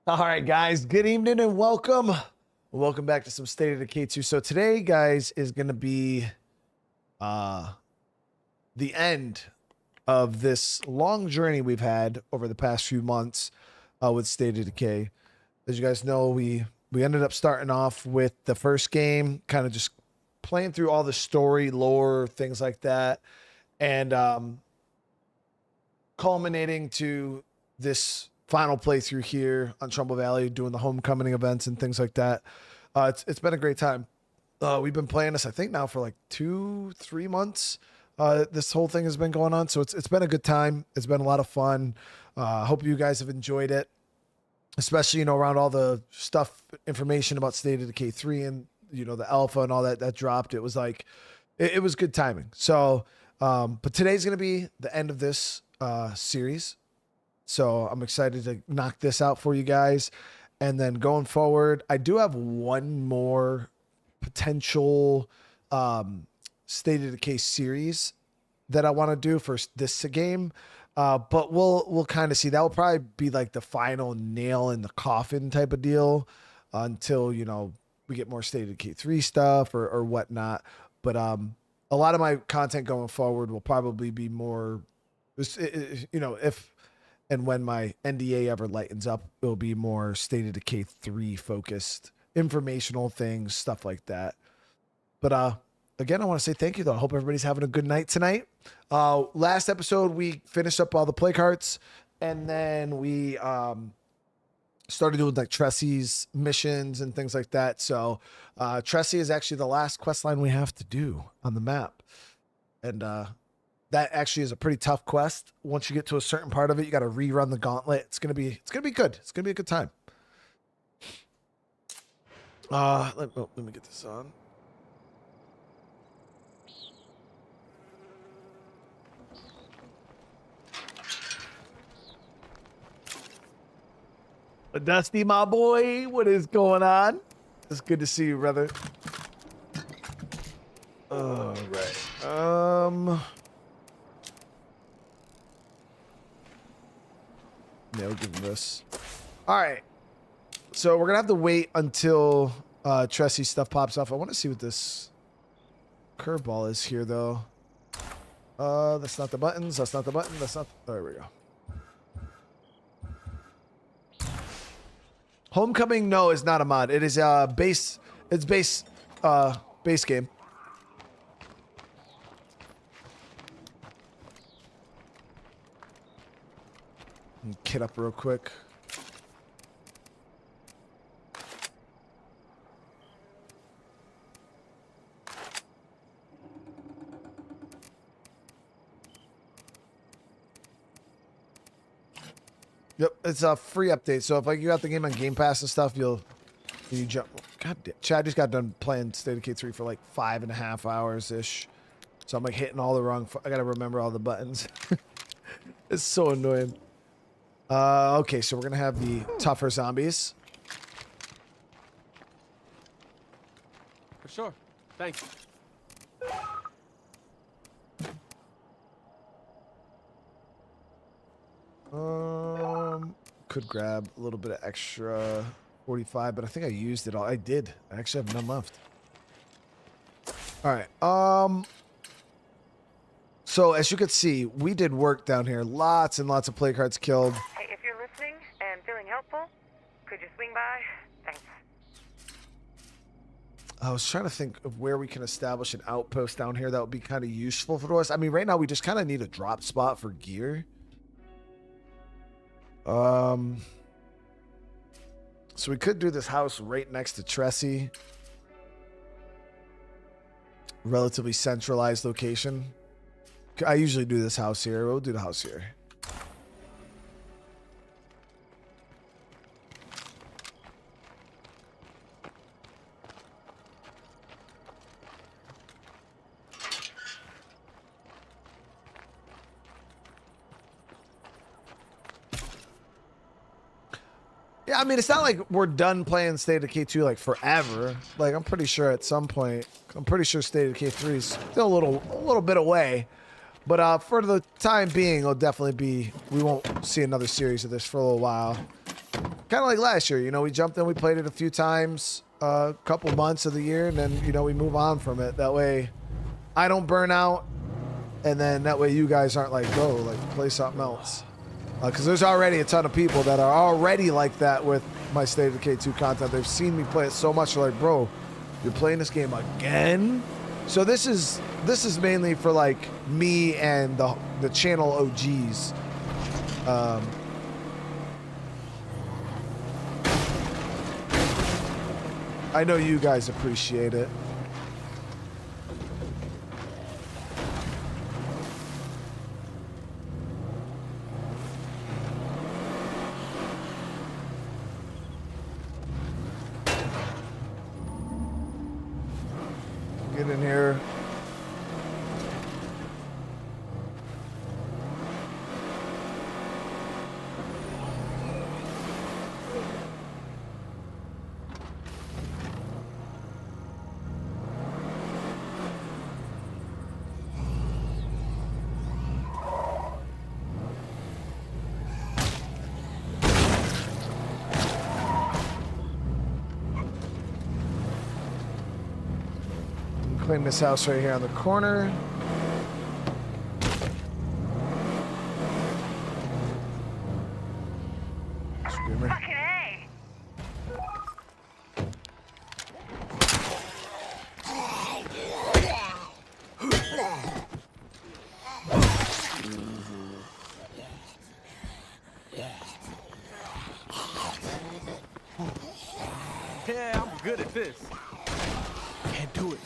All right, guys, good evening and welcome. Welcome back to some State of Decay 2. So today, guys, is going to be the end of this long journey we've had over the past few months with State of Decay. As you guys know, we ended up starting off with the first game, kind of just playing through all the story, lore, things like that, and culminating to this final playthrough here on Trumbull Valley, doing the homecoming events and things like that. It's been a great time. We've been playing this, I think, now for like 2-3 months. This whole thing has been going on, so it's been a good time. It's been a lot of fun. Hope you guys have enjoyed it, especially around all the stuff, information about State of Decay 3 and the alpha and all that dropped. It was like it was good timing. So, but today's gonna be the end of this series. So I'm excited to knock this out for you guys. And then going forward, I do have one more potential State of Decay series that I want to do for this game. But we'll kind of see. That will probably be like the final nail in the coffin type of deal until, we get more State of Decay 3 stuff or whatnot. But a lot of my content going forward will probably be more, if and when my NDA ever lightens up, it'll be more State of Decay 3 focused, informational things, stuff like that. But again, I want to say thank you, though. I hope everybody's having a good night tonight. Last episode, we finished up all the play cards, and then we started doing like Tressy's missions and things like that. So Tressy is actually the last quest line we have to do on the map. And that actually is a pretty tough quest. Once you get to a certain part of it, you got to rerun the gauntlet. It's gonna be good. It's gonna be a good time. Let me get this on. Dusty, my boy, what is going on? It's good to see you, brother. All right. Yeah, we'll give him this. All right. So we're going to have to wait until Tressy's stuff pops off. I want to see what this curveball is here, though. That's not the buttons. That's not the button. That's not... There we go. Homecoming, no, is not a mod. It is base... It's base game. Kit up real quick. Yep, it's a free update. So if like you got the game on Game Pass and stuff, you jump. God damn, Chad just got done playing State of Decay 3 for like 5.5 hours ish. So I'm like hitting all the wrong. I gotta remember all the buttons. It's so annoying. Okay, so we're gonna have the tougher zombies. For sure. Thanks. Could grab a little bit of extra 45, but I think I used it all. I did. I actually have none left. All right. So as you can see, we did work down here. Lots and lots of play cards killed. Hey, if you're listening and feeling helpful, could you swing by? Thanks. I was trying to think of where we can establish an outpost down here that would be kind of useful for us. I mean, right now we just kind of need a drop spot for gear. So we could do this house right next to Tressy. Relatively centralized location. I usually do this house here. We'll do the house here. Yeah, I mean, it's not like we're done playing State of Decay 2 like forever. Like, I'm pretty sure at some point, I'm pretty sure State of Decay 3 is still a little bit away. But for the time being, it'll definitely be, we won't see another series of this for a little while. kind of like last year. You know, we jumped in, we played it a few times, a couple months of the year, and then, you know, we move on from it. That way I don't burn out, and then that way you guys aren't like, bro, like play something else. Because there's already a ton of people that are already like that with my State of Decay 2 content. They've seen me play it so much, they're like, bro, you're playing this game again? So this is mainly for like me and the channel OGs. I know you guys appreciate it. Get in here. Clean this house right here on the corner. Screamer. Fucking A! Yeah, I'm good at this. Can't do it.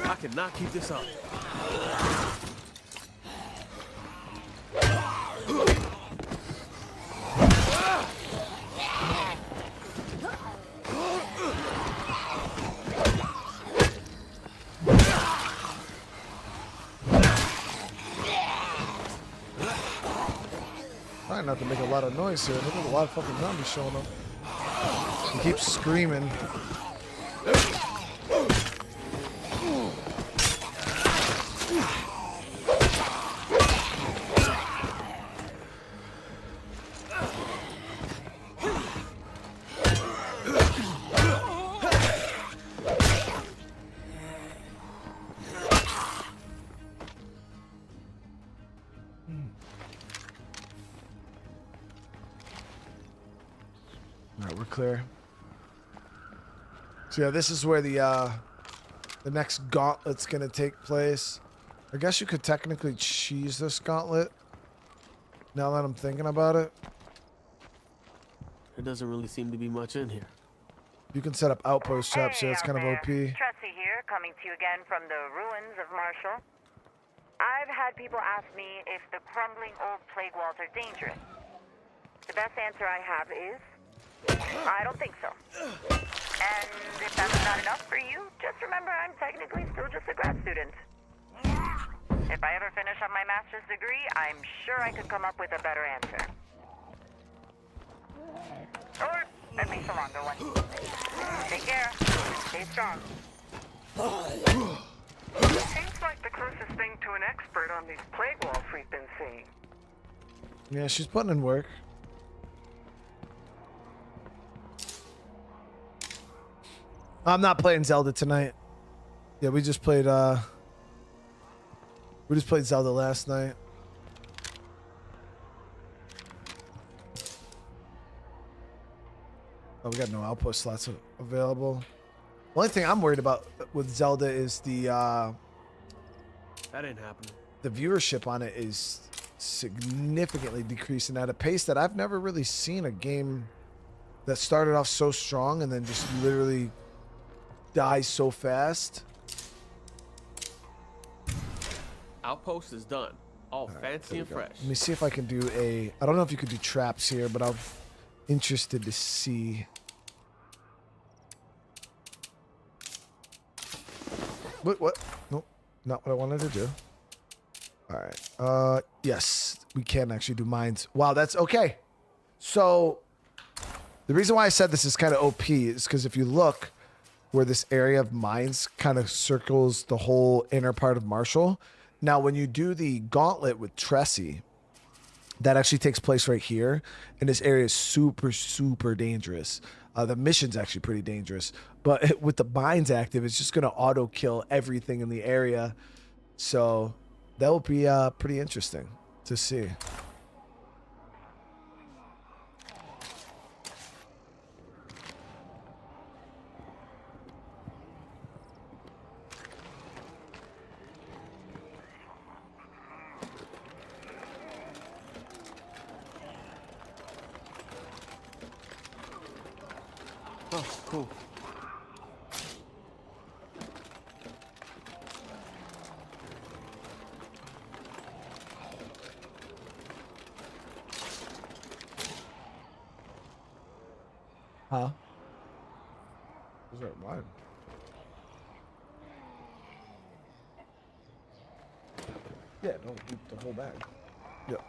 I cannot keep this up. Trying not to make a lot of noise here. Look at a lot of fucking zombies showing up. He keeps screaming. All right, we're clear. So yeah, this is where the next gauntlet's gonna take place. I guess you could technically cheese this gauntlet. Now that I'm thinking about it, There doesn't really seem to be much in here. you can set up outpost traps here. It's kind of OP. Trusty here, coming to you again from the ruins of Marshall. I've had people ask me if the crumbling old plague walls are dangerous. The best answer I have is, I don't think so. And if that's not enough for you, just remember I'm technically still just a grad student. If I ever finish up my master's degree, I'm sure I could come up with a better answer. Or at least a longer one. Take care. Stay strong. Seems like the closest thing to an expert on these plague walls we've been seeing. Yeah, she's putting in work. I'm not playing Zelda tonight. Yeah, we just played Zelda last night. Oh, we got no outpost slots available. The only thing I'm worried about with Zelda is That ain't happening. the viewership on it is significantly decreasing at a pace that I've never really seen a game that started off so strong and then just literally dies so fast. Outpost is done. All fancy and fresh. Let me see if I can do I don't know if you could do traps here, but I'm interested to see. What? Nope, not what I wanted to do. All right. Yes, we can actually do mines. Wow, that's okay. So the reason why I said this is kind of OP is because if you look where this area of mines kind of circles the whole inner part of Marshall, Now, when you do the gauntlet with Tressie, that actually takes place right here, and this area is super, super dangerous. The mission's actually pretty dangerous, but with the binds active, it's just going to auto kill everything in the area. So that will be pretty interesting to see. Oh, cool. Huh? Those are mine. Yeah, don't eat the whole bag. Yep.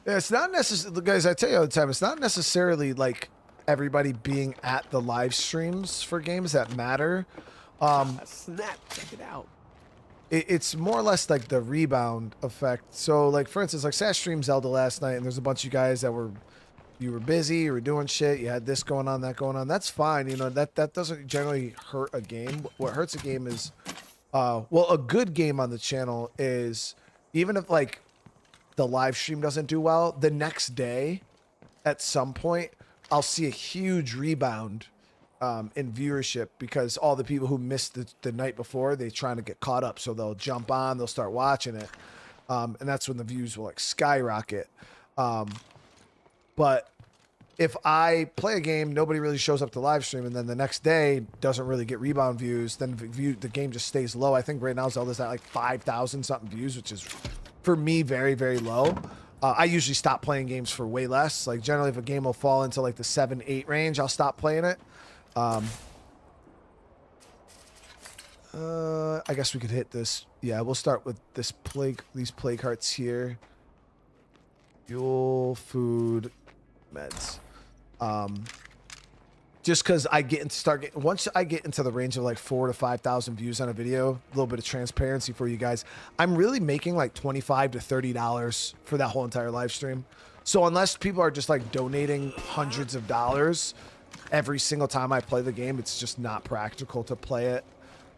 Yeah, it's not necessarily, guys, I tell you all the time, it's not necessarily like everybody being at the live streams for games that matter. Snap, check it out. It's more or less like the rebound effect. So, like, for instance, like, say I streamed Zelda last night, and there's a bunch of you guys that you were busy, you were doing shit, you had this going on, that going on. That's fine, you know, that doesn't generally hurt a game. What hurts a game is, well, a good game on the channel is, even if, like, the live stream doesn't do well, the next day, at some point, I'll see a huge rebound in viewership because all the people who missed the night before, they're trying to get caught up. So they'll jump on, they'll start watching it. And that's when the views will like skyrocket. But if I play a game, nobody really shows up to live stream, and then the next day doesn't really get rebound views, then the game just stays low. I think right now Zelda's at like 5,000 something views, which is, for me, very, very low. I usually stop playing games for way less. Like, generally, if a game will fall into like the 7-8 range, I'll stop playing it. I guess we could hit this. Yeah, we'll start with these plague hearts here. Fuel, food, meds. Just because I once I get into the range of like 4,000 to 5,000 views on a video, a little bit of transparency for you guys, I'm really making like $25 to $30 for that whole entire live stream. So unless people are just like donating hundreds of dollars every single time I play the game, it's just not practical to play it,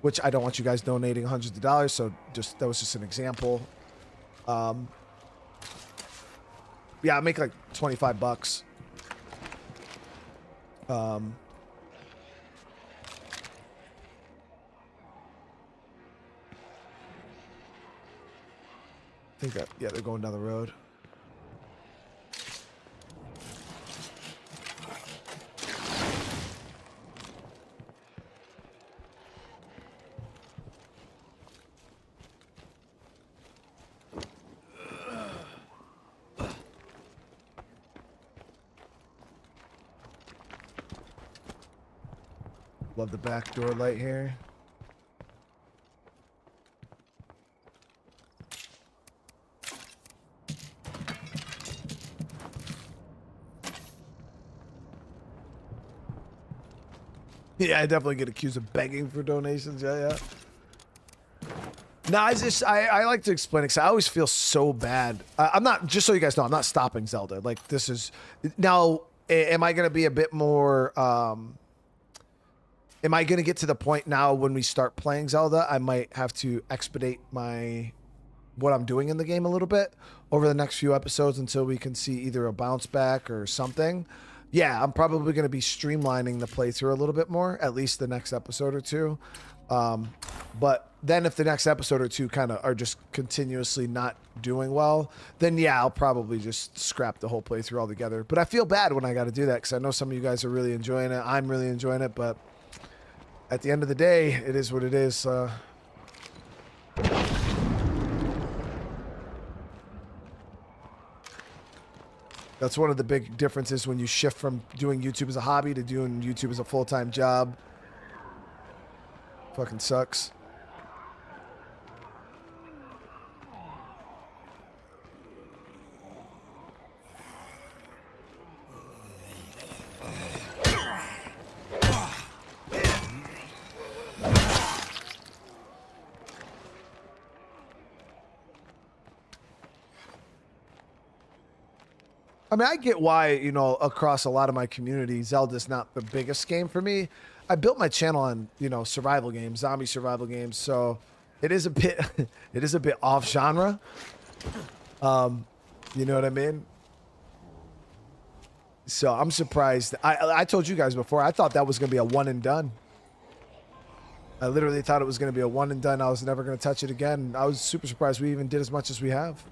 which I don't want you guys donating hundreds of dollars. So that was just an example. Yeah, I make like 25 bucks. I think that, yeah, they're going down the road. Love the back door light here. Yeah, I definitely get accused of begging for donations. Yeah. No, I like to explain it because I always feel so bad. I'm not, just so you guys know, I'm not stopping Zelda. Like, this is, now, am I going to be a bit more, am I going to get to the point now when we start playing Zelda, I might have to expedite what I'm doing in the game a little bit over the next few episodes until we can see either a bounce back or something. Yeah, I'm probably going to be streamlining the playthrough a little bit more, at least the next episode or two. But then if the next episode or two kind of are just continuously not doing well, then yeah, I'll probably just scrap the whole playthrough altogether. But I feel bad when I got to do that because I know some of you guys are really enjoying it. I'm really enjoying it, but at the end of the day, it is what it is. That's one of the big differences when you shift from doing YouTube as a hobby to doing YouTube as a full-time job. Fucking sucks. I mean, I get why, you know, across a lot of my community, Zelda's not the biggest game for me. I built my channel on, you know, survival games, zombie survival games, so it is a bit, it is a bit off genre. You know what I mean? So I'm surprised. I told you guys before, I thought that was going to be a one and done. I literally thought it was going to be a one and done. I was never going to touch it again. I was super surprised we even did as much as we have.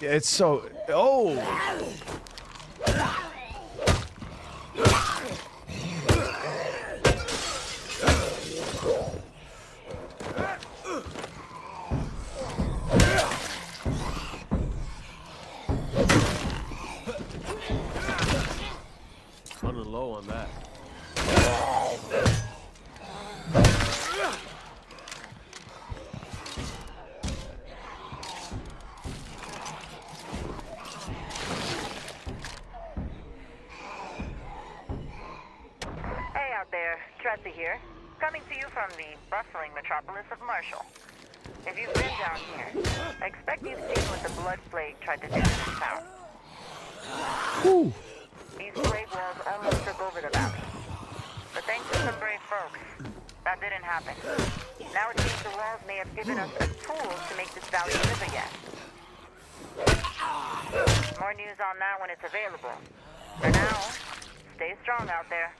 It's so... Oh! Running low on that. Here, coming to you from the bustling metropolis of Marshall. If you've been down here, I expect you've seen what the Blood Plague tried to do to this town. Ooh. These plague walls almost took over the valley. But thanks to some brave folks, that didn't happen. Now it seems the walls may have given us the tools to make this valley live again. More news on that when it's available. For now, stay strong out there.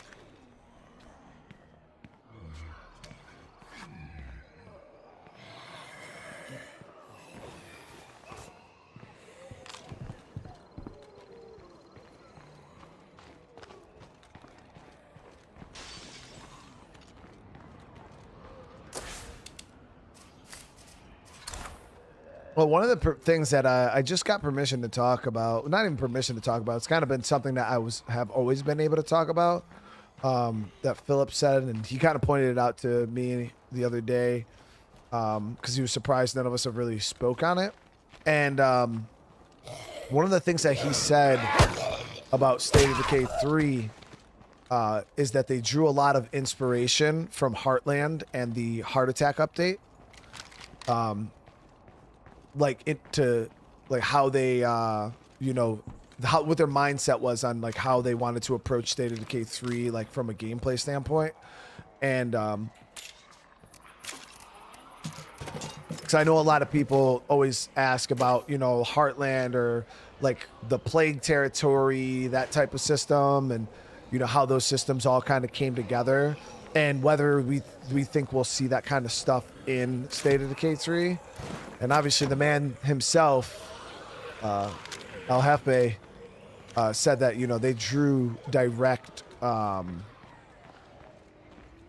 Well, one of the things that I just got permission to talk about, not even permission to talk about, it's kind of been something that have always been able to talk about, that Philip said, and he kind of pointed it out to me the other day, because he was surprised none of us have really spoke on it. And one of the things that he said about State of Decay 3 is that they drew a lot of inspiration from Heartland and the heart attack update. Like how they you know, what their mindset was on like how they wanted to approach State of Decay 3 like from a gameplay standpoint. And because I know a lot of people always ask about, you know, Heartland or like the Plague territory, that type of system, and you know how those systems all kind of came together, and whether we think we'll see that kind of stuff in State of Decay 3. And obviously the man himself, El Jefe, said that, you know, they drew direct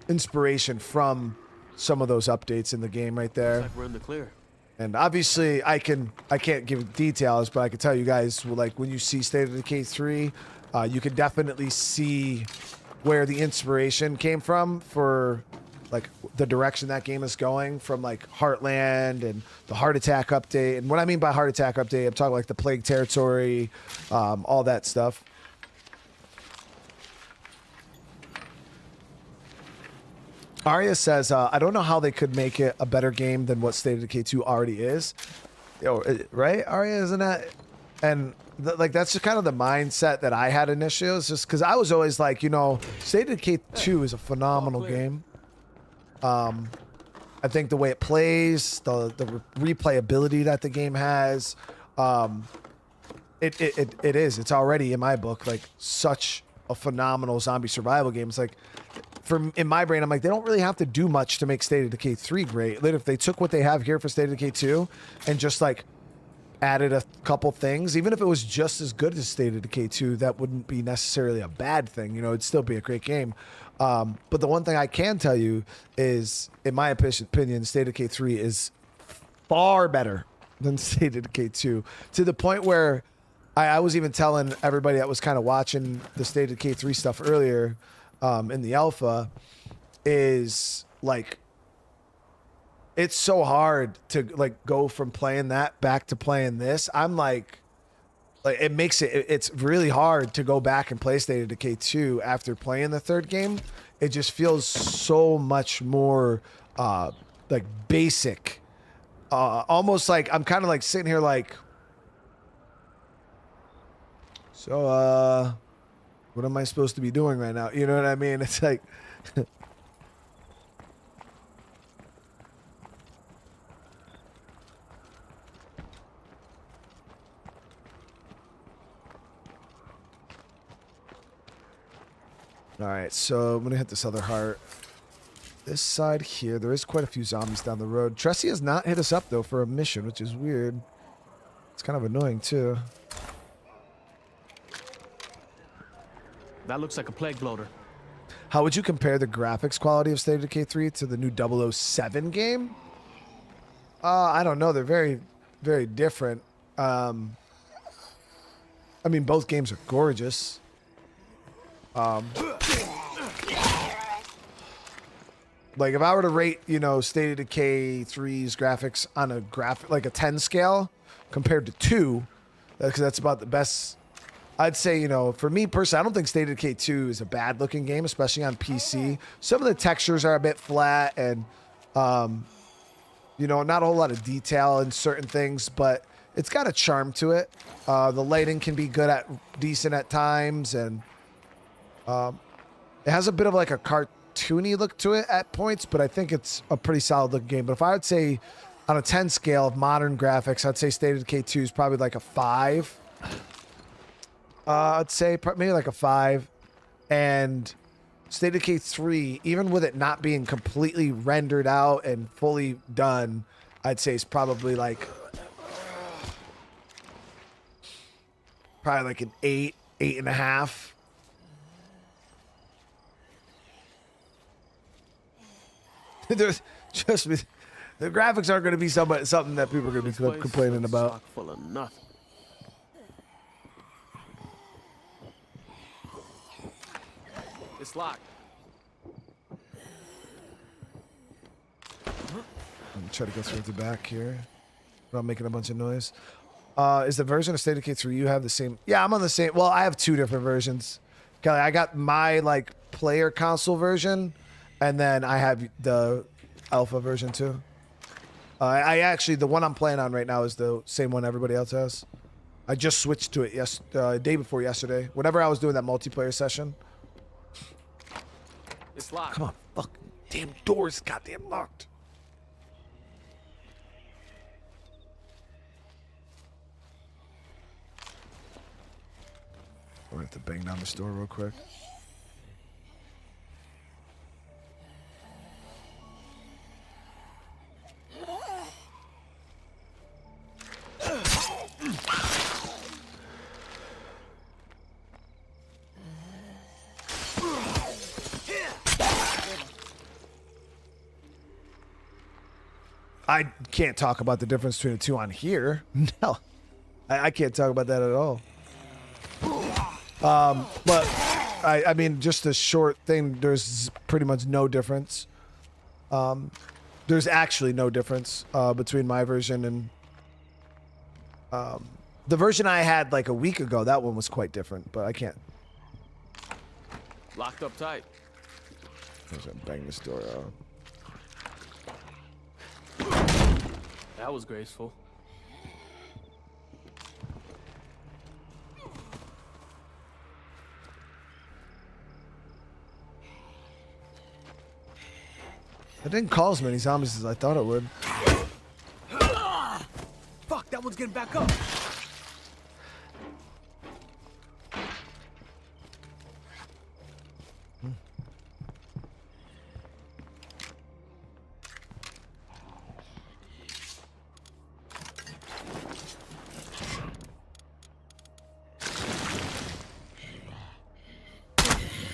inspiration from some of those updates in the game right there. Looks like we're in the clear. And obviously I can't give details, but I can tell you guys, like when you see State of Decay 3, you can definitely see where the inspiration came from for like the direction that game is going, from like Heartland and the heart attack update. And what I mean by heart attack update, I'm talking like the Plague territory, all that stuff. Arya says, I don't know how they could make it a better game than what State of Decay 2 already is. Right, Arya, isn't that? And like that's just kind of the mindset that I had initially. It's just because I was always like, you know, State of Decay 2 is a phenomenal game. I think the way it plays, the replayability that the game has, it's already in my book like such a phenomenal zombie survival game. It's like, in my brain, I'm like, they don't really have to do much to make State of Decay 3 great. Like, if they took what they have here for State of Decay 2 and just like added a couple things, even if it was just as good as State of Decay 2, that wouldn't be necessarily a bad thing. You know, it'd still be a great game. But the one thing I can tell you is, in my opinion, State of Decay 3 is far better than State of Decay 2, to the point where I was even telling everybody that was kind of watching the State of Decay 3 stuff earlier in the alpha, is like, it's so hard to like go from playing that back to playing this. I'm like it makes it's really hard to go back and play State of Decay 2 after playing the third game. It just feels so much more like basic. Almost like I'm kind of like sitting here like, so what am I supposed to be doing right now? You know what I mean? It's like all right, so I'm going to hit this other heart. This side here, there is quite a few zombies down the road. Tressie has not hit us up, though, for a mission, which is weird. It's kind of annoying, too. That looks like a plague bloater. How would you compare the graphics quality of State of Decay 3 to the new 007 game? I don't know. They're very, very different. I mean, both games are gorgeous. Like if I were to rate, you know, State of Decay 3's graphics on a like a 10 scale compared to 2, because that's about the best. I'd say, you know, for me personally, I don't think State of Decay 2 is a bad looking game, especially on PC. Some of the textures are a bit flat and, you know, not a whole lot of detail in certain things, but it's got a charm to it. The lighting can be decent at times, and it has a bit of like a cartoony look to it at points, but I think it's a pretty solid looking game. But if I would say on a 10 scale of modern graphics, I'd say State of Decay 2 is probably like a 5. I'd say maybe like a 5. And State of Decay 3, even with it not being completely rendered out and fully done, I'd say it's probably like an 8, 8.5. There's just the graphics aren't going to be something that people are going to be complaining about. Full of nothing. It's locked. I'm gonna try to go through the back here without making a bunch of noise. Is the version of State of Decay 3 you have the same? Yeah, I'm on the same. Well, I have 2 different versions. Kelly, I got my like player console version, and then I have the alpha version too. I actually, the one I'm playing on right now is the same one everybody else has. I just switched to it day before yesterday. Whenever I was doing that multiplayer session. It's locked. Come on, fucking damn doors, goddamn locked. We're gonna have to bang down this door real quick. I can't talk about the difference between the two on here. No, I can't talk about that at all. But I mean, just a short thing. There's pretty much no difference. There's actually no difference between my version and the version I had like a week ago. That one was quite different, but I can't. Locked up tight. I'm gonna bang this door out. That was graceful. It didn't call as many zombies as I thought it would. Fuck, that one's getting back up.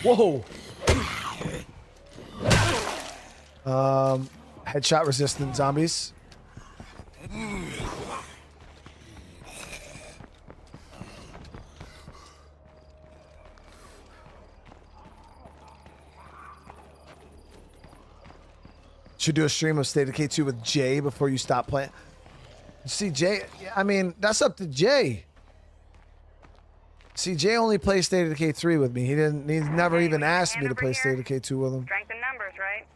Whoa. Headshot resistant zombies. Should do a stream of State of Decay 2 with Jay before you stop playing. See, Jay, I mean, that's up to Jay. See, Jay only plays State of Decay 3 with me. He never even asked me to play State of Decay 2 with him. Strength in numbers, right?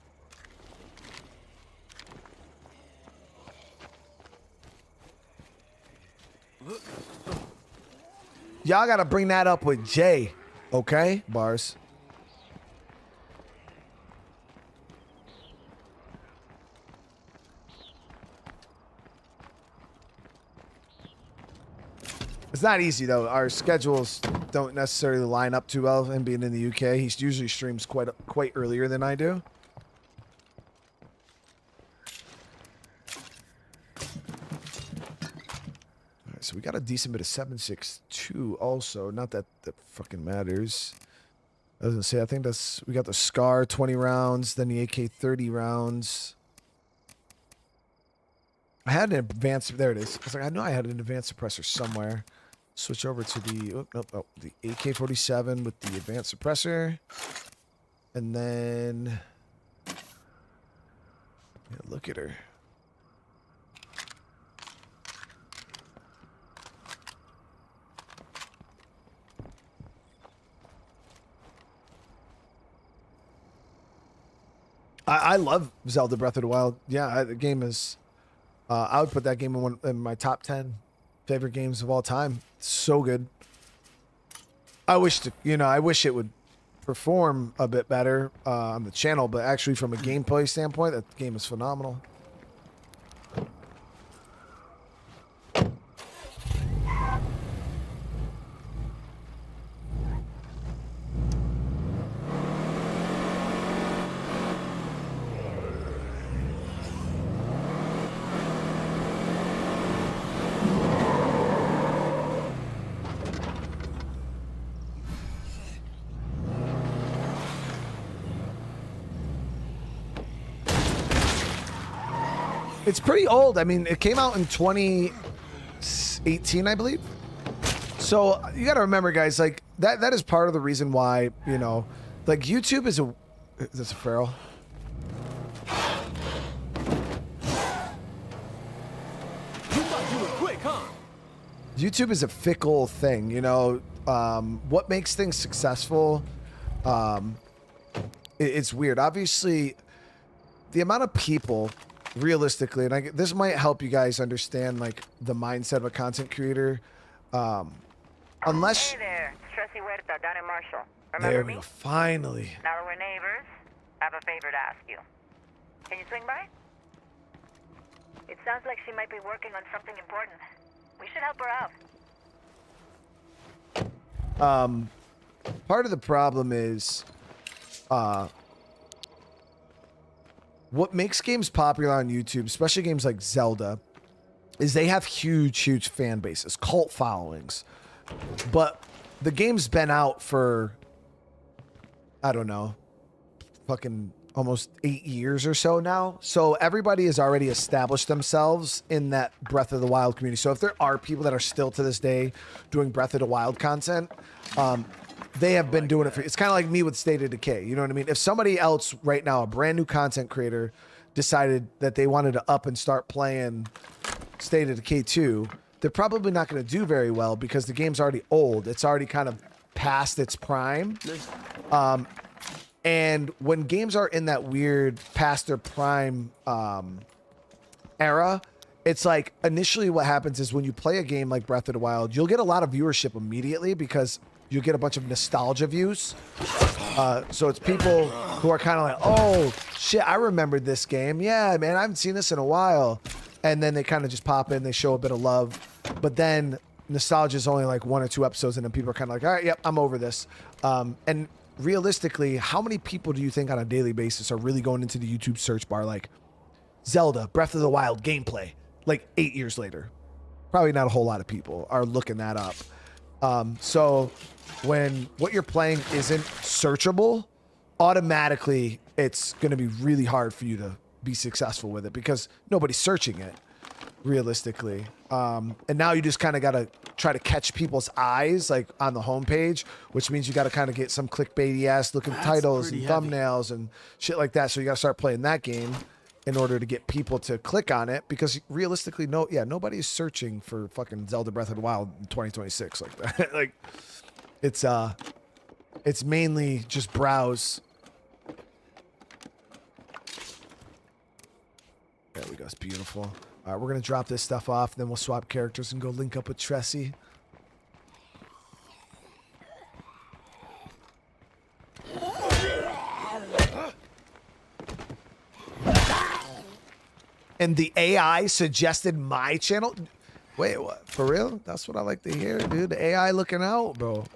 Y'all gotta bring that up with Jay, okay? Bars. It's not easy though. Our schedules don't necessarily line up too well. Him being in the UK, he usually streams quite earlier than I do. All right, so we got a decent bit of 7.62 also. Not that that fucking matters. I was gonna say, I think we got the SCAR 20 rounds, then the AK 30 rounds. I had an advanced, there it is. I was like, I know I had an advanced suppressor somewhere. Switch over to the, the AK-47 with the advanced suppressor. And then, yeah, look at her. I love Zelda Breath of the Wild. Yeah, the game is, I would put that game in my top 10 favorite games of all time. It's so good. I wish it would perform a bit better on the channel, but actually from a gameplay standpoint, that game is phenomenal. It's pretty old. I mean, it came out in 2018, I believe. So you got to remember, guys, like that is part of the reason why, like YouTube is is this a feral? YouTube is a fickle thing, what makes things successful, it's weird. Obviously, the amount of people, realistically, and this might help you guys understand like the mindset of a content creator. Unless Hey there, Stressy Huerta down in Marshall. there Remember we me? go, finally. Now that we're neighbors, I have a favor to ask you. Can you swing by? It sounds like she might be working on something important. We should help her out. Part of the problem is, what makes games popular on YouTube, especially games like Zelda, is they have huge fan bases, cult followings. But the game's been out for, I don't know, fucking almost 8 years or so now. So everybody has already established themselves in that Breath of the Wild community. So if there are people that are still to this day doing Breath of the Wild content, they have been doing it it's kind of like me with State of Decay. You know what I mean? If somebody else right now, a brand new content creator, decided that they wanted to up and start playing State of Decay 2, they're probably not going to do very well because the game's already old. It's already kind of past its prime. And when games are in that weird past their prime era, it's like initially what happens is when you play a game like Breath of the Wild, you'll get a lot of viewership immediately because you get a bunch of nostalgia views. So it's people who are kind of like, oh shit, I remembered this game. Yeah, man, I haven't seen this in a while. And then they kind of just pop in, they show a bit of love. But then nostalgia is only like 1 or 2 episodes, and then people are kind of like, all right, yep, I'm over this. And realistically, how many people do you think on a daily basis are really going into the YouTube search bar like Zelda, Breath of the Wild gameplay, like 8 years later? Probably not a whole lot of people are looking that up. So when what you're playing isn't searchable, automatically it's going to be really hard for you to be successful with it because nobody's searching it realistically. And now you just kind of got to try to catch people's eyes like on the homepage, which means you got to kind of get some clickbaity ass looking titles and thumbnails and shit like that. So you got to start playing that game in order to get people to click on it because realistically, nobody's searching for fucking Zelda Breath of the Wild in 2026 like that. Like it's mainly just browse. There we go. It's beautiful. All right, we're going to drop this stuff off, then we'll swap characters and go link up with Tressie. And the AI suggested my channel? Wait, what? For real? That's what I like to hear, dude. The AI looking out, bro.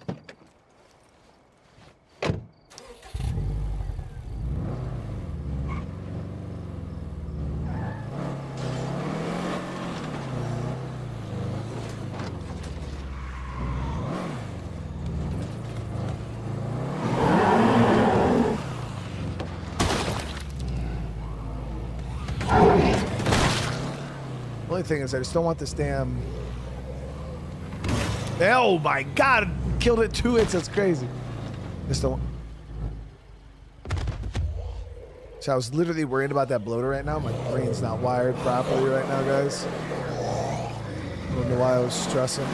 Thing is I just don't want this damn oh my god, killed it 2 hits. That's crazy. Just don't. So I was literally worried about that bloater right now. My brain's not wired properly right now, guys. I don't know why I was stressing.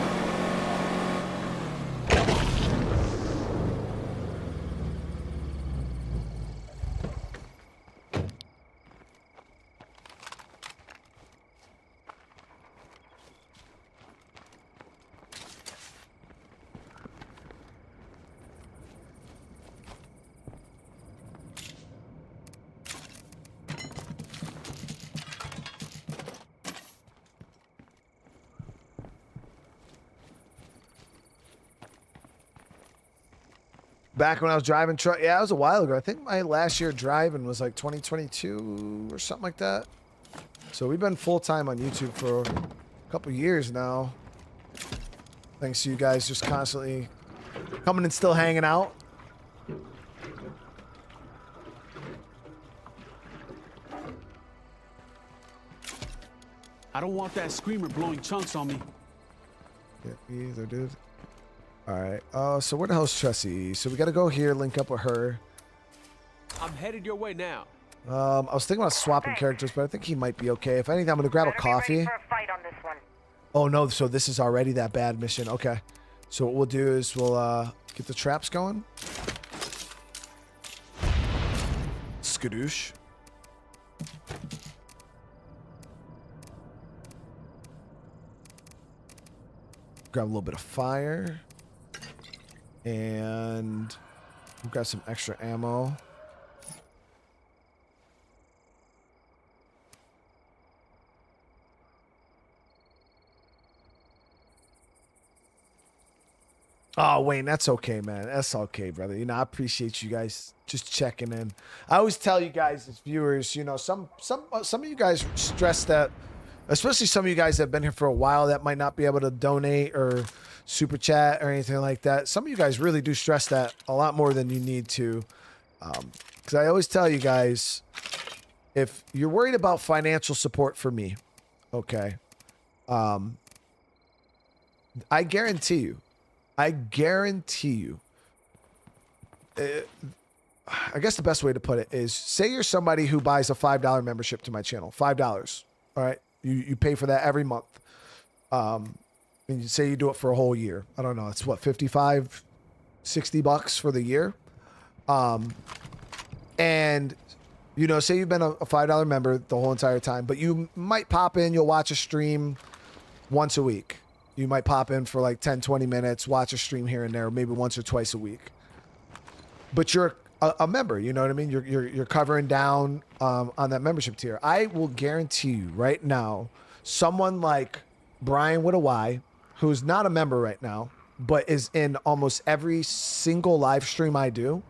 Back when I was driving truck, yeah, it was a while ago. I think my last year driving was like 2022 or something like that. So we've been full time on YouTube for a couple years now. Thanks to you guys just constantly coming and still hanging out. I don't want that screamer blowing chunks on me. Yeah, me either, dude. All right. So where the hell's Tressie? So we got to go here, link up with her. I'm headed your way now. I was thinking about swapping characters, but I think he might be okay. If anything, I'm going to grab a coffee. Ready for a fight on this one. Oh, no. So this is already that bad mission. Okay. So what we'll do is we'll get the traps going. Skadoosh. Grab a little bit of fire. And we'll grab some extra ammo. Oh, Wayne, that's okay, man. That's okay, brother. You know, I appreciate you guys just checking in. I always tell you guys as viewers, you know, some of you guys stress that, especially some of you guys that have been here for a while that might not be able to donate or super chat or anything like that. Some of you guys really do stress that a lot more than you need to. Because I always tell you guys, if you're worried about financial support for me, okay, I guarantee you, I guess the best way to put it is, say you're somebody who buys a $5 membership to my channel, $5. All right. You pay for that every month. And you say you do it for a whole year. I don't know. It's what, 55, 60 bucks for the year. And you know, say you've been a $5 member the whole entire time, but you might pop in, you'll watch a stream once a week. You might pop in for like 10, 20 minutes, watch a stream here and there, maybe once or twice a week. But you're a member, you know what I mean? You're covering down on that membership tier. I will guarantee you right now, someone like Brian with a Y, who's not a member right now, but is in almost every single live stream I do,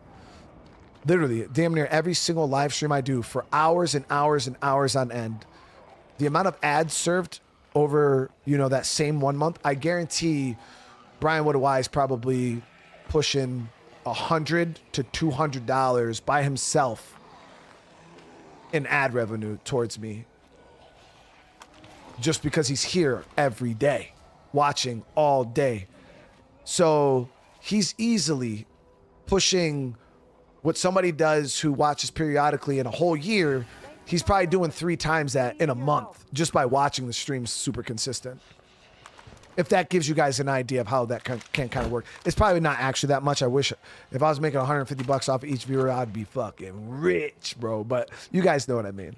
literally damn near every single live stream I do for hours and hours and hours on end, the amount of ads served over, you know, that same 1 month, I guarantee Brian Woodwise probably pushing $100 to $200 by himself in ad revenue towards me, just because he's here every day, watching all day. So he's easily pushing what somebody does who watches periodically in a whole year. He's probably doing 3 times that in a month just by watching the streams super consistent. If that gives you guys an idea of how that can kind of work. It's probably not actually that much. I wish if I was making $150 off each viewer, I'd be fucking rich, bro. But you guys know what I mean.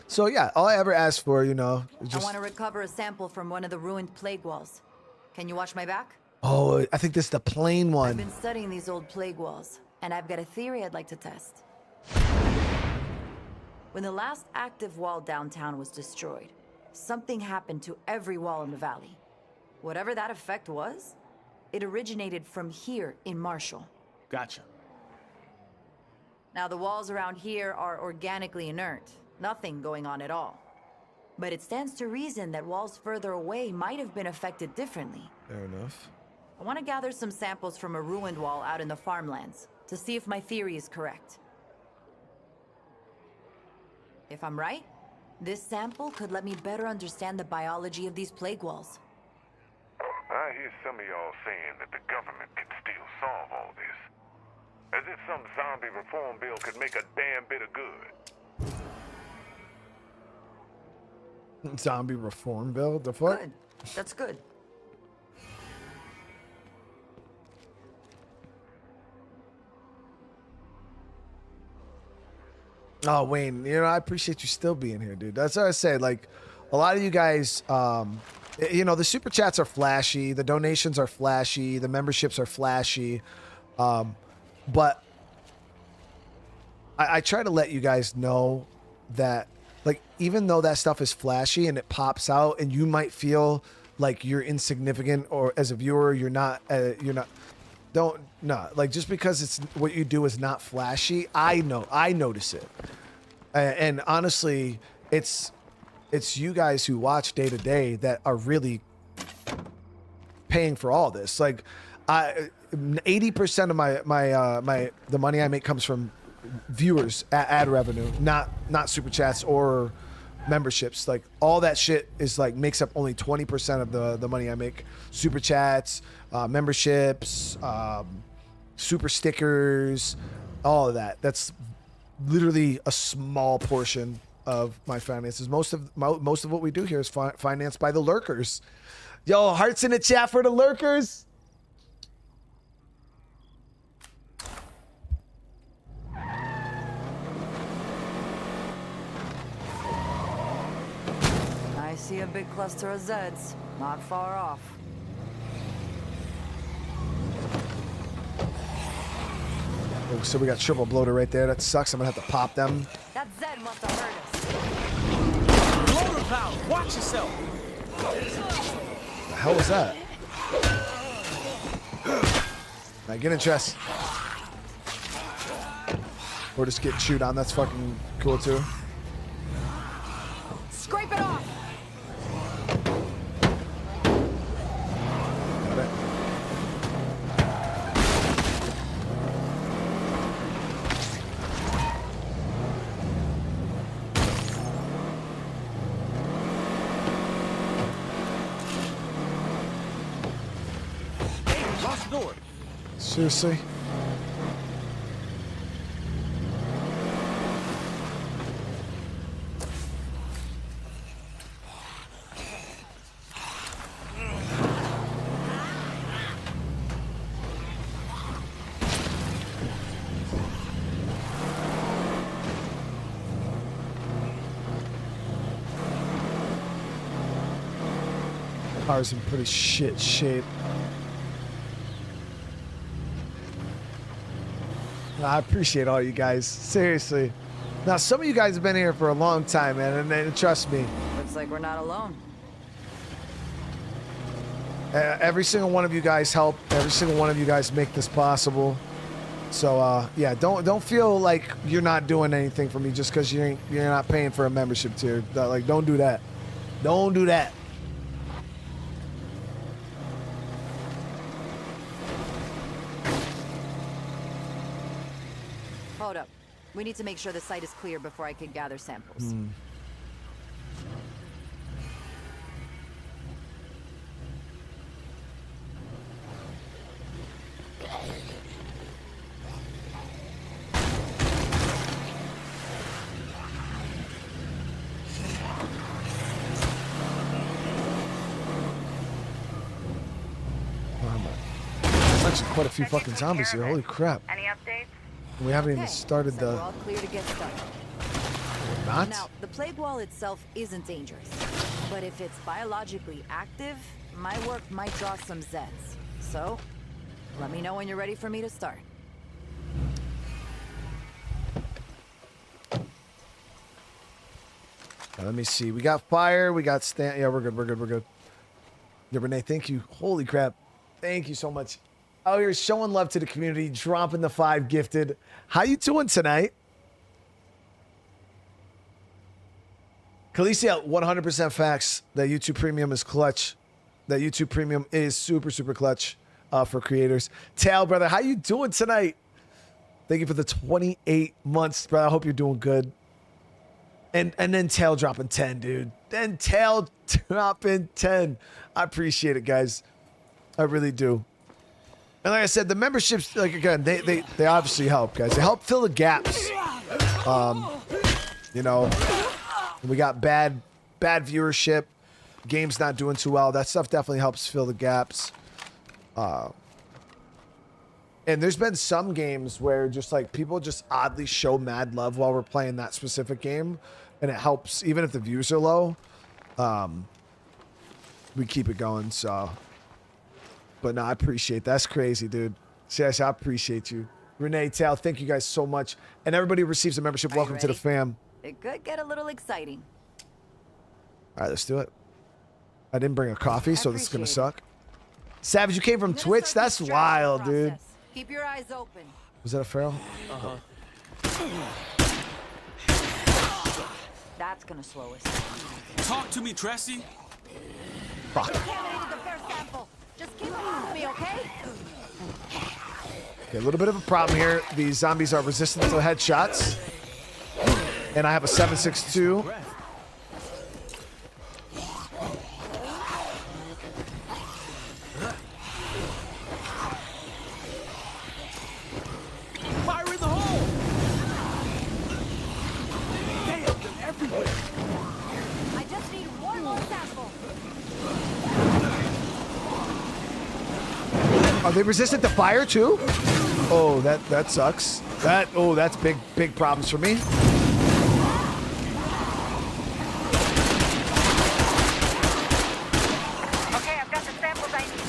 So yeah, all I ever asked for, you know, is just... I want to recover a sample from one of the ruined plague walls. Can you watch my back? Oh, I think this is the plain one. I've been studying these old plague walls, and I've got a theory I'd like to test. When the last active wall downtown was destroyed, something happened to every wall in the valley. Whatever that effect was, it originated from here in Marshall. Gotcha. Now, the walls around here are organically inert. Nothing going on at all. But it stands to reason that walls further away might have been affected differently. Fair enough. I want to gather some samples from a ruined wall out in the farmlands to see if my theory is correct. If I'm right, this sample could let me better understand the biology of these plague walls. I hear some of y'all saying that the government can still solve all this. As if some zombie reform bill could make a damn bit of good. Zombie reform bill? The fuck? Good. That's good. Oh, Wayne, you know, I appreciate you still being here, dude. That's what I said. Like, a lot of you guys, you know, the super chats are flashy, the donations are flashy, the memberships are flashy, but I try to let you guys know that, like, even though that stuff is flashy and it pops out, and you might feel like you're insignificant, or as a viewer, you're not, like, just because it's what you do is not flashy, I notice it. And honestly, it's you guys who watch day to day that are really paying for all this. Like, 80% of the money I make comes from viewers, ad revenue, not super chats or memberships. Like, all that shit is like makes up only 20% of the money I make. Super chats, memberships, super stickers, all of that. That's literally a small portion of my finances. Most of what we do here is financed by the lurkers. Yo, hearts in the chat for the lurkers. I see a big cluster of Zeds, not far off. Oh, so we got triple bloater right there. That sucks. I'm gonna have to pop them. That Zed must have heard us. Bloater power. Watch yourself. The hell was that? Now get in chest. Or just get chewed on. That's fucking cool too. Scrape it off! Got it. Hey, lost the door. Seriously? Car's in pretty shit shape. I appreciate all you guys. Seriously. Now, some of you guys have been here for a long time, man, and trust me. Looks like we're not alone. Every single one of you guys help. Every single one of you guys make this possible. So, yeah, don't feel like you're not doing anything for me just because you're not paying for a membership tier. Like, don't do that. Don't do that. Hold up. We need to make sure the site is clear before I can gather samples. There's actually quite a few fucking zombies here. Holy crap. Any updates? We haven't even Okay, started so the... we're all clear to get started. Not? Now, the plague wall itself isn't dangerous, but if it's biologically active, my work might draw some Zeds. So, let me know when you're ready for me to start. Let me see. We got fire. We got stand. Yeah, we're good. Yeah, Renee, thank you. Holy crap. Thank you so much. Out here showing love to the community, dropping the 5 gifted. How you doing tonight? Khaleesi, 100% facts that YouTube Premium is clutch. That YouTube Premium is super, super clutch for creators. Tal, brother, how you doing tonight? Thank you for the 28 months, brother. I hope you're doing good. And then Tail dropping 10, dude. Then Tail dropping 10. I appreciate it, guys. I really do. And like I said, the memberships, like again, they obviously help, guys. They help fill the gaps. You know, we got bad viewership. Game's not doing too well. That stuff definitely helps fill the gaps. And there's been some games where just like people just oddly show mad love while we're playing that specific game. And it helps, even if the views are low, we keep it going. So, but no, I appreciate that. That's crazy, dude. Seriously, I appreciate you. Renee, Tal, thank you guys so much. And everybody who receives a membership, welcome to the fam. It could get a little exciting. All right, let's do it. I didn't bring a coffee, so this is going to appreciate suck. Savage, you came from Twitch? That's wild, dude. Keep your eyes open. Was that a feral? That's gonna slow us down. Talk to me, Tressie. Fuck. Contaminated the first sample. Just keep up with me, okay? Okay, a little bit of a problem here. These zombies are resistant to headshots. And I have a 7.62. Fire in the hole! Damn, they're everywhere. I just need one more sample. Are they resistant to fire too? Oh, that sucks. That's big problems for me. Okay, I've got the samples I need.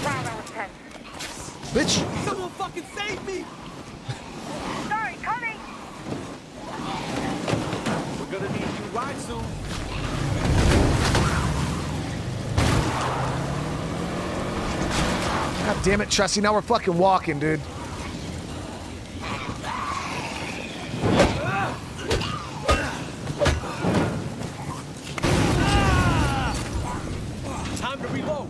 Wow, that was tense. Bitch. Someone fucking save me! Sorry, coming! We're gonna need you right soon. God damn it, Trusty. Now we're fucking walking, dude. Time to reload.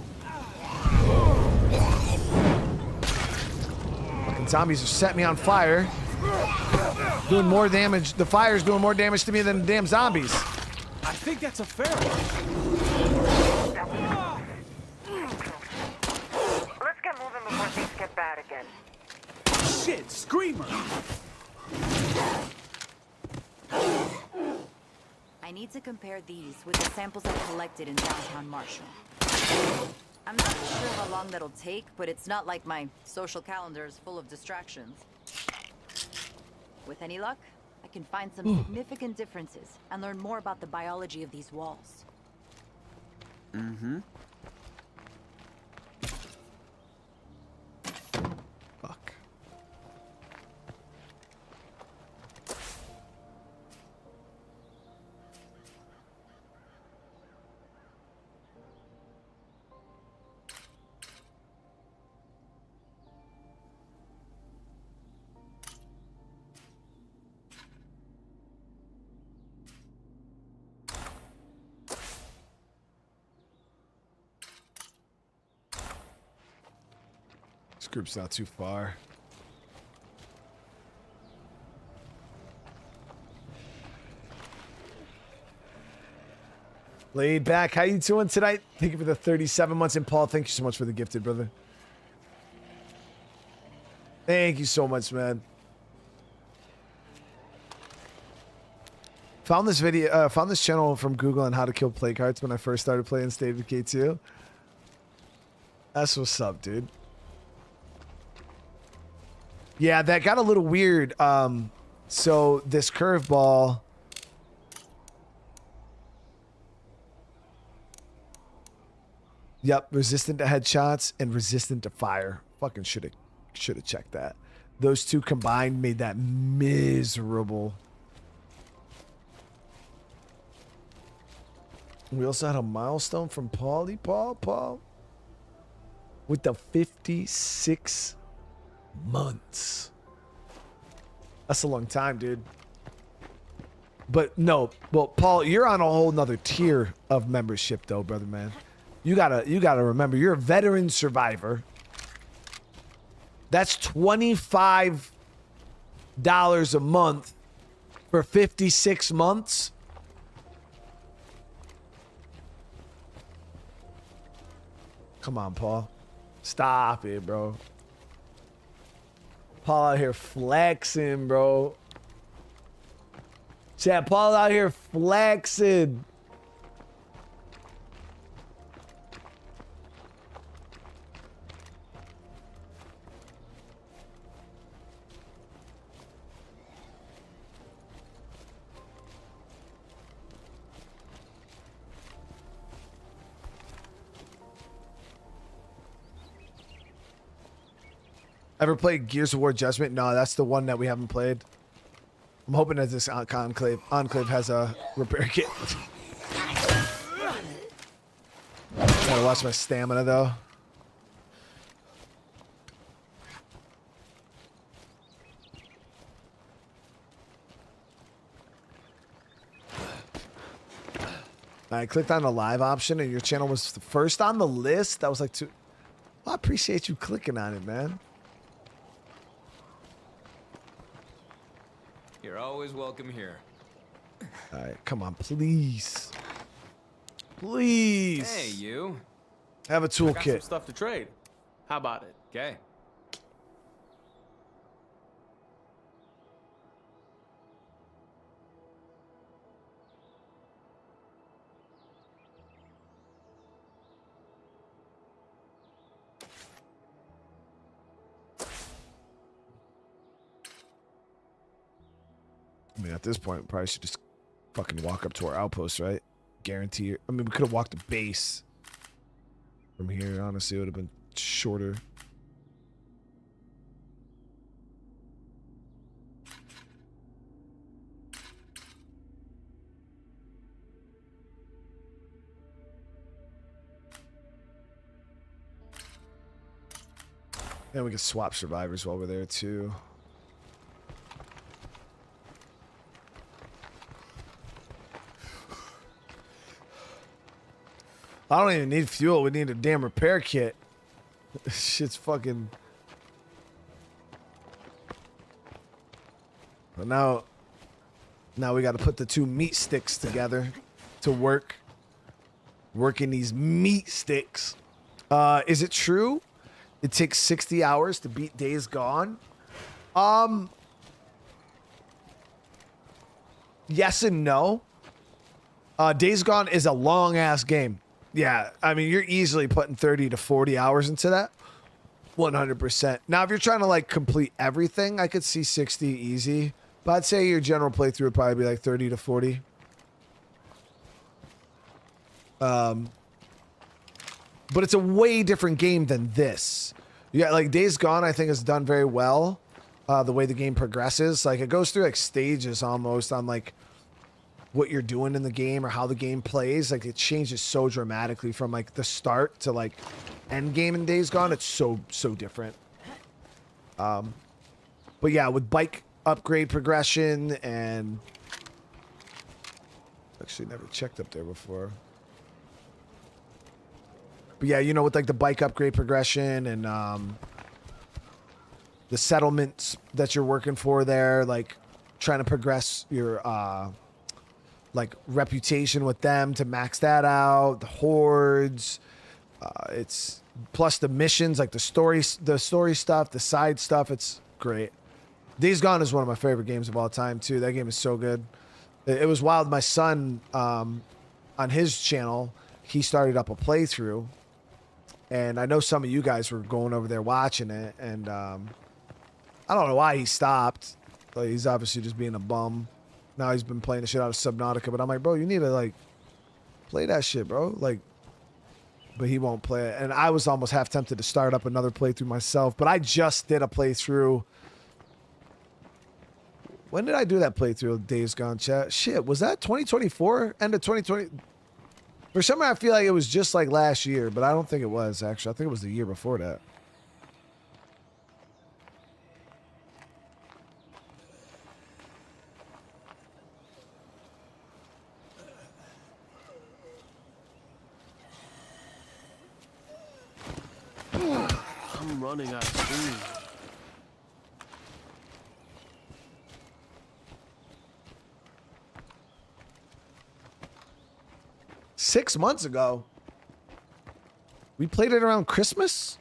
Fucking zombies have set me on fire. Doing more damage. The fire's doing more damage to me than the damn zombies. I think that's a feral. Let's get moving before things get bad again. Shit, Screamer! I need to compare these with the samples I collected in downtown Marshall. I'm not sure how long that'll take, but it's not like my social calendar is full of distractions. With any luck, I can find some significant differences and learn more about the biology of these walls. Fuck. This group's not too far. Laid back. How you doing tonight? Thank you for the 37 months. And Paul, thank you so much for the gifted, brother. Thank you so much, man. Found this video, found this channel from Google on how to kill plague hearts when I first started playing State of Decay 2. That's what's up, dude. Yeah, that got a little weird. So this curveball. Yep, resistant to headshots and resistant to fire. Fucking should have checked that. Those two combined made that miserable. We also had a milestone from Paul, with the 56 months. That's a long time, dude. But no, well, Paul, you're on a whole nother tier of membership though, brother, man. You gotta remember, you're a veteran survivor. That's $25 a month for 56 months. Come on, Paul. Stop it, bro. Paul out here flexing, bro. Chat, Paul out here flexing. Ever played Gears of War Judgment? No, that's the one that we haven't played. I'm hoping that this Enclave has a repair kit. Gotta watch my stamina though. I clicked on the live option and your channel was the first on the list. That was like I appreciate you clicking on it, man. You're always welcome here. All right, come on, please. Please. Hey, you. Have a I got some toolkit. stuff to trade. How about it? Okay. I mean, at this point, we probably should just fucking walk up to our outpost, right? Guarantee. I mean, we could have walked the base from here. Honestly, it would have been shorter. And we could swap survivors while we're there, too. I don't even need fuel. We need a damn repair kit. Shit's fucking... But now we got to put the two meat sticks together to work. Working these meat sticks. Is it true it takes 60 hours to beat Days Gone? Yes and no. Days Gone is a long-ass game. Yeah, I mean, you're easily putting 30 to 40 hours into that. 100%. Now, if you're trying to, like, complete everything, I could see 60 easy. But I'd say your general playthrough would probably be, like, 30 to 40. But it's a way different game than this. Yeah, like, Days Gone, I think, is done very well. The way the game progresses. Like, it goes through, like, stages almost on, like, what you're doing in the game or how the game plays. Like, it changes so dramatically from like the start to like end game in Days Gone. It's so different. But yeah, with bike upgrade progression and actually never checked up there before. But yeah, you know, with like the bike upgrade progression and the settlements that you're working for there, like trying to progress your like reputation with them to max that out. The hordes, it's plus the missions, like the story stuff, the side stuff. It's great. Days Gone is one of my favorite games of all time too. That game is so good. It was wild. My son, on his channel, he started up a playthrough, and I know some of you guys were going over there watching it, and I don't know why he stopped. Like, he's obviously just being a bum. Now he's been playing the shit out of Subnautica, but I'm like, bro, you need to like play that shit, bro. Like, but he won't play it. And I was almost half tempted to start up another playthrough myself, but I just did a playthrough. When did I do that playthrough of Days Gone, chat? Shit, was that 2024? End of 2020? For some reason, I feel like it was just like last year, but I don't think it was, actually. I think it was the year before that. I'm running out of food. Six months ago, we played it around Christmas.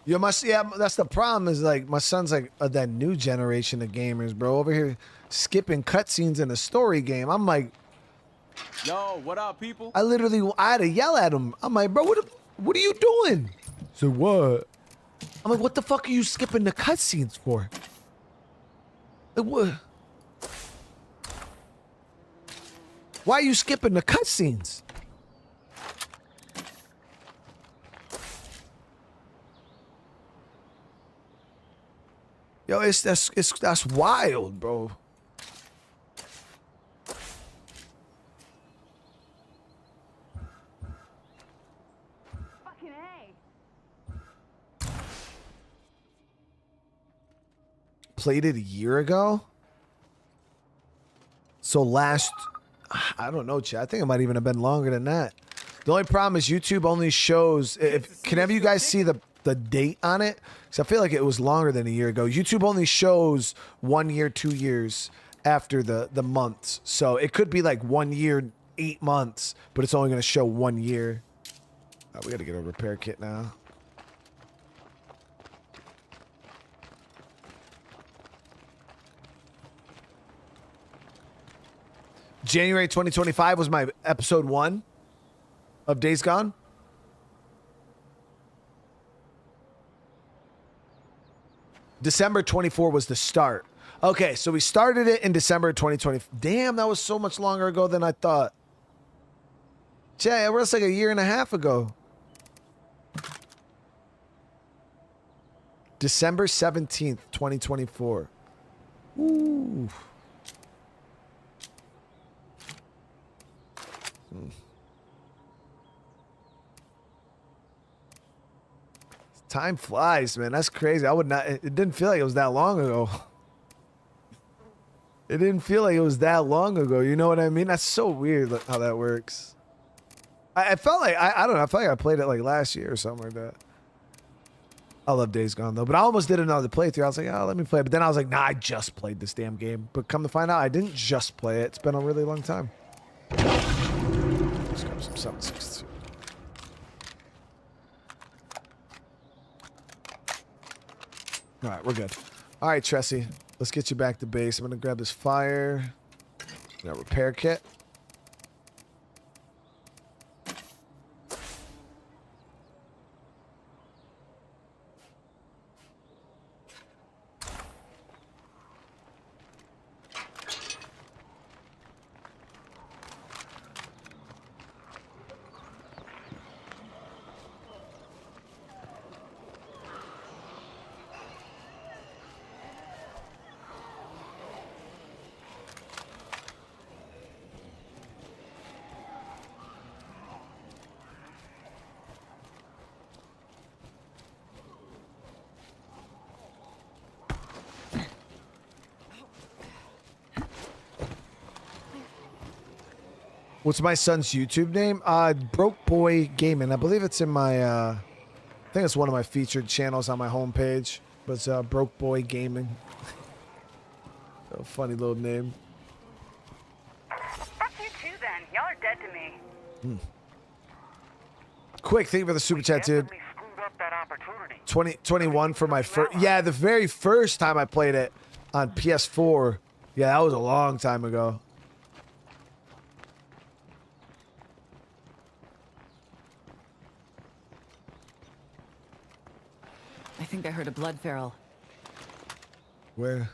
Yeah, that's the problem. Is like my son's like that new generation of gamers, bro. Over here skipping cutscenes in a story game. I'm like, Yo, what up, people? I had to yell at him. I'm like, bro, what are you doing? So what? I'm like, what the fuck are you skipping the cutscenes for? Like, what? Why are you skipping the cutscenes? Yo, that's wild, bro. Fucking A. Played it a year ago. So I don't know, chat. I think it might even have been longer than that. The only problem is YouTube only shows. Can any of you guys see the date on it? Because I feel like it was longer than a year ago. YouTube only shows 1 year, 2 years after the months. So it could be like 1 year, 8 months, but it's only going to show 1 year. We got to get a repair kit now. January 2025 was my episode 1 of Days Gone. December 24 was the start. Okay, so we started it in December 2020. Damn, that was so much longer ago than I thought. Jay, it was like a year and a half ago. December 17th, 2024. Ooh. Time flies, man. That's crazy. It didn't feel like it was that long ago. It didn't feel like it was that long ago. You know what I mean? That's so weird how that works. I felt like, I don't know. I felt like I played it like last year or something like that. I love Days Gone though. But I almost did another playthrough. I was like, oh, let me play it. But then I was like, nah, I just played this damn game. But come to find out, I didn't just play it. It's been a really long time. Let's grab some 762. All right, we're good. All right, Tressie, let's get you back to base. I'm gonna grab this fire. Got a repair kit. What's my son's YouTube name? Broke Boy Gaming. I believe it's in my, I think it's one of my featured channels on my homepage. But it's Broke Boy Gaming. A funny little name. Fuck you too then. Y'all are dead to me. Quick, thank you for the super chat, dude. Definitely screwed up that opportunity. 2021 for my first. Yeah, the very first time I played it on PS4. Yeah, that was a long time ago. I think I heard a blood feral. Where?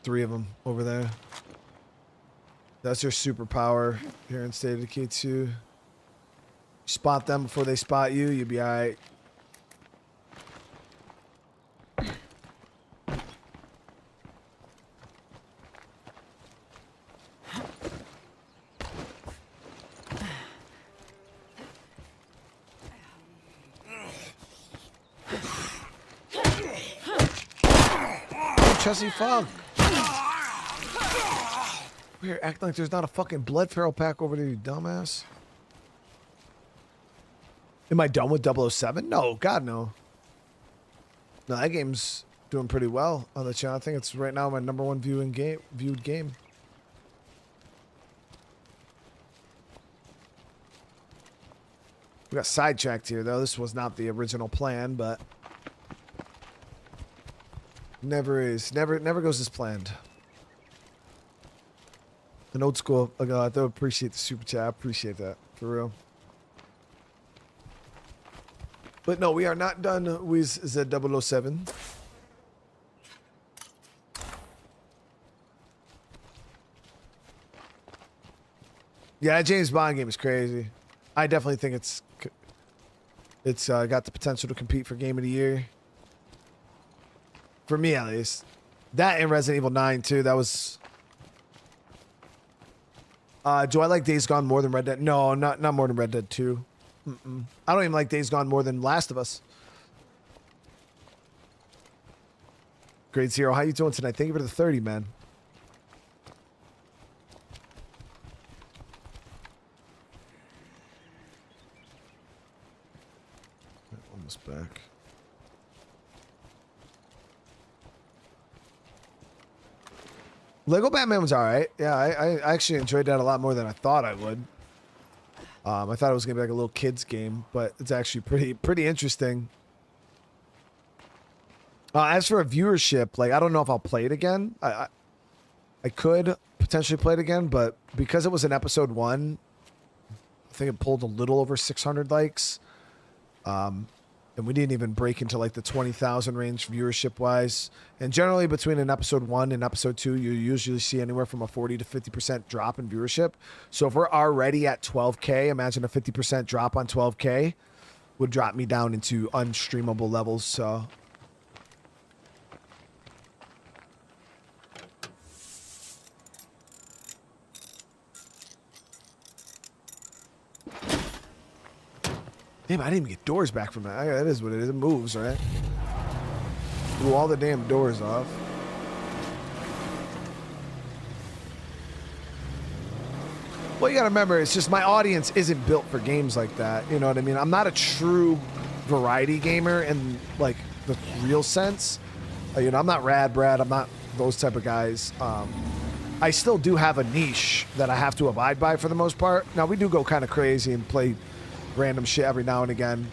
Three of them over there. That's your superpower here in State of Decay 2. Spot them before they spot you, you'll be alright. Chessie Funk. We're acting like there's not a fucking blood feral pack over there, you dumbass. Am I done with 007? No, God, no. No, that game's doing pretty well on the channel. I think it's right now my #1 viewed game. We got sidetracked here, though. This was not the original plan, but never is. Never goes as planned. An old school. I don't appreciate the super chat. I appreciate that for real. But no, we are not done with Z007. Yeah, that James Bond game is crazy. I definitely think it's got the potential to compete for Game of the Year. For me, at least. That and Resident Evil 9, too. That was... do I like Days Gone more than Red Dead? No, not more than Red Dead 2. I don't even like Days Gone more than Last of Us. Grade Zero, how you doing tonight? Thank you for the 30, man. Almost back. Lego Batman was alright. Yeah, I actually enjoyed that a lot more than I thought I would. I thought it was gonna be like a little kids game, but it's actually pretty interesting. As for a viewership, like I don't know if I'll play it again. I could potentially play it again, but because it was an episode 1, I think it pulled a little over 600 likes. And we didn't even break into like the 20,000 range viewership wise. And generally between an episode 1 and episode 2, you usually see anywhere from a 40 to 50% drop in viewership. So if we're already at 12K, imagine a 50% drop on 12K would drop me down into unstreamable levels. So damn, I didn't even get doors back from that. That is what it is. It moves, right? Blew all the damn doors off. Well, you gotta remember, it's just my audience isn't built for games like that. You know what I mean? I'm not a true variety gamer in like the real sense. You know, I'm not Rad Brad. I'm not those type of guys. I still do have a niche that I have to abide by for the most part. Now, we do go kind of crazy and play random shit every now and again.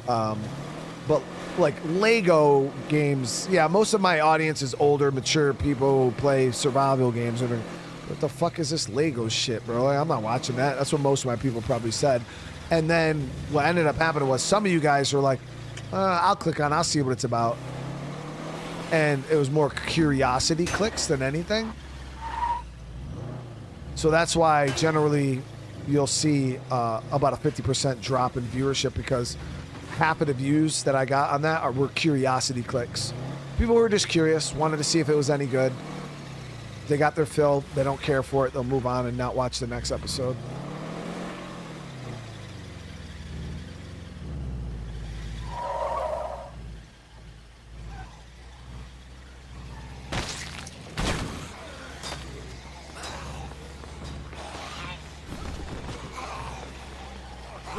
But like Lego games, yeah, most of my audience is older, mature people who play survival games. And what the fuck is this Lego shit, bro? Like, I'm not watching that. That's what most of my people probably said. And then what ended up happening was some of you guys were like, I'll click on, I'll see what it's about. And it was more curiosity clicks than anything. So that's why generally you'll see about a 50% drop in viewership, because half of the views that I got on that were curiosity clicks. People were just curious, wanted to see if it was any good. They got their fill. They don't care for it. They'll move on and not watch the next episode.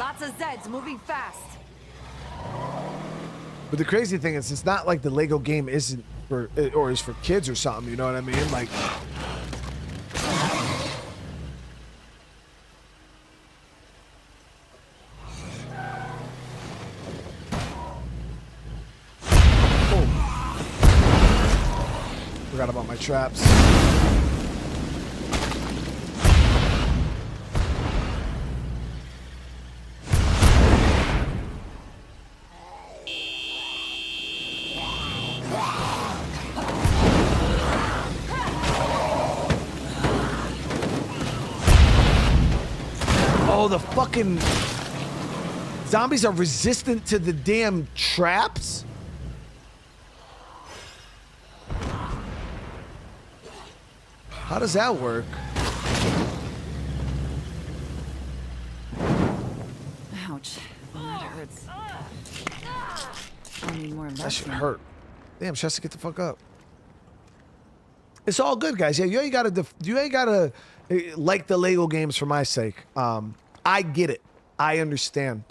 Lots of Zeds moving fast. But the crazy thing is, it's not like the Lego game isn't for, or is for kids or something. You know what I mean? Like, forgot about my traps. Oh, the fucking zombies are resistant to the damn traps? How does that work? Ouch. That hurts. I need more of That shit hurt. Damn, she has to get the fuck up. It's all good, guys. Yeah, you ain't gotta like the Lego games for my sake. I get it. I understand.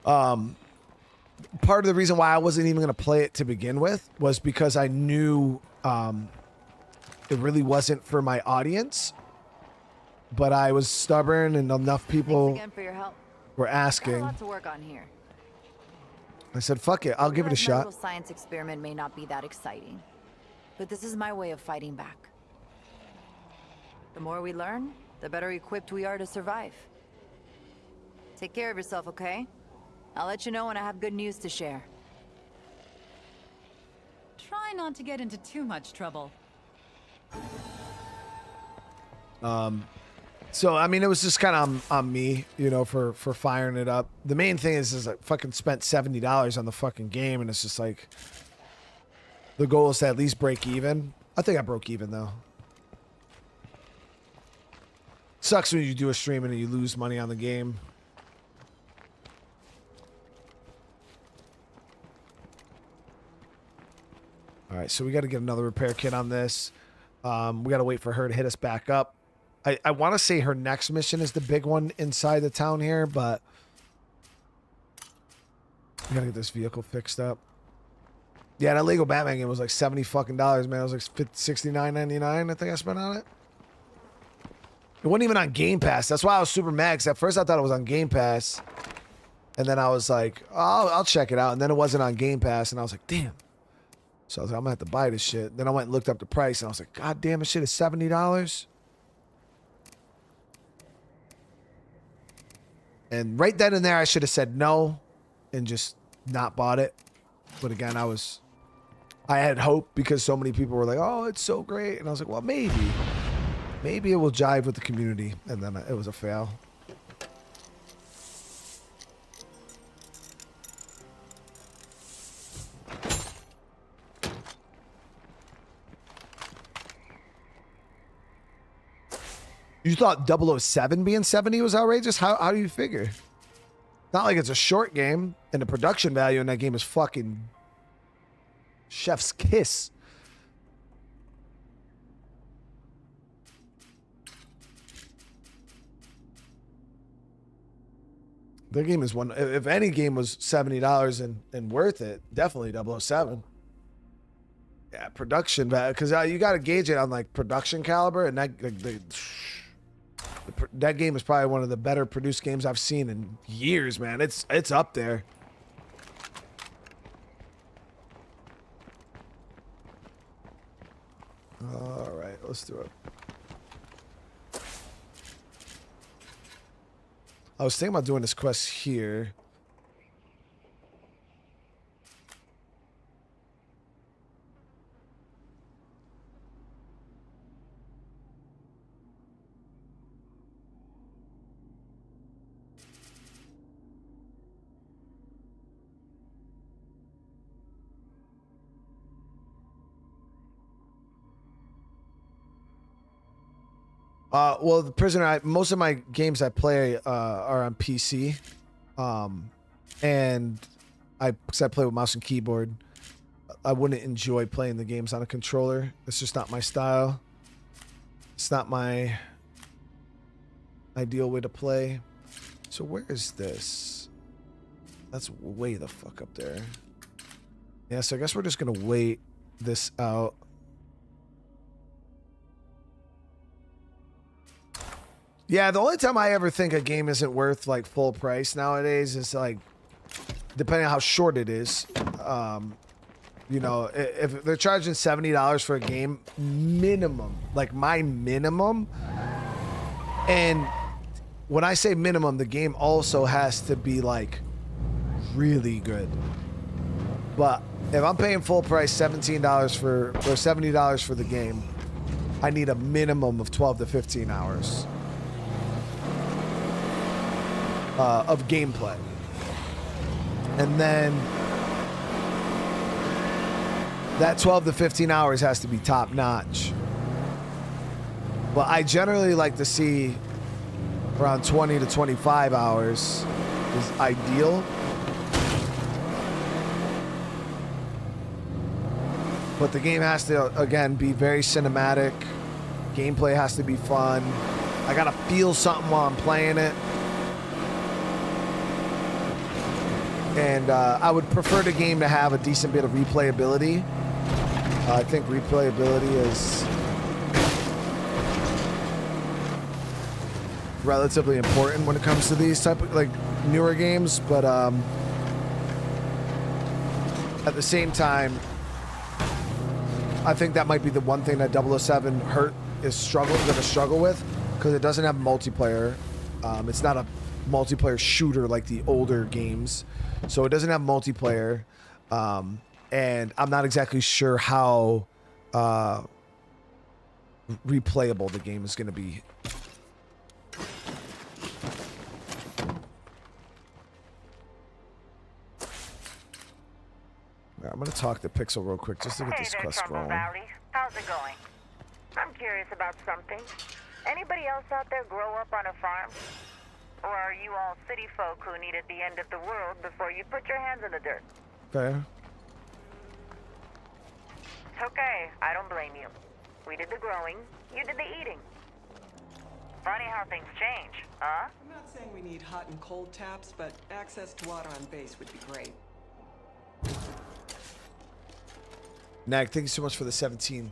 Part of the reason why I wasn't even gonna play it to begin with was because I knew it really wasn't for my audience. But I was stubborn, and enough people Thanks again for your help. were Got a asking. lot to work on here. I said, "Fuck it, I'll give it a My shot." little science experiment may not be that exciting, but this is my way of fighting back. The more we learn, the better equipped we are to survive. Take care of yourself, okay? I'll let you know when I have good news to share. Try not to get into too much trouble. So, I mean, it was just kind of on me, you know, for firing it up. The main thing is I fucking spent $70 on the fucking game, and it's just like, the goal is to at least break even. I think I broke even, though. Sucks when you do a stream and you lose money on the game. All right, so we got to get another repair kit on this. We got to wait for her to hit us back up. I want to say her next mission is the big one inside the town here, but we got to get this vehicle fixed up. Yeah, that Lego Batman game was like $70 fucking dollars, man. It was like $69.99, I think I spent on it. It wasn't even on Game Pass. That's why I was super mad, because at first I thought it was on Game Pass. And then I was like, oh, I'll check it out. And then it wasn't on Game Pass, and I was like, damn. So I was like, I'm going to have to buy this shit. Then I went and looked up the price, and I was like, God damn, this shit is $70? And right then and there, I should have said no and just not bought it. But again, I had hope because so many people were like, oh, it's so great. And I was like, well, maybe it will jive with the community. And then it was a fail. You thought 007 being 70 was outrageous? How do you figure? Not like it's a short game, and the production value in that game is fucking chef's kiss. Their game is one. If any game was $70 and worth it, definitely 007. Yeah, production value, because you got to gauge it on like production caliber, and that game is probably one of the better produced games I've seen in years, man. It's up there. All right, let's do it. I was thinking about doing this quest here. Well, the prisoner. Most of my games I play are on PC, and because I play with mouse and keyboard, I wouldn't enjoy playing the games on a controller. It's just not my style. It's not my ideal way to play. So where is this? That's way the fuck up there. Yeah, so I guess we're just gonna wait this out. Yeah, the only time I ever think a game isn't worth like full price nowadays is like depending on how short it is. You know, if they're charging $70 for a game minimum, like my minimum, and when I say minimum, the game also has to be like really good. But if I'm paying full price $17 for or $70 for the game, I need a minimum of 12 to 15 hours of gameplay. And then that 12 to 15 hours has to be top notch. But I generally like to see around 20 to 25 hours is ideal. But the game has to, again, be very cinematic. Gameplay has to be fun. I gotta feel something while I'm playing it. And I would prefer the game to have a decent bit of replayability. I think replayability is relatively important when it comes to these type of like newer games, but at the same time, I think that might be the one thing that 007 gonna struggle with, because it doesn't have multiplayer. It's not a multiplayer shooter like the older games, so it doesn't have multiplayer, and I'm not exactly sure how replayable the game is going to be. I'm going to talk to Pixel real quick just to get this quest Trumbull going. Valley. How's it going? I'm curious about something. Anybody else out there grow up on a farm? Or are you all city folk who needed the end of the world before you put your hands in the dirt? Fair. It's okay. I don't blame you. We did the growing. You did the eating. Funny how things change, huh? I'm not saying we need hot and cold taps, but access to water on base would be great. Nag, thank you so much for the 17.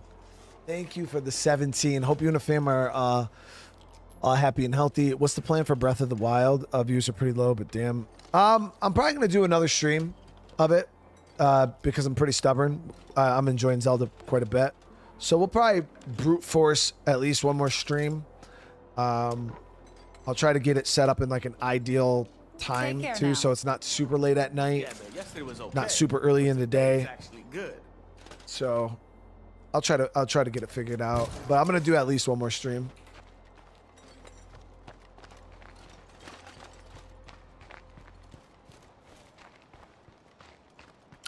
Thank you for the 17. Hope you and the fam are happy and healthy. What's the plan for Breath of the Wild? Views are pretty low, but damn. I'm probably gonna do another stream of it because I'm pretty stubborn. I'm enjoying Zelda quite a bit, so we'll probably brute force at least one more stream. I'll try to get it set up in like an ideal time too, now. so it's not super late at night, Yeah, man, yesterday was okay. not super early in the day. It's actually good. So I'll try to get it figured out, but I'm gonna do at least one more stream.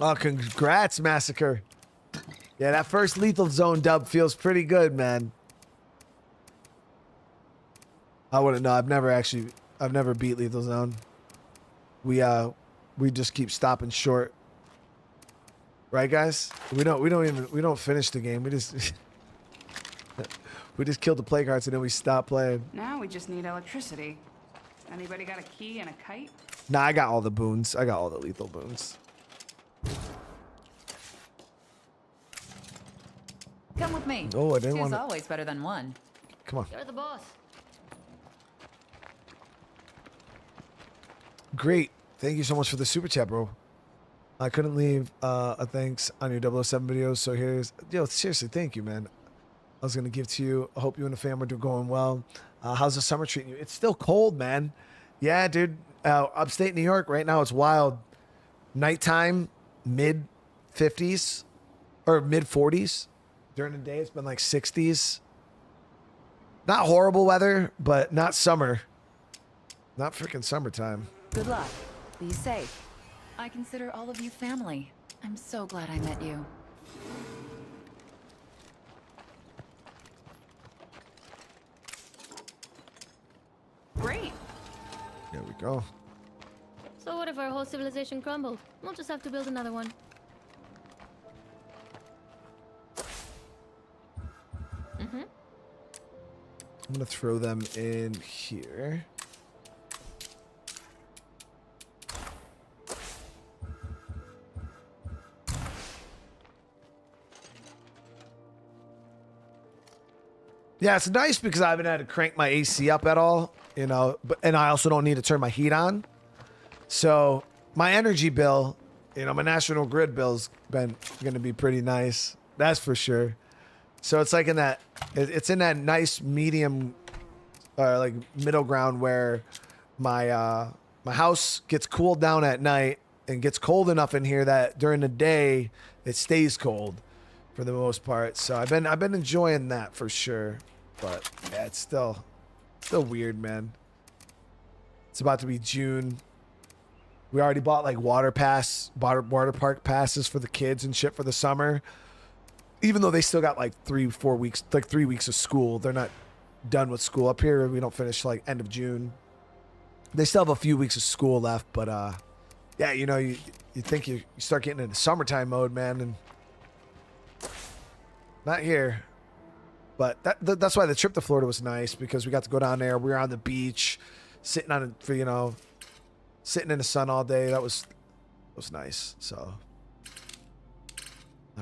Oh, congrats, Massacre. Yeah, that first Lethal Zone dub feels pretty good, man. I wouldn't know. I've never beat Lethal Zone. We just keep stopping short. Right, guys? We don't finish the game. We just we just kill the play cards and then we stop playing. Now we just need electricity. Anybody got a key and a kite? Nah, I got all the boons. I got all the lethal boons. Come with me. Oh, I didn't Two's want to. always better than one. Come on. You're the boss. Great. Thank you so much for the super chat, bro. I couldn't leave a thanks on your 007 videos, so here's... Yo, seriously, thank you, man. I was going to give to you. I hope you and the family are going well. How's the summer treating you? It's still cold, man. Yeah, dude. Upstate New York, right now, it's wild. Nighttime, mid-50s or mid-40s. During the day, it's been like 60s. Not horrible weather, but not summer. Not freaking summertime. Good luck. Be safe. I consider all of you family. I'm so glad I met you. Great. There we go. So what if our whole civilization crumbled? We'll just have to build another one. I'm going to throw them in here. Yeah, it's nice because I haven't had to crank my AC up at all, and I also don't need to turn my heat on. So my energy bill, my National Grid bill's been going to be pretty nice. That's for sure. So it's like it's in that nice medium, like middle ground where my house gets cooled down at night and gets cold enough in here that during the day it stays cold for the most part. So I've been enjoying that for sure. But yeah, it's still weird, man. It's about to be June. We already bought like water park passes for the kids and shit for the summer. Even though they still got like 3-4 weeks, like 3 weeks of school. They're not done with school up here. We don't finish like end of June. They still have a few weeks of school left, but yeah, you think you start getting into summertime mode, man, and not here. But that's why the trip to Florida was nice, because we got to go down there. We were on the beach, sitting in the sun all day. That was nice. So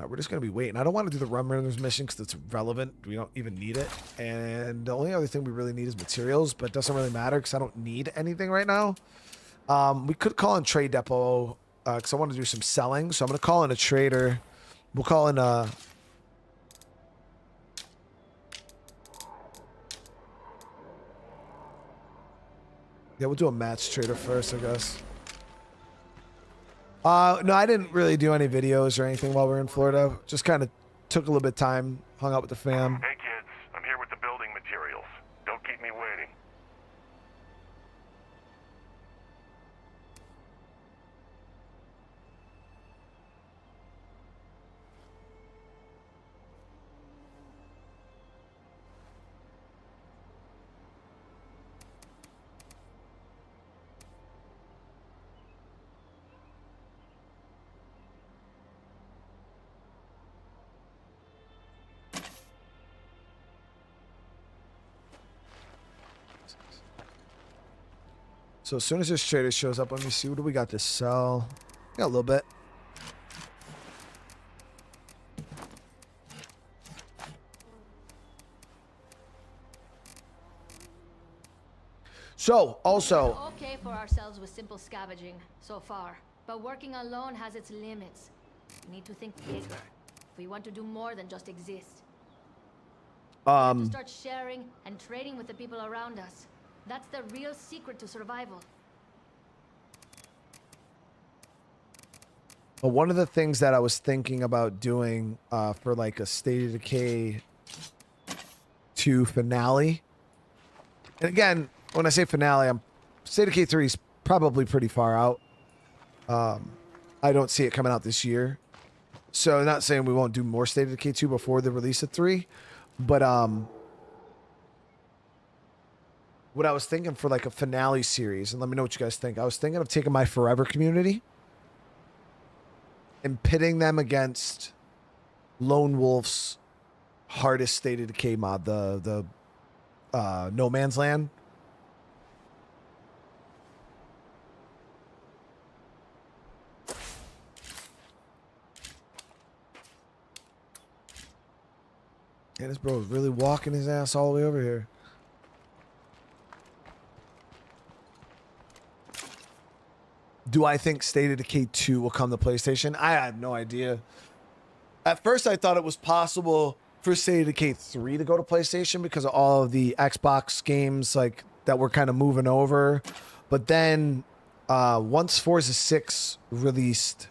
we're just gonna be waiting. I don't want to do the Rum Runners mission because it's irrelevant. We don't even need it. And the only other thing we really need is materials, but it doesn't really matter because I don't need anything right now. We could call in Trade Depot because I want to do some selling. So I'm gonna call in a trader. We'll call in yeah, we'll do a match trader first, I guess. No, I didn't really do any videos or anything while we were in Florida. Just kind of took a little bit of time, hung out with the fam. Hey kids, I'm here with the building materials. Don't keep me waiting. So as soon as this trader shows up, let me see. What do we got to sell? Got a little bit. So, also... We're okay for ourselves with simple scavenging so far, but working alone has its limits. We need to think bigger if we want to do more than just exist. We have to start sharing and trading with the people around us. That's the real secret to survival. Well, one of the things that I was thinking about doing for like a State of Decay 2 finale, and again, when I say finale, State of Decay 3 is probably pretty far out. I don't see it coming out this year. So I'm not saying we won't do more State of Decay 2 before the release of 3, but what I was thinking for like a finale series, and let me know what you guys think. I was thinking of taking my Forever community and pitting them against Lone Wolf's hardest State of Decay mod, the No Man's Land. Yeah, this bro is really walking his ass all the way over here. Do I think State of Decay 2 will come to PlayStation? I have no idea. At first, I thought it was possible for State of Decay 3 to go to PlayStation because of all of the Xbox games like that were kind of moving over. But then once Forza 6 released,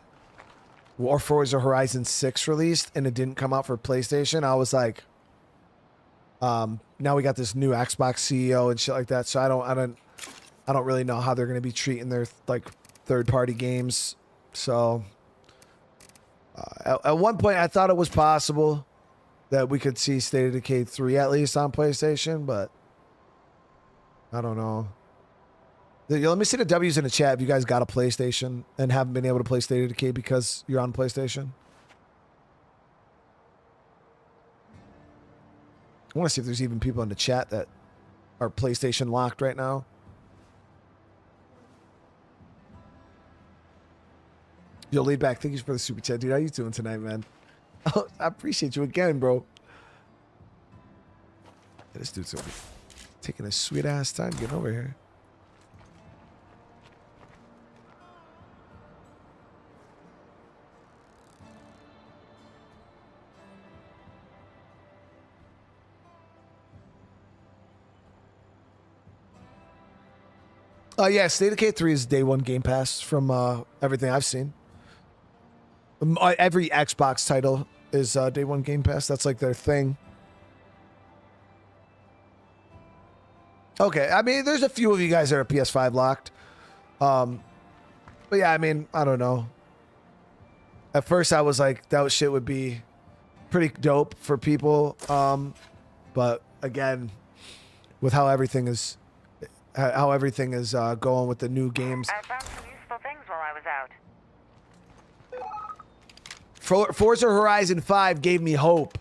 or Forza Horizon 6 released, and it didn't come out for PlayStation, I was like, now we got this new Xbox CEO and shit like that. So I don't really know how they're going to be treating their like third-party games. So at one point I thought it was possible that we could see State of Decay 3 at least on PlayStation, but I don't know. Let me see the W's in the chat if you guys got a PlayStation and haven't been able to play State of Decay because you're on PlayStation. I want to see if there's even people in the chat that are PlayStation locked right now. Yo, laid back. Thank you for the super chat, dude. How you doing tonight, man? Oh, I appreciate you again, bro. Yeah, this dude's gonna be taking a sweet ass time getting over here. Yeah, State of Decay 3 is day one Game Pass from everything I've seen. Every Xbox title is day one Game Pass. That's like their thing. Okay, I mean, there's a few of you guys that are PS5 locked. But yeah, I mean, I don't know. At first, I was like, that shit would be pretty dope for people. But again, with how everything is going with the new games. I found some useful things while I was out. Forza Horizon 5 gave me hope.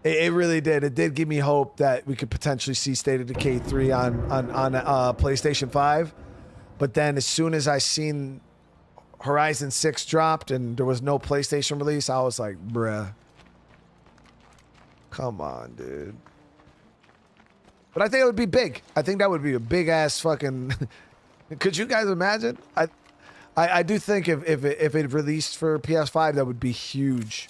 It really did. It did give me hope that we could potentially see State of Decay 3 on PlayStation 5. But then as soon as I seen Horizon 6 dropped and there was no PlayStation release, I was like, bruh. Come on, dude. But I think it would be big. I think that would be a big ass fucking. Could you guys imagine? I do think if it released for PS5, that would be huge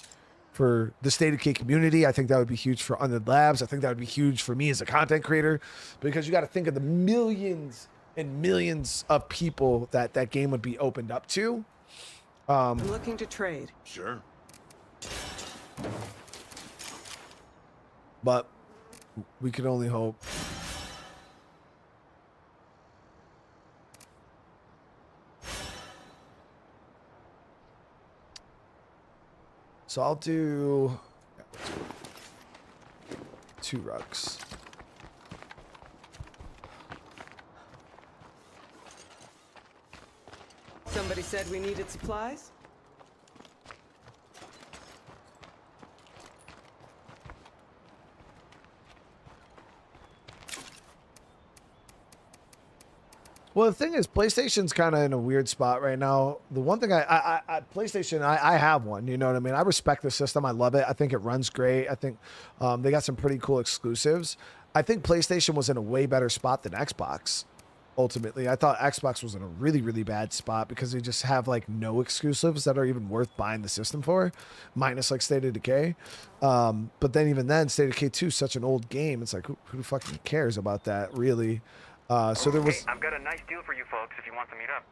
for the State of Decay community. I think that would be huge for Undead Labs. I think that would be huge for me as a content creator, because you got to think of the millions and millions of people that game would be opened up to. I'm looking to trade. Sure. But we can only hope. So I'll do 2 rucks. Somebody said we needed supplies? Well, the thing is, PlayStation's kind of in a weird spot right now. The one thing PlayStation, I have one, you know what I mean? I respect the system. I love it. I think it runs great. I think they got some pretty cool exclusives. I think PlayStation was in a way better spot than Xbox, ultimately. I thought Xbox was in a really, really bad spot because they just have like no exclusives that are even worth buying the system for, minus like State of Decay. But then even then, State of Decay 2 is such an old game. It's like, who fucking cares about that, really? So there was. Hey, I've got a nice deal for you folks if you want to meet up.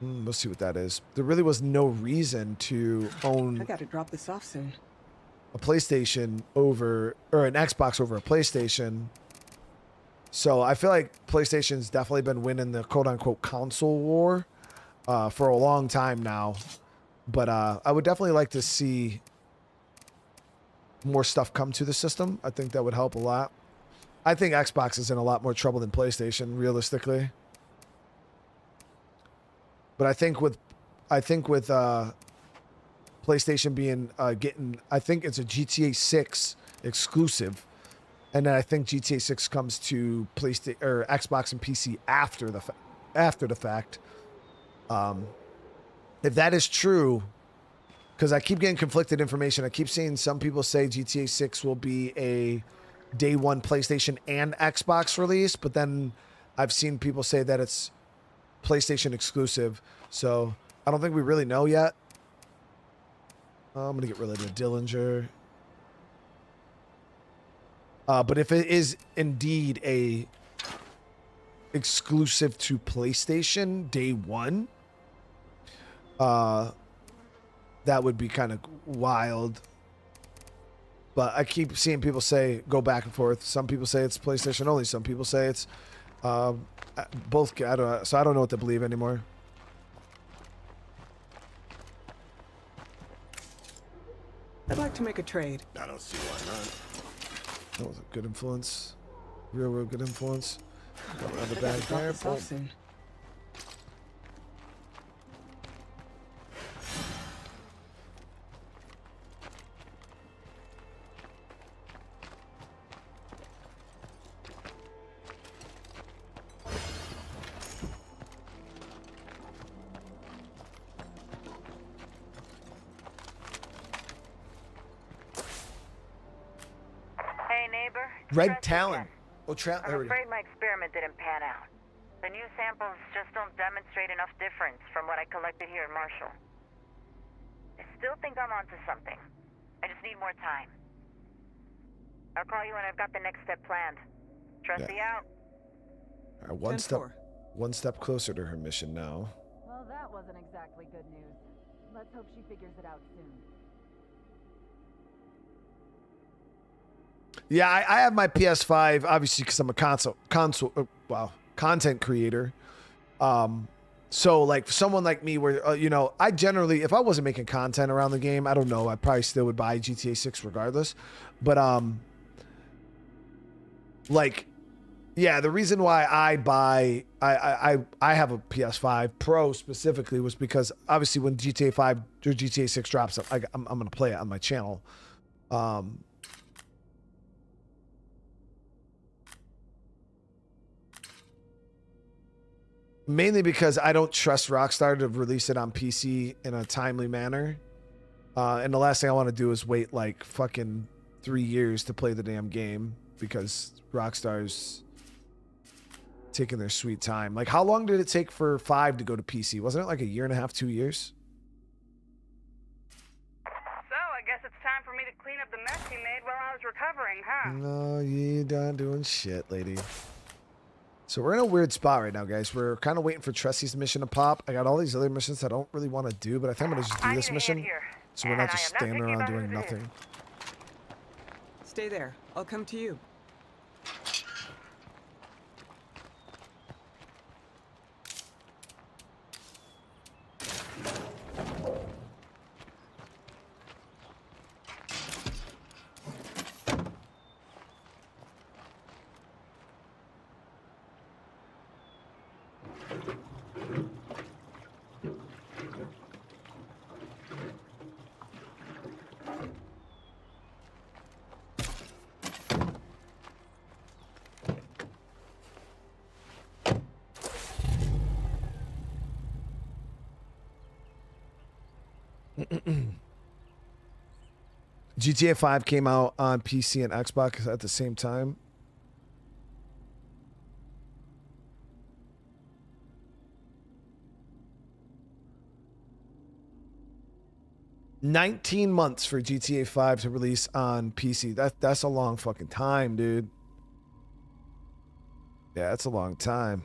Let's see what that is. There really was no reason to own I gotta drop this off soon. a PlayStation over, or an Xbox over a PlayStation. So I feel like PlayStation's definitely been winning the quote unquote console war for a long time now. But I would definitely like to see more stuff come to the system. I think that would help a lot. I think Xbox is in a lot more trouble than PlayStation, realistically. But I think with PlayStation being I think it's a GTA 6 exclusive, and then I think GTA 6 comes to PlayStation or Xbox and PC after the fact. If that is true, because I keep getting conflicted information. I keep seeing some people say GTA 6 will be a day one PlayStation and Xbox release, but then I've seen people say that it's PlayStation exclusive. So I don't think we really know yet. I'm going to get rid of the Dillinger. But if it is indeed a exclusive to PlayStation day one, that would be kind of wild. But I keep seeing people say, go back and forth. Some people say it's PlayStation only. Some people say it's both. So I don't know what to believe anymore. I'd like to make a trade. I don't see why not. That was a good influence. Real good influence. Got around the I back gotta drop there. this off soon. Hey, neighbor. Red Trust me, Talon. Ken. Oh, there I'm we go. afraid my experiment didn't pan out. The new samples just don't demonstrate enough difference from what I collected here in Marshall. I still think I'm onto something. I just need more time. I'll call you when I've got the next step planned. Trusty out. All right, one step closer to her mission now. Well, that wasn't exactly good news. Let's hope she figures it out soon. Yeah, I have my PS5 obviously because I'm a content creator. So like someone like me, where you know, I generally, if I wasn't making content around the game, I don't know, I probably still would buy GTA 6 regardless. But like, yeah, the reason why I have a PS5 Pro specifically was because obviously when GTA 5 or GTA 6 drops, I'm gonna play it on my channel. Mainly because I don't trust Rockstar to release it on PC in a timely manner. And the last thing I want to do is wait like fucking 3 years to play the damn game because Rockstar's taking their sweet time. Like, how long did it take for 5 to go to PC? Wasn't it like a year and a half, 2 years? So, I guess it's time for me to clean up the mess you made while I was recovering, huh? No, you done doing shit, lady. So we're in a weird spot right now, guys. We're kind of waiting for Tressy's mission to pop. I got all these other missions I don't really want to do, but I think I'm going to just do this mission. So we're not just standing around doing nothing. Stay there. I'll come to you. GTA 5 came out on PC and Xbox at the same time. $19 months for GTA 5 to release on PC. That's a long fucking time, dude. Yeah, that's a long time.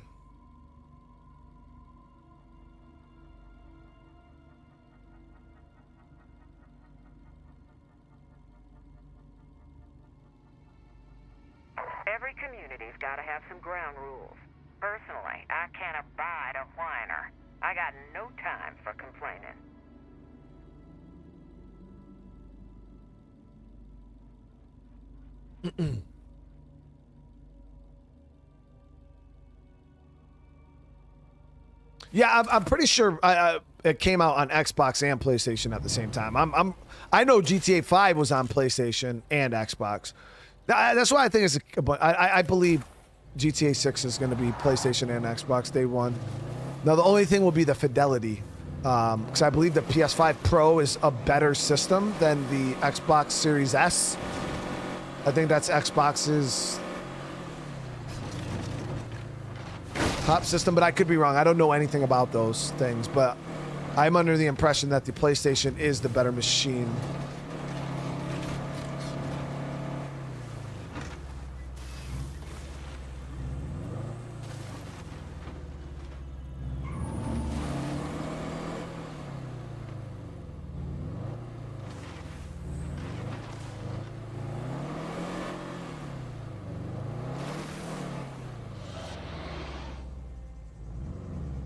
Every community's gotta have some ground rules. Personally, I can't abide a whiner. I got no time for complaining. Yeah, I'm pretty sure it came out on Xbox and PlayStation at the same time. I know GTA 5 was on PlayStation and Xbox. That's why I think I believe GTA 6 is going to be PlayStation and Xbox day one. Now the only thing will be the fidelity, because I believe the PS5 Pro is a better system than the Xbox Series S. I think that's Xbox's top system, but I could be wrong. I don't know anything about those things, but I'm under the impression that the PlayStation is the better machine.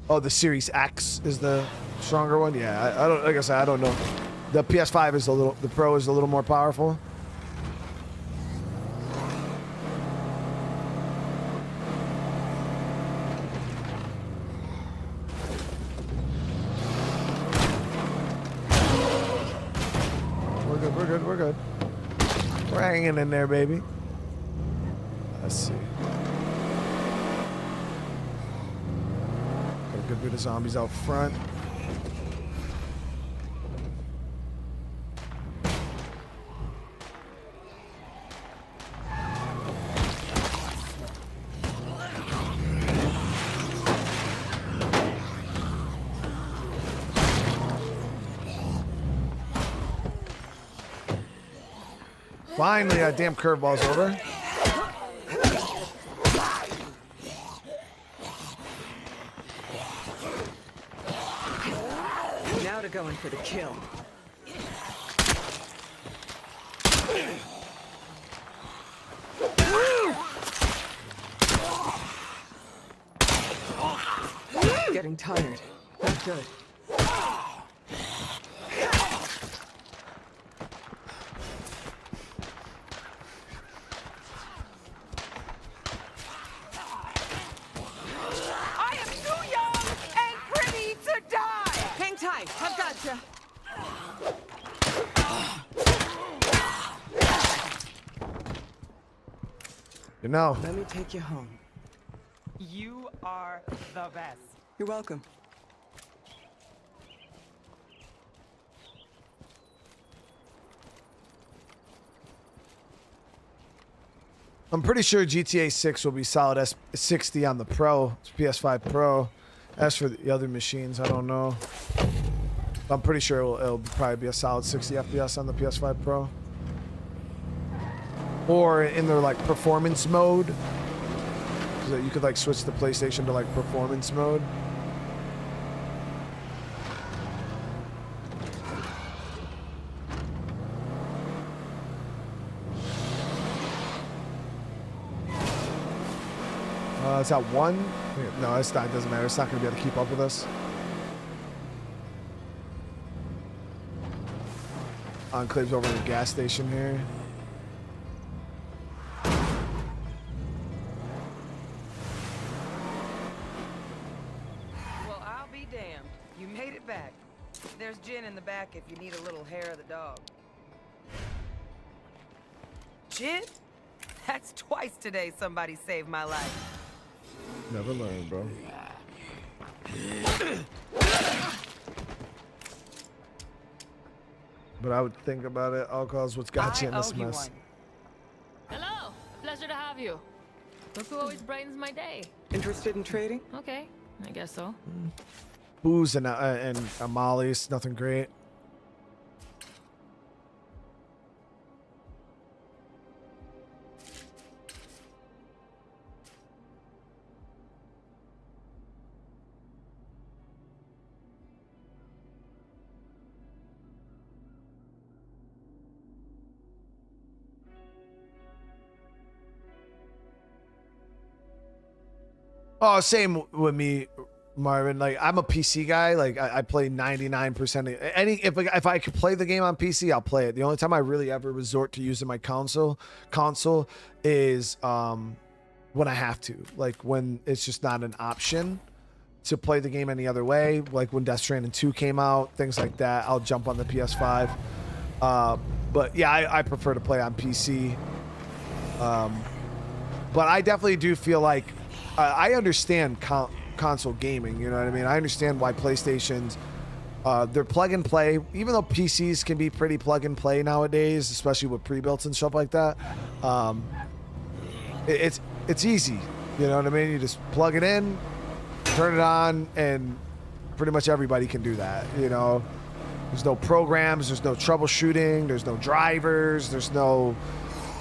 Oh, the Series X is the stronger one. Yeah, I don't. Like I said, I don't know. The PS5 is the Pro is a little more powerful. We're good. We're good. We're good. We're hanging in there, baby. Let's see. Got a good bit of zombies out front. Finally, that damn curveball's over. Now to go in for the kill. Getting tired. Not good. I am too young and pretty to die! Hang tight. I've gotcha. You know. Let me take you home. You are the best. You're welcome. I'm pretty sure GTA 6 will be solid S60 on the Pro, PS5 Pro. As for the other machines, I don't know. I'm pretty sure it'll probably be a solid 60 FPS on the PS5 Pro. Or in their like performance mode. So you could like switch the PlayStation to like performance mode. Is that one? No, it's not. It doesn't matter. It's not going to be able to keep up with us. Enclave's over in the gas station here. Well, I'll be damned. You made it back. There's gin in the back if you need a little hair of the dog. Gin? That's twice today somebody saved my life. Never learn, bro. But I would think about it. Alcohol's what's got you in this mess. Hello. Pleasure to have you. Look who always brightens my day. Interested in trading? Okay. I guess so. Booze and Molly's, nothing great. Oh, same with me, Marvin. Like, I'm a PC guy. Like, I play 99% of if I could play the game on PC, I'll play it. The only time I really ever resort to using my console is when I have to. Like, when it's just not an option to play the game any other way. Like when Death Stranding 2 came out, things like that. I'll jump on the PS5. But yeah, I prefer to play on PC. But I definitely do feel like I understand console gaming, you know what I mean? I understand why PlayStations, they're plug and play, even though PCs can be pretty plug and play nowadays, especially with pre-built and stuff like that. It's easy, you know what I mean? You just plug it in, turn it on, and pretty much everybody can do that, you know? There's no programs, there's no troubleshooting, there's no drivers, there's no,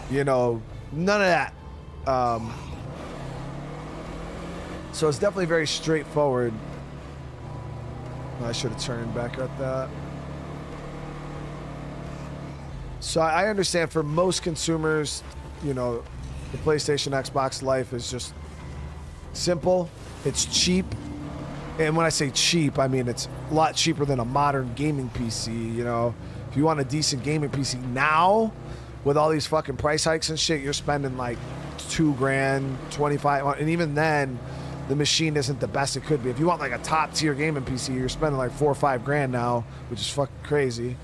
you know, none of that. So it's definitely very straightforward. I should have turned back at that. So I understand for most consumers, you know, the PlayStation, Xbox life is just simple. It's cheap. And when I say cheap, I mean it's a lot cheaper than a modern gaming PC, you know. If you want a decent gaming PC now, with all these fucking price hikes and shit, you're spending like $2,000, $2,500, and even then, the machine isn't the best it could be. If you want like a top tier gaming PC, you're spending like $4 or $5,000 now, which is fucking crazy.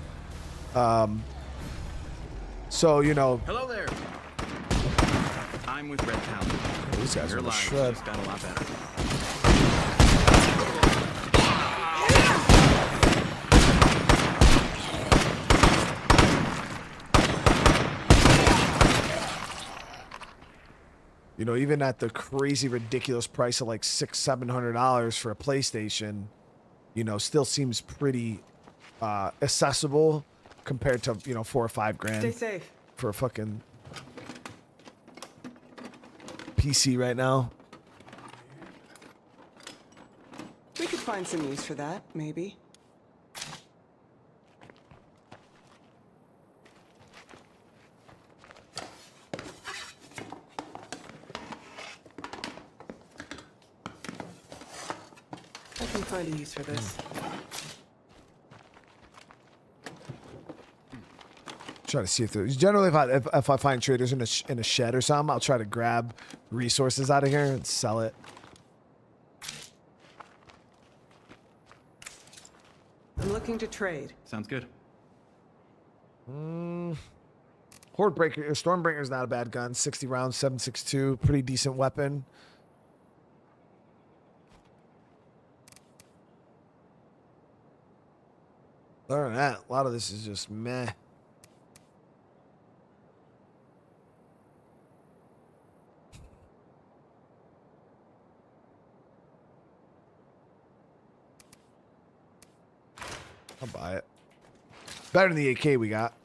So, you know. Hello there. I'm with Red Town. These guys Your are lives shred. just got a lot better. You know, even at the crazy, ridiculous price of like $600-700 for a PlayStation, you know, still seems pretty accessible compared to, you know, $4 or $5,000. Stay safe. for a fucking PC right now. We could find some use for that, maybe. I can find a use for this. Try to see if there's generally if I find traders in a shed or something, I'll try to grab resources out of here and sell it. I'm looking to trade. Sounds good. Hordebreaker, Stormbreaker's not a bad gun. 60 rounds, 7.62, pretty decent weapon. Other than that, a lot of this is just meh. I'll buy it. Better than the AK we got.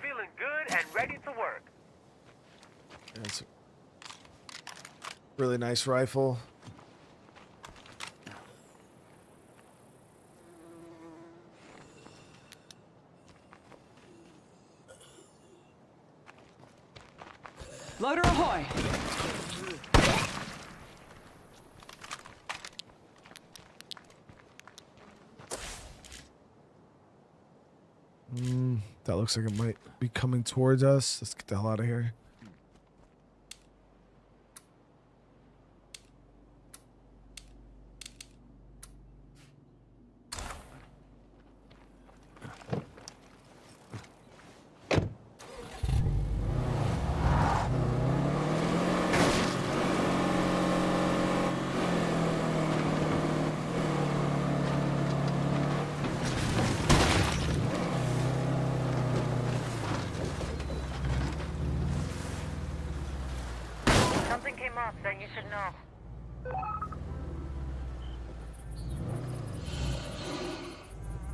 Feeling good and ready to work. That's a really nice rifle. Loader ahoy! That looks like it might be coming towards us. Let's get the hell out of here. Something came up that you should know.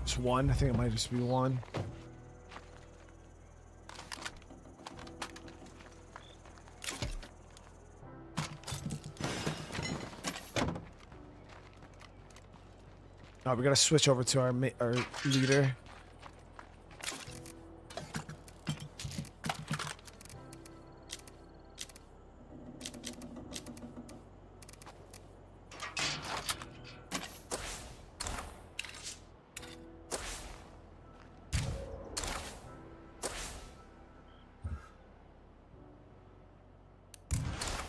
Just one. I think it might just be one. Oh, we gotta switch over to our leader.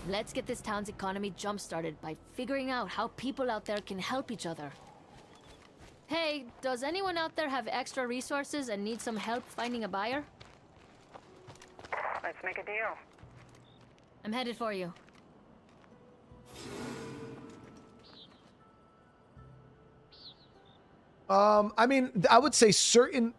Let's get this town's economy jump-started by figuring out how people out there can help each other. Hey, does anyone out there have extra resources and need some help finding a buyer? Let's make a deal. I'm headed for you. I mean, I would say certain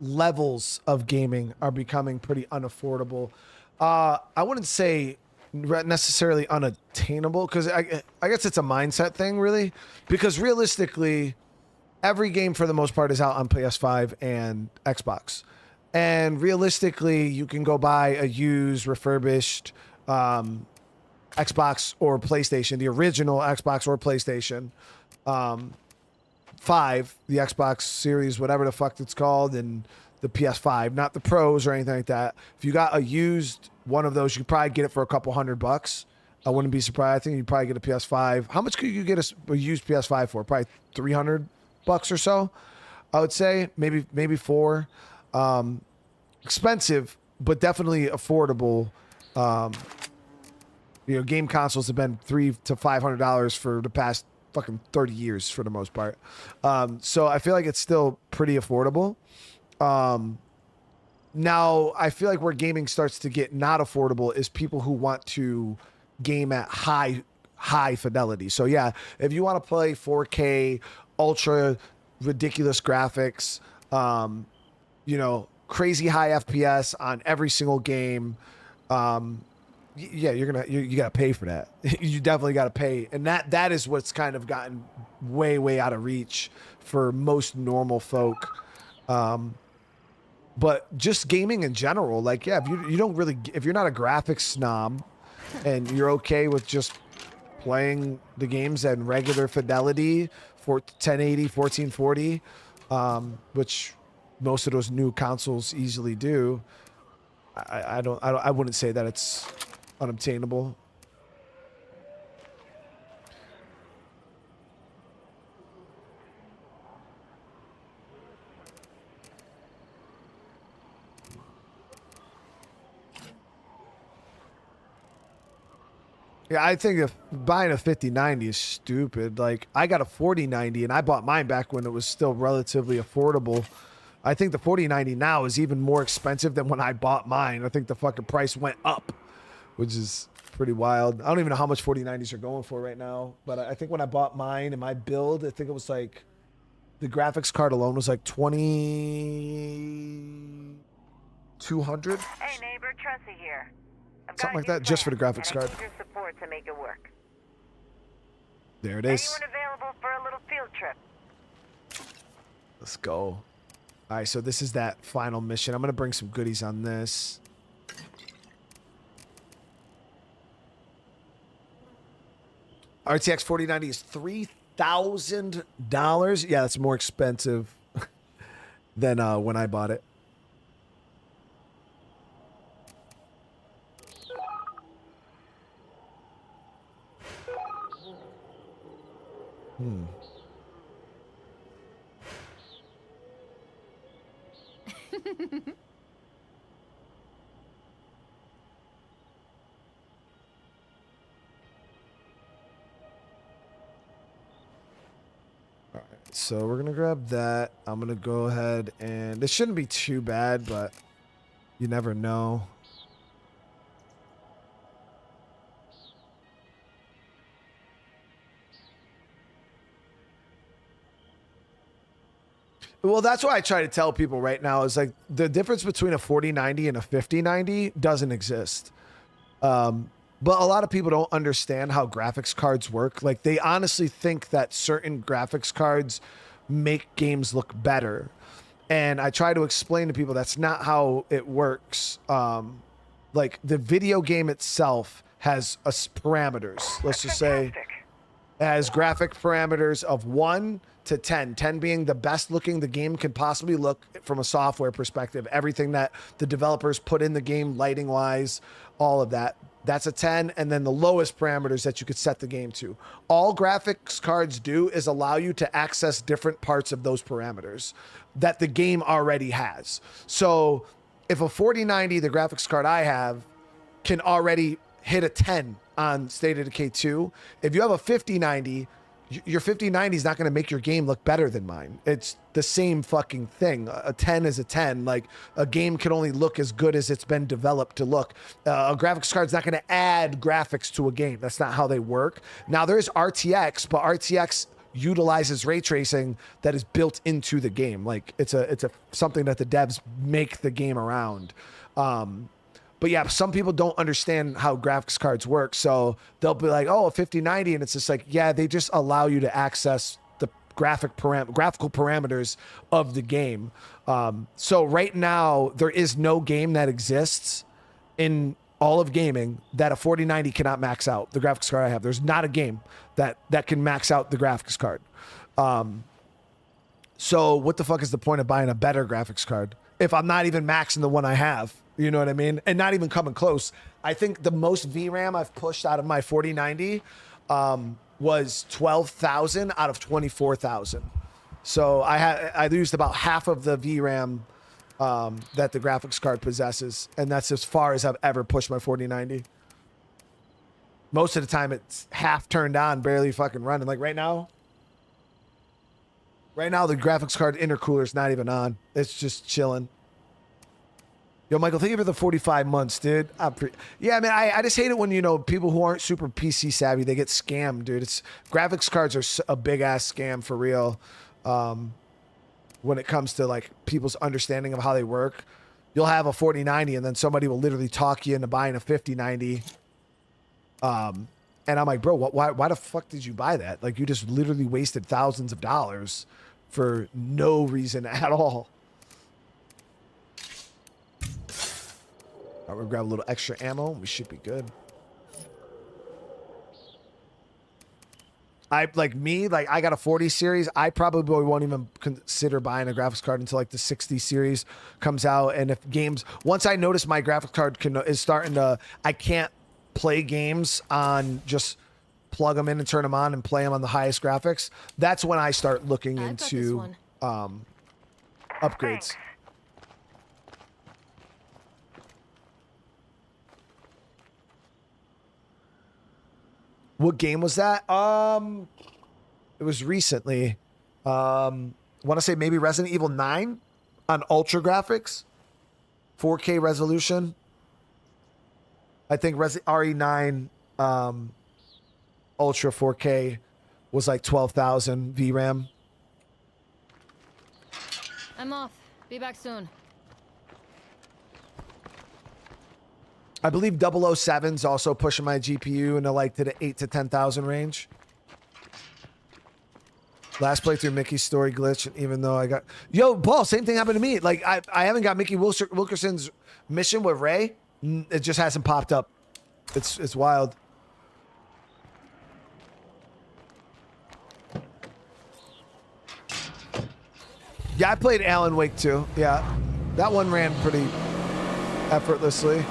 levels of gaming are becoming pretty unaffordable. I wouldn't say necessarily unattainable, because I guess it's a mindset thing, really, because realistically every game for the most part is out on PS5 and Xbox, and realistically you can go buy a used refurbished Xbox or PlayStation, the original Xbox or PlayStation 5, the Xbox series, whatever the fuck it's called, and the PS5, not the pros or anything like that. If you got a used one of those, you probably get it for a couple $100. I wouldn't be surprised. I think you'd probably get a PS5. How much could you get a used PS5 for? Probably $300 or so, I would say. Maybe $4. Expensive, but definitely affordable. Game consoles have been $300 to $500 for the past fucking 30 years for the most part. So I feel like it's still pretty affordable. Now, I feel like where gaming starts to get not affordable is people who want to game at high fidelity. So yeah, if you want to play 4K, ultra ridiculous graphics, crazy high FPS on every single game, Yeah, you got to pay for that. You definitely got to pay, and that is what's kind of gotten way out of reach for most normal folk. But just gaming in general, like, yeah, if you're not a graphics snob and you're okay with just playing the games at regular fidelity for 1080, 1440, which most of those new consoles easily do, I wouldn't say that it's unobtainable. Yeah, I think if buying a 5090 is stupid. Like, I got a 4090 and I bought mine back when it was still relatively affordable. I think the 4090 now is even more expensive than when I bought mine. I think the fucking price went up, which is pretty wild. I don't even know how much 4090s are going for right now, but I think when I bought mine and my build, I think it was like the graphics card alone was like 2,200. Hey neighbor, Trusty here. Something like that, just for the graphics card. I need your support to make it work. There it is. Anyone available for a little field trip? Let's go. All right, so this is that final mission. I'm going to bring some goodies on this. RTX 4090 is $3,000. Yeah, that's more expensive than when I bought it. All right, so we're gonna grab that. I'm gonna go ahead and this shouldn't be too bad, but you never know. Well, that's what I try to tell people right now is like the difference between a 4090 and a 5090 doesn't exist. But a lot of people don't understand how graphics cards work. Like they honestly think that certain graphics cards make games look better. And I try to explain to people that's not how it works. Like the video game itself has parameters. Let's just say it has graphic parameters of 1 to 10, 10 being the best looking the game can possibly look from a software perspective. Everything that the developers put in the game, lighting wise, all of that. That's a 10. And then the lowest parameters that you could set the game to. All graphics cards do is allow you to access different parts of those parameters that the game already has. So if a 4090, the graphics card I have, can already hit a 10 on State of Decay 2, if you have a 5090, your 5090 is not going to make your game look better than mine. It's the same fucking thing. A 10 is a 10. Like a game can only look as good as it's been developed to look. A graphics card's not going to add graphics to a game. That's not how they work. Now there's RTX, but RTX utilizes ray tracing that is built into the game. Like it's something that the devs make the game around. But yeah, some people don't understand how graphics cards work. So they'll be like, oh, a 5090. And it's just like, yeah, they just allow you to access the graphical parameters of the game. So right now, there is no game that exists in all of gaming that a 4090 cannot max out. The graphics card I have, there's not a game that can max out the graphics card. So what the fuck is the point of buying a better graphics card if I'm not even maxing the one I have? You know what I mean? And not even coming close. I think the most VRAM I've pushed out of my 4090 was 12,000 out of 24,000. So I used about half of the VRAM that the graphics card possesses. And that's as far as I've ever pushed my 4090. Most of the time it's half turned on, barely fucking running. Like right now, the graphics card intercooler is not even on. It's just chilling. Yo, Michael, thank you for the 45 months, dude. Yeah, man, I just hate it when, people who aren't super PC savvy, they get scammed, dude. Graphics cards are a big-ass scam for real when it comes to, like, people's understanding of how they work. You'll have a 4090, and then somebody will literally talk you into buying a 5090, And I'm like, bro, why the fuck did you buy that? Like, you just literally wasted thousands of dollars for no reason at all. All right, we'll grab a little extra ammo. We should be good. I got a 40 series. I probably won't even consider buying a graphics card until like the 60 series comes out. And if games, once I notice my graphics card is starting to, I can't play games on just plug them in and turn them on and play them on the highest graphics. That's when I start looking into upgrades. What game was that? It was recently. I want to say maybe Resident Evil 9 on ultra graphics, 4K resolution. I think RE9 Ultra 4K was like 12,000 VRAM. I'm off. Be back soon. I believe 007's also pushing my GPU into like to the 8 to 10,000 range. Last playthrough, Mickey's story glitch, and even though I got... Yo, Paul, same thing happened to me. Like, I haven't got Mickey Wilkerson's mission with Ray. It just hasn't popped up. It's wild. Yeah, I played Alan Wake too. Yeah, that one ran pretty effortlessly.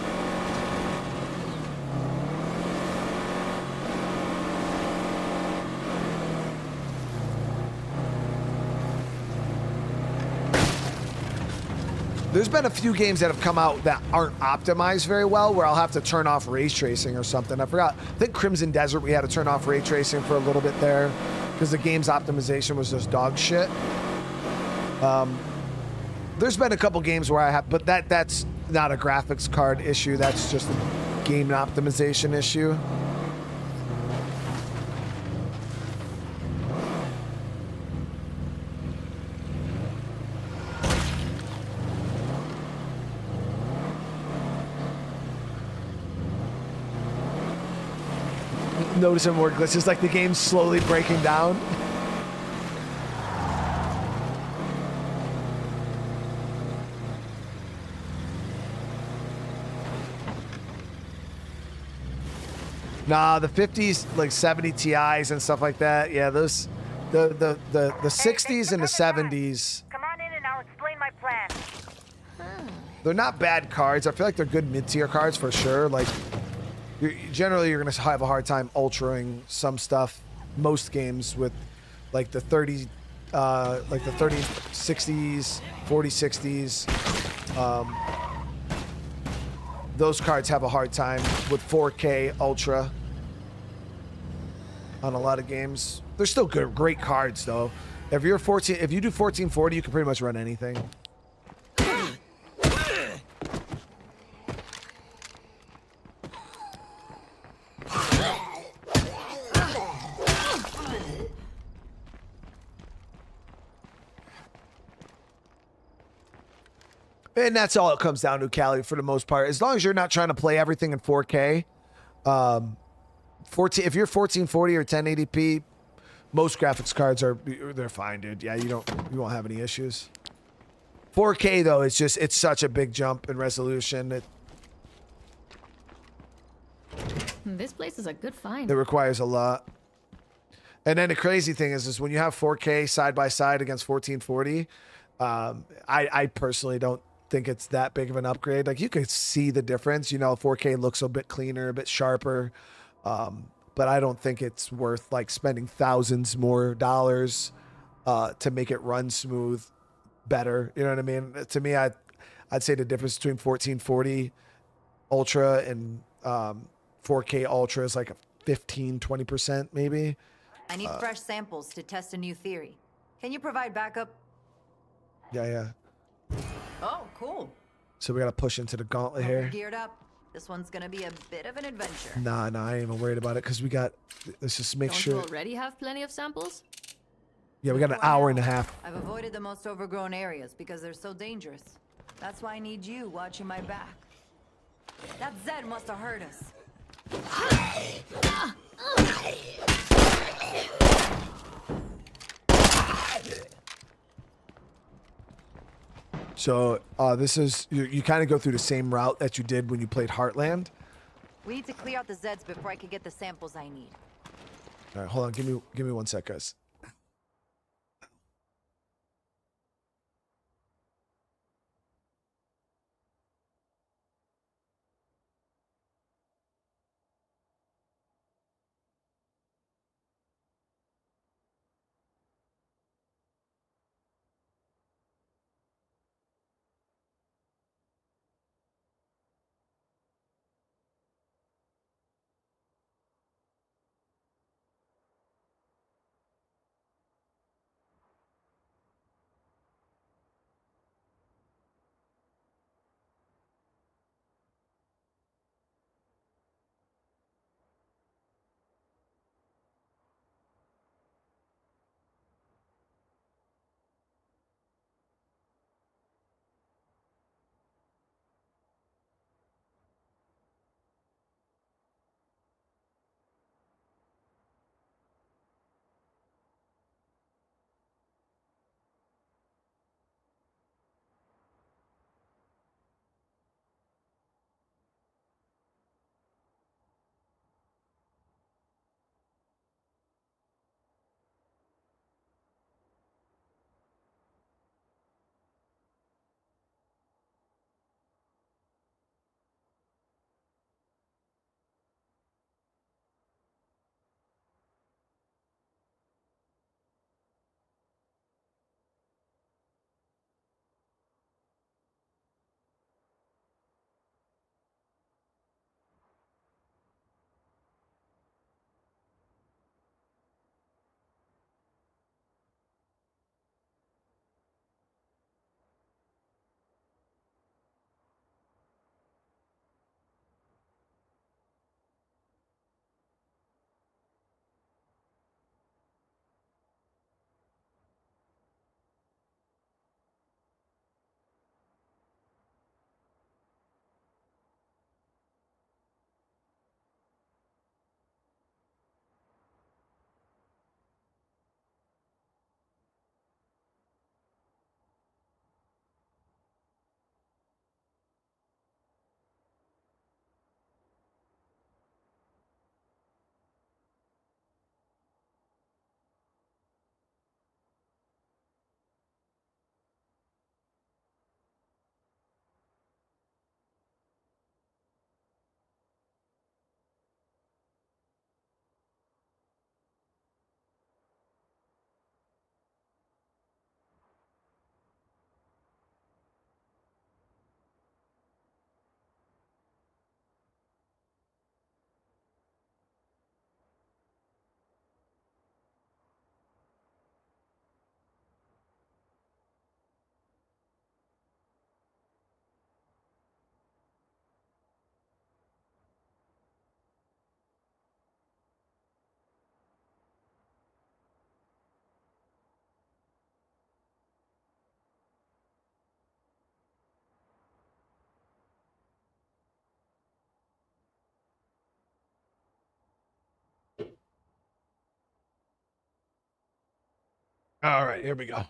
There's been a few games that have come out that aren't optimized very well where I'll have to turn off ray tracing or something. I forgot. I think Crimson Desert, we had to turn off ray tracing for a little bit there because the game's optimization was just dog shit. There's been a couple games where I have, but that's not a graphics card issue. That's just a game optimization issue. Noticing more glitches, like the game's slowly breaking down. Nah, the 50s, like 70 Ti's and stuff like that. Yeah, those, the 60s and the 70s. Come on in and I'll explain my plan. They're not bad cards. I feel like they're good mid-tier cards for sure. Like, generally, you're going to have a hard time ultraing some stuff, most games with like the 30, like the 30 60s, 40 60s. Those cards have a hard time with 4K ultra on a lot of games. They're still good, great cards though. If you do 1440, you can pretty much run anything. And that's all it comes down to, Callie, for the most part. As long as you're not trying to play everything in 4K, if you're 1440 or 1080p, most graphics cards they're fine, dude. Yeah, you won't have any issues. 4K though, it's such a big jump in resolution. This place is a good find. It requires a lot. And then the crazy thing is when you have 4K side by side against 1440, I personally don't think it's that big of an upgrade. Like, you could see the difference. 4K looks a bit cleaner, a bit sharper, but I don't think it's worth like spending thousands more dollars to make it run smooth better. You know what I mean? To me, I'd say the difference between 1440 Ultra and 4K Ultra is like a 15-20% maybe. I need fresh samples to test a new theory. Can you provide backup? Yeah. Oh, cool. So we got to push into the gauntlet here. Geared up. This one's gonna be a bit of an adventure. Nah, I ain't even worried about it because let's just make sure. Don't you already have plenty of samples? Yeah, we got an hour and a half. I've avoided the most overgrown areas because they're so dangerous. That's why I need you watching my back. That Zed must have heard us. So this is you kind of go through the same route that you did when you played Heartland. We need to clear out the Zeds before I can get the samples I need. All right, hold on. Give me 1 sec, guys. All right, here we go. Come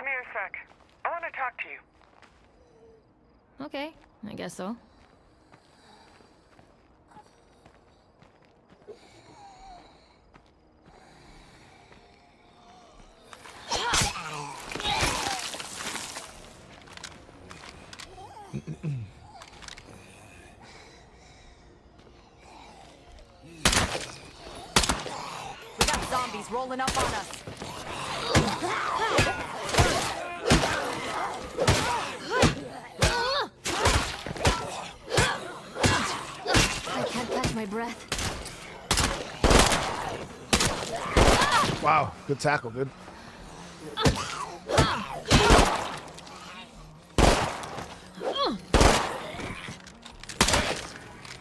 here a sec. I want to talk to you. Okay, I guess so. We got zombies rolling up on us. I can't catch my breath. Wow, good tackle, dude.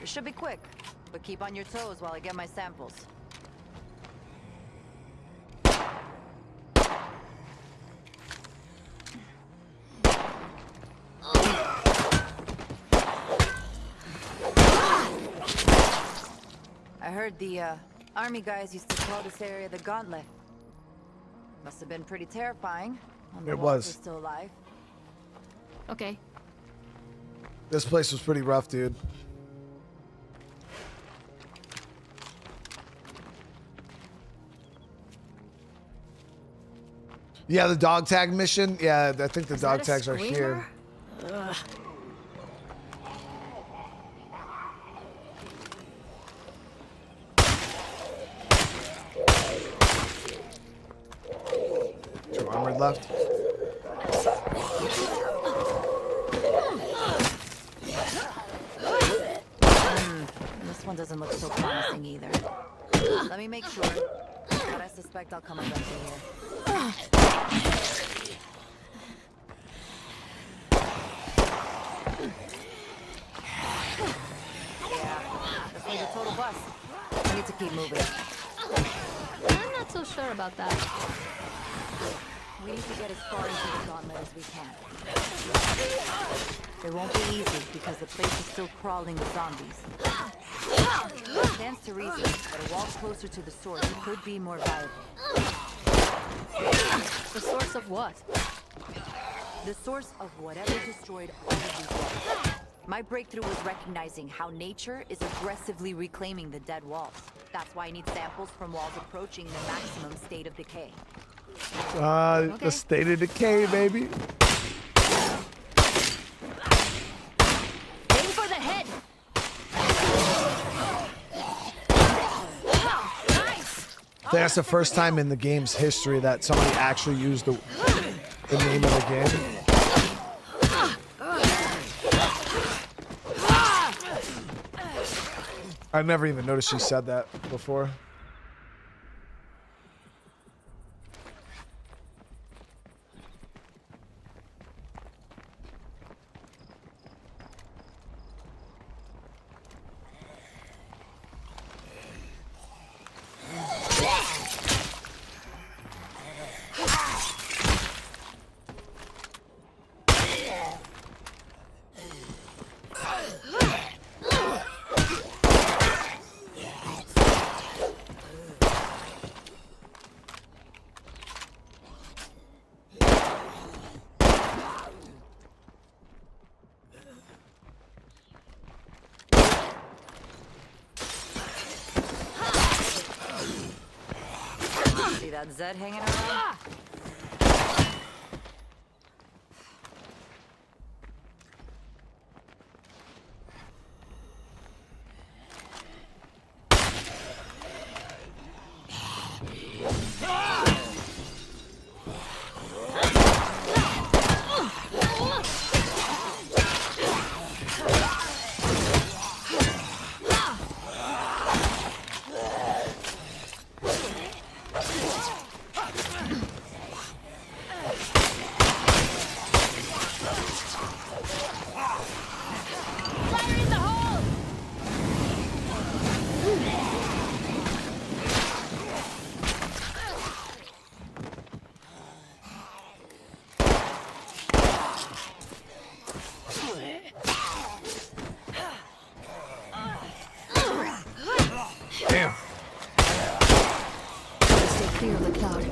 It should be quick, but keep on your toes while I get my samples. I heard the army guys used to call this area the Gauntlet. Must have been pretty terrifying. When the It walls was. were still alive. Okay. This place was pretty rough, dude. Yeah, the dog tag mission. Yeah, I think the dog tags are here. Ugh. Two armored left. This one doesn't look so promising either. Let me make sure. But I suspect I'll come eventually here. Yeah, this one's a total bust. I need to keep moving. I'm not so sure about that. We need to get as far into the gauntlet as we can. It won't be easy because the place is still crawling with zombies. It stands to reason that a wall closer to the source could be more valuable. The source of what? The source of whatever destroyed all of these walls. My breakthrough was recognizing how nature is aggressively reclaiming the dead walls. That's why I need samples from walls approaching the maximum state of decay. The State of Decay, baby. Aim for the head! I think that's the first time in the game's history that somebody actually used the name of the game. I never even noticed she said that before. See that Zed hanging around? Damn. Stay clear of the cloud.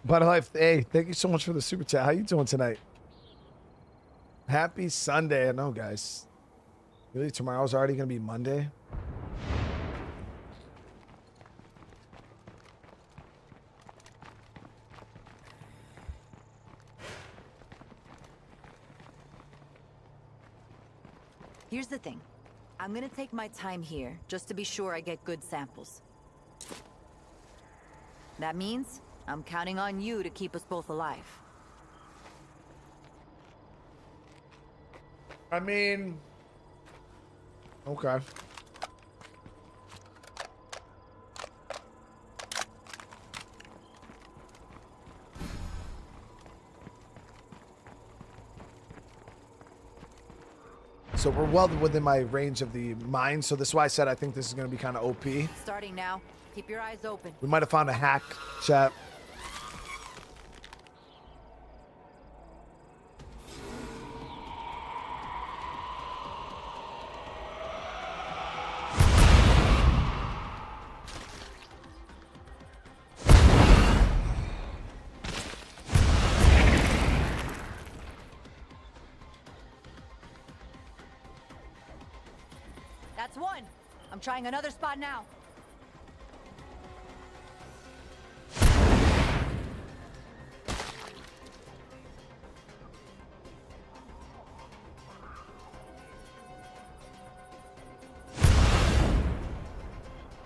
Butter Life, hey, thank you so much for the super chat. How you doing tonight? Happy Sunday. I know, guys. Really, tomorrow's already going to be Monday? Here's the thing. I'm gonna take my time here, just to be sure I get good samples. That means I'm counting on you to keep us both alive. I mean, okay. So we're well within my range of the mine. So this is why I said I think this is going to be kind of OP. Starting now. Keep your eyes open. We might have found a hack, chat. That's one. I'm trying another spot now.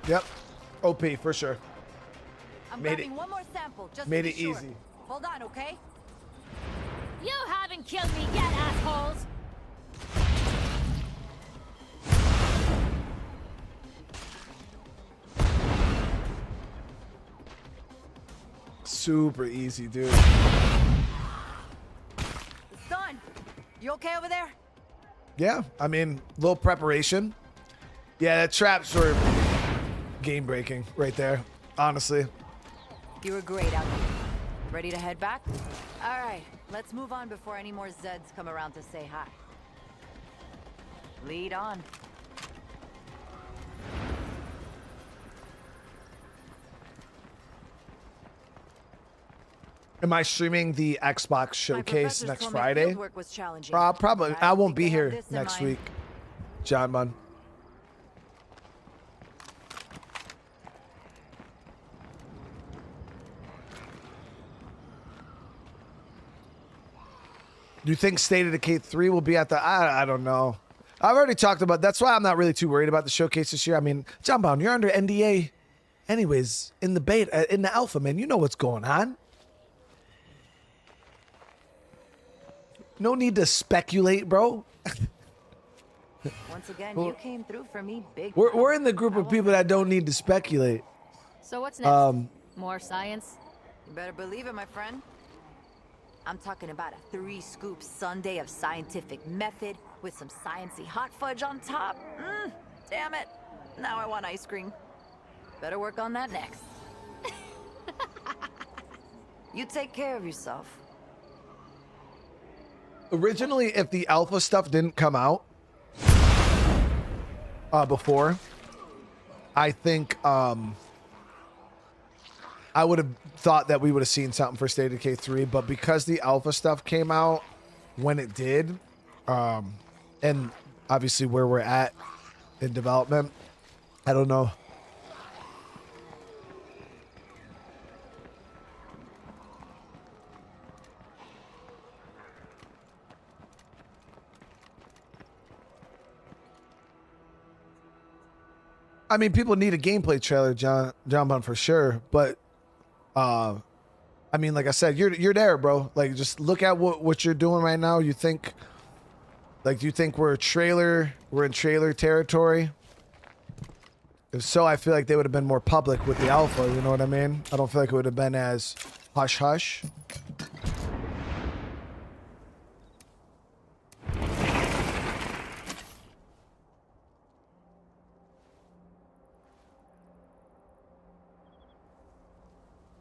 Yep. OP for sure. I'm Made grabbing it. one more sample just Made to it be sure. easy. Hold on, okay? You haven't killed me yet, assholes! Super easy, dude. It's done. You okay over there? Yeah, I mean, little preparation. Yeah, that traps were game breaking right there, honestly. You were great out here. Ready to head back? All right, let's move on before any more Zeds come around to say hi. Lead on. Am I streaming the Xbox showcase next Friday? Was challenging. Probably. I won't be think they have here this in next mind. week. John Bunn. Do you think State of Decay 3 will be at the... I don't know. I've already talked about... That's why I'm not really too worried about the showcase this year. I mean, John Bunn, you're under NDA anyways in the beta, in the alpha, man. You know what's going on. No need to speculate, bro. Once again, you came through for me big. We're in the group of people that don't need to speculate. So what's next? More science? You better believe it, my friend. I'm talking about a 3-scoop sundae of scientific method with some sciencey hot fudge on top. Damn it. Now I want ice cream. Better work on that next. You take care of yourself. Originally, if the alpha stuff didn't come out before, I think I would have thought that we would have seen something for State of Decay 3, but because the alpha stuff came out when it did, and obviously where we're at in development, I don't know. I mean, people need a gameplay trailer, John Bunn, for sure. But, I mean, like I said, you're there, bro. Like, just look at what you're doing right now. You think, like, do you think we're in trailer territory? If so, I feel like they would have been more public with the alpha. You know what I mean? I don't feel like it would have been as hush hush.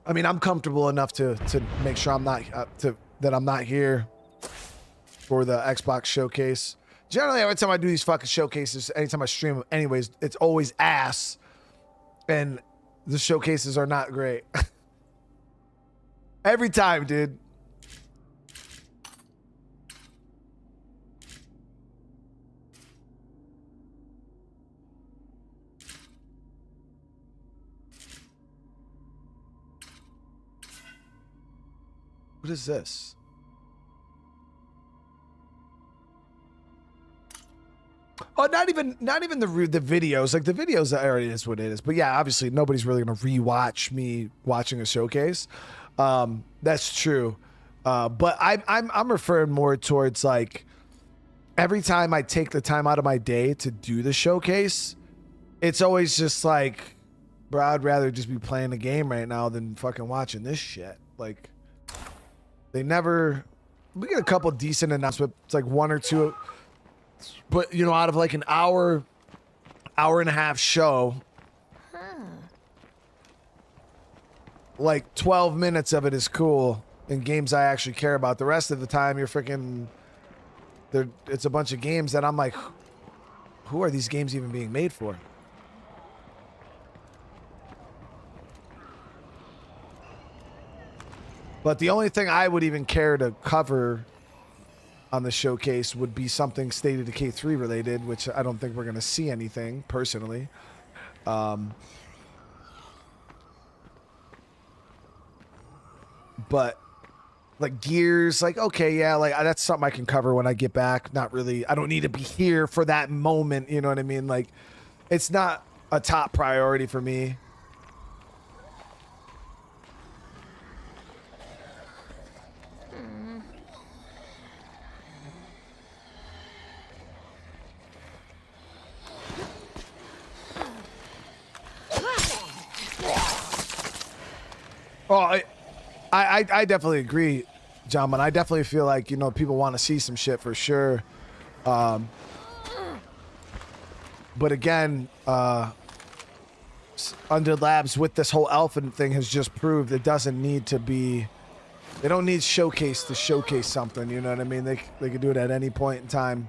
I mean, I'm comfortable enough to make sure I'm not that I'm not here for the Xbox showcase. Generally, every time I do these fucking showcases, anytime I stream them, anyways, it's always ass, and the showcases are not great. Every time, dude. What is this? Oh, not even the videos. Like the videos already is what it is. But yeah, obviously nobody's really gonna rewatch me watching a showcase. That's true. But I'm referring more towards like every time I take the time out of my day to do the showcase, it's always just like, bro, I'd rather just be playing the game right now than fucking watching this shit. Like, we get a couple decent announcements. It's like one or two, but you know, out of like an hour and a half show, like 12 minutes of it is cool in games I actually care about. The rest of the time, you're freaking it's a bunch of games that I'm like, who are these games even being made for? But the only thing I would even care to cover on the showcase would be something State of Decay 3 related, which I don't think we're going to see anything personally. But like Gears, like, okay, yeah, like that's something I can cover when I get back. Not really. I don't need to be here for that moment. You know what I mean? Like, it's not a top priority for me. Oh, I definitely agree, John, but I definitely feel like, you know, people want to see some shit for sure. But again, Undead Labs with this whole Elfin thing has just proved it doesn't need to be, they don't need showcase to showcase something, you know what I mean? They can do it at any point in time.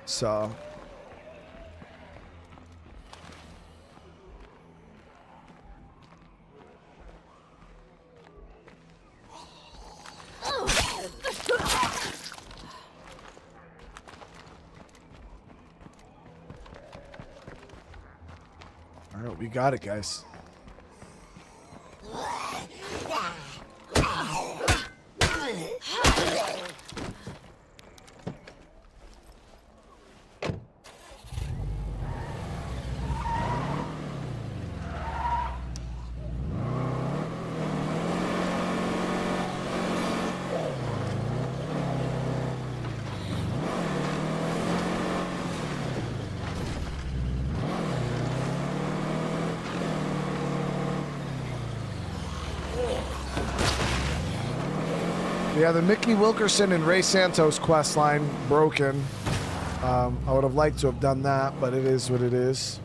So... All right, we got it, guys. Yeah, the Mickey Wilkerson and Ray Santos quest line broken. I would have liked to have done that, but it is what it is.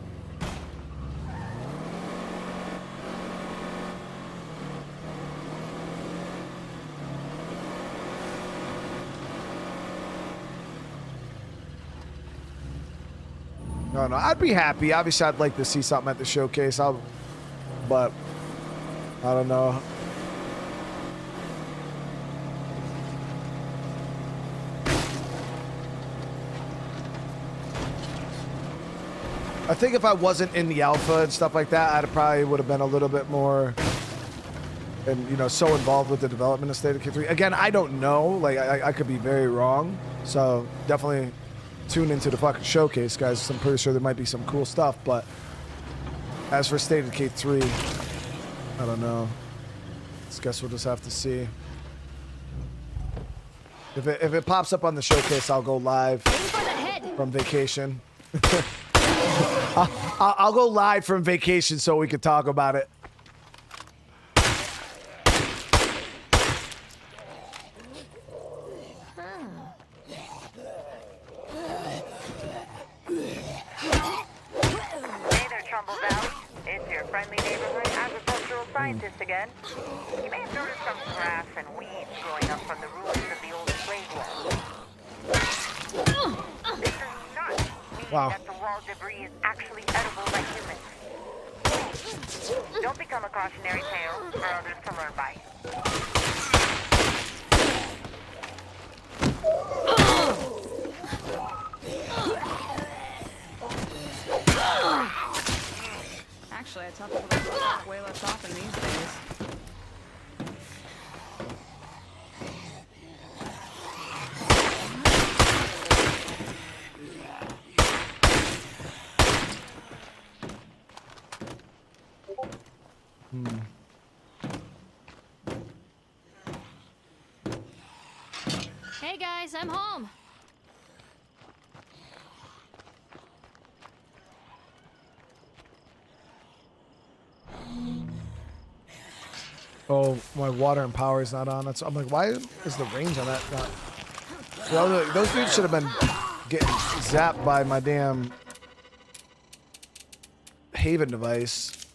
No, I'd be happy. Obviously, I'd like to see something at the showcase. But I don't know. I think if I wasn't in the alpha and stuff like that, I probably would have been a little bit more, and you know, so involved with the development of State of Decay 3. Again, I don't know. Like, I could be very wrong. So definitely tune into the fucking showcase, guys. I'm pretty sure there might be some cool stuff. But as for State of Decay 3, I don't know. I guess we'll just have to see. If it pops up on the showcase, I'll go live from vacation. I'll go live from vacation so we can talk about it. Hey there, Trumbull Valley. It's your friendly neighborhood agricultural scientist again. You may have noticed some grass and weeds growing up from the ruins of the old plague wall. This is not meaning that the wall debris is actually edible by humans. Don't become a cautionary tale for others to learn by. Actually, I tell people to talk way less often these days. Hey guys, I'm home. Oh, my water and power is not on. I'm like, why is the range on that not? Well, those dudes should have been getting zapped by my damn Haven device.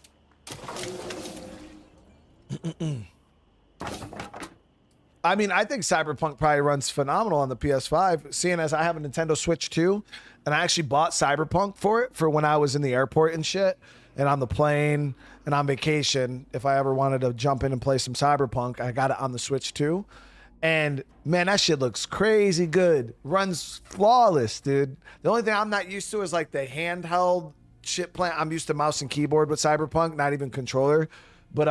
I mean, I think Cyberpunk probably runs phenomenal on the PS5, seeing as I have a Nintendo Switch too, and I actually bought Cyberpunk for it for when I was in the airport and shit, and on the plane and on vacation. If I ever wanted to jump in and play some Cyberpunk, I got it on the Switch too. And man, that shit looks crazy good. Runs flawless, dude. The only thing I'm not used to is like the handheld shit playing. I'm used to mouse and keyboard with Cyberpunk, not even controller. But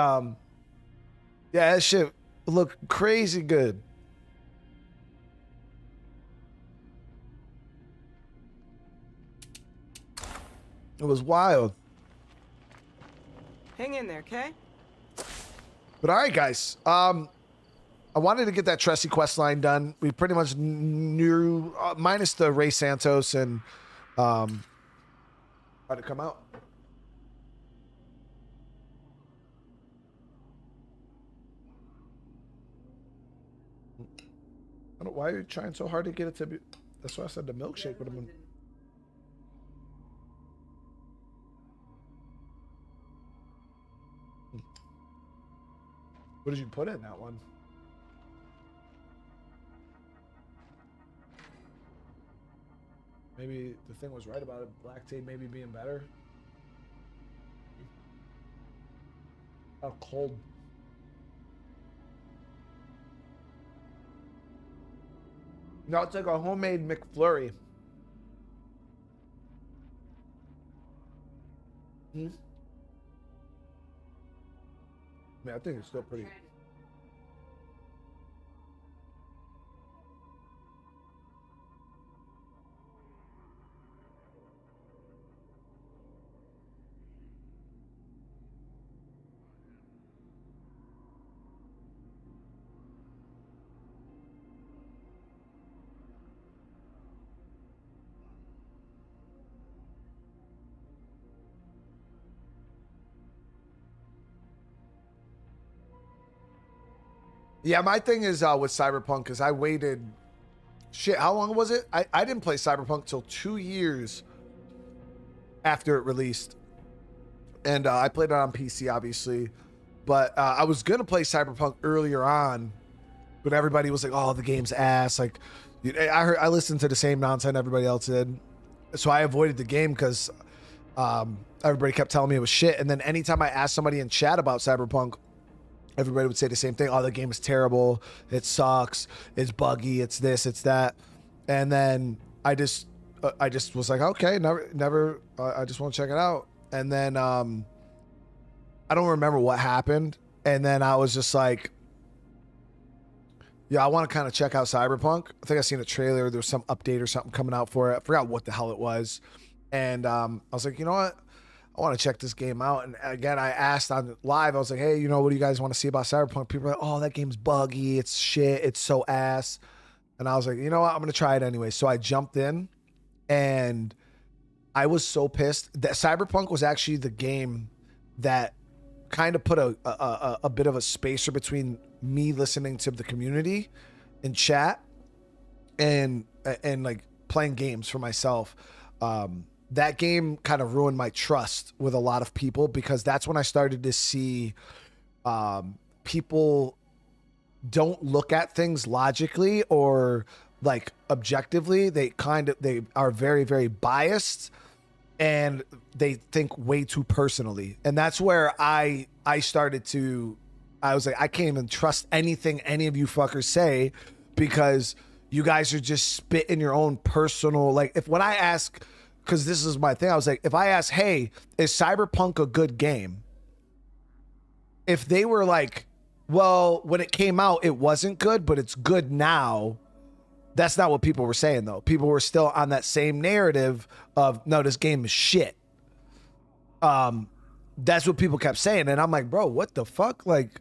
yeah, that shit look crazy good. It was wild. Hang in there, okay? But all right, guys. I wanted to get that Tressie quest line done. We pretty much knew, minus the Ray Santos and how'd it come out? I don't, why are you trying so hard to get it to be? That's why I said the milkshake would have been. What did you put in that one? Maybe the thing was right about it. Lactate maybe being better. How cold. No, it's like a homemade McFlurry. Hmm? Man, I think it's still pretty. Yeah, my thing is with Cyberpunk is I waited, shit, how long was it? I didn't play Cyberpunk till 2 years after it released. And I played it on PC, obviously. But I was going to play Cyberpunk earlier on, but everybody was like, oh, the game's ass. Like, I listened to the same nonsense everybody else did. So I avoided the game because everybody kept telling me it was shit. And then anytime I asked somebody in chat about Cyberpunk, everybody would say the same thing. Oh, the game is terrible. It sucks. It's buggy. It's this, it's that. And then I just was like, okay, never. I just want to check it out. And then I don't remember what happened. And then I was just like, yeah, I want to kind of check out Cyberpunk. I think I seen a trailer. There was some update or something coming out for it. I forgot what the hell it was. And I was like, you know what? I want to check this game out. And again, I asked on live, I was like, hey, you know, what do you guys want to see about Cyberpunk? People are like, oh, that game's buggy. It's shit. It's so ass. And I was like, you know what? I'm going to try it anyway. So I jumped in and I was so pissed that Cyberpunk was actually the game that kind of put a bit of a spacer between me listening to the community in chat and like playing games for myself. That game kind of ruined my trust with a lot of people because that's when I started to see people don't look at things logically or like objectively. They are very, very biased and they think way too personally. And that's where I started to, I was like, I can't even trust anything any of you fuckers say because you guys are just spitting your own personal, like if when I ask, because this is my thing. I was like, if I ask, hey, is Cyberpunk a good game? If they were like, well, when it came out, it wasn't good, but it's good now. That's not what people were saying, though. People were still on that same narrative of, no, this game is shit. That's what people kept saying. And I'm like, bro, what the fuck? Like,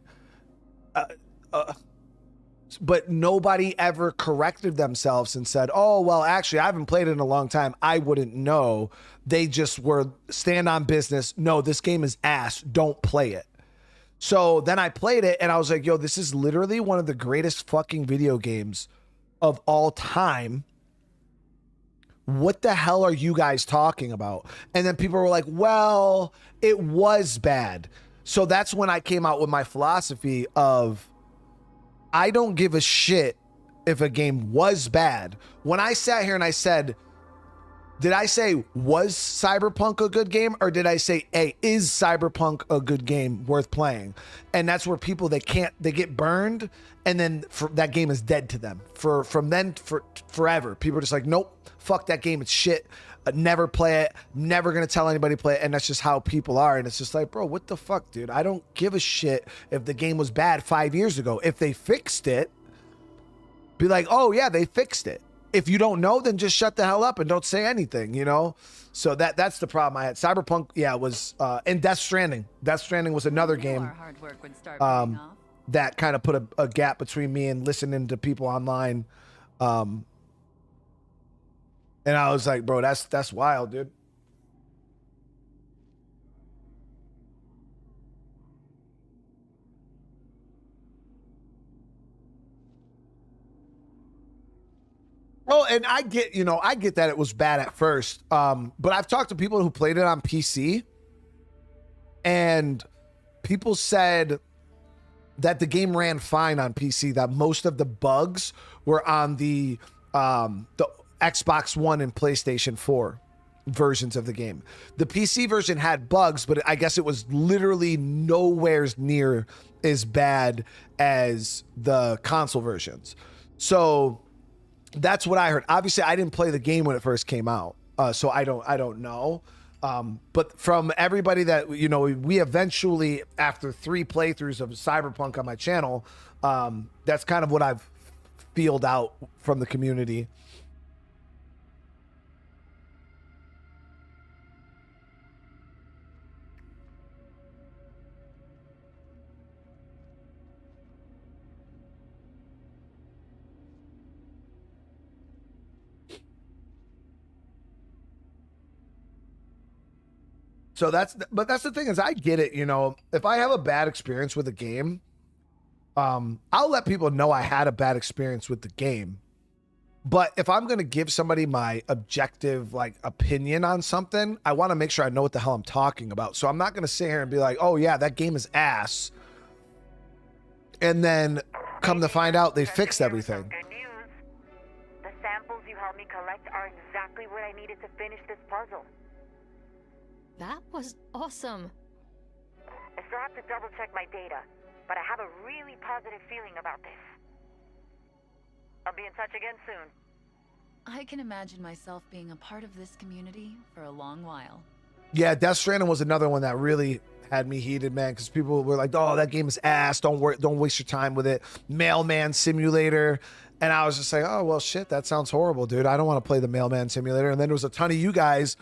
but nobody ever corrected themselves and said, oh, well, actually, I haven't played it in a long time. I wouldn't know. They just were stand on business. No, this game is ass. Don't play it. So then I played it and I was like, yo, this is literally one of the greatest fucking video games of all time. What the hell are you guys talking about? And then people were like, well, it was bad. So that's when I came out with my philosophy of, I don't give a shit if a game was bad. When I sat here and I said, did I say, was Cyberpunk a good game? Or did I say, hey, is Cyberpunk a good game worth playing? And that's where people, they get burned. And then that game is dead to them. From then forever. People are just like, nope, fuck that game. It's shit. Never play it. Never going to tell anybody to play it. And that's just how people are. And it's just like, bro, what the fuck, dude? I don't give a shit if the game was bad 5 years ago. If they fixed it, be like, oh yeah, they fixed it. If you don't know, then just shut the hell up and don't say anything, you know? So that's the problem I had. Cyberpunk, yeah, was, and Death Stranding. Death Stranding was another game that kind of put a gap between me and listening to people online. And I was like, bro, that's wild, dude. Oh, and I get that it was bad at first. But I've talked to people who played it on PC, and people said that the game ran fine on PC, that most of the bugs were on the Xbox One and PlayStation 4 versions of the game. The PC version had bugs, but I guess it was literally nowhere near as bad as the console versions. So that's what I heard. Obviously, I didn't play the game when it first came out, so I don't know. But from everybody that, you know, we eventually, after 3 playthroughs of Cyberpunk on my channel, that's kind of what I've feeled out from the community. So that's the thing is, I get it. You know, if I have a bad experience with a game, I'll let people know I had a bad experience with the game. But if I'm going to give somebody my objective, like, opinion on something, I want to make sure I know what the hell I'm talking about. So I'm not going to sit here and be like, oh yeah, that game is ass, and then come to find out they fixed everything. Good news. The samples you helped me collect are exactly what I needed to finish this puzzle. That was awesome. I still have to double check my data, but I have a really positive feeling about this. I'll be in touch again soon. I can imagine myself being a part of this community for a long while. Yeah, Death Stranding was another one that really had me heated, man, because people were like, oh, that game is ass. Don't waste your time with it. Mailman Simulator. And I was just like, oh, well, shit, that sounds horrible, dude. I don't want to play the Mailman Simulator. And then there was a ton of you guys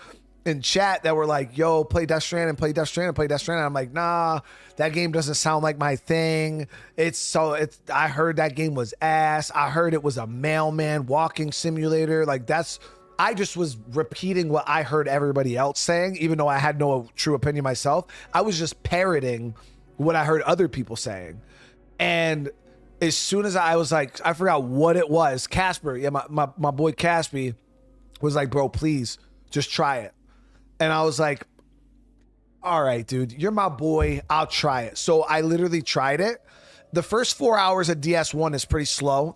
in chat that were like, yo, play Death Stranding, play Death Stranding, play Death Stranding. I'm like, nah, that game doesn't sound like my thing. I heard that game was ass. I heard it was a mailman walking simulator. Like, I just was repeating what I heard everybody else saying, even though I had no true opinion myself. I was just parroting what I heard other people saying. And as soon as I was like, I forgot what it was. Casper, yeah, my boy Caspi was like, bro, please just try it. And I was like, all right, dude, you're my boy. I'll try it. So I literally tried it. The first 4 hours of DS1 is pretty slow.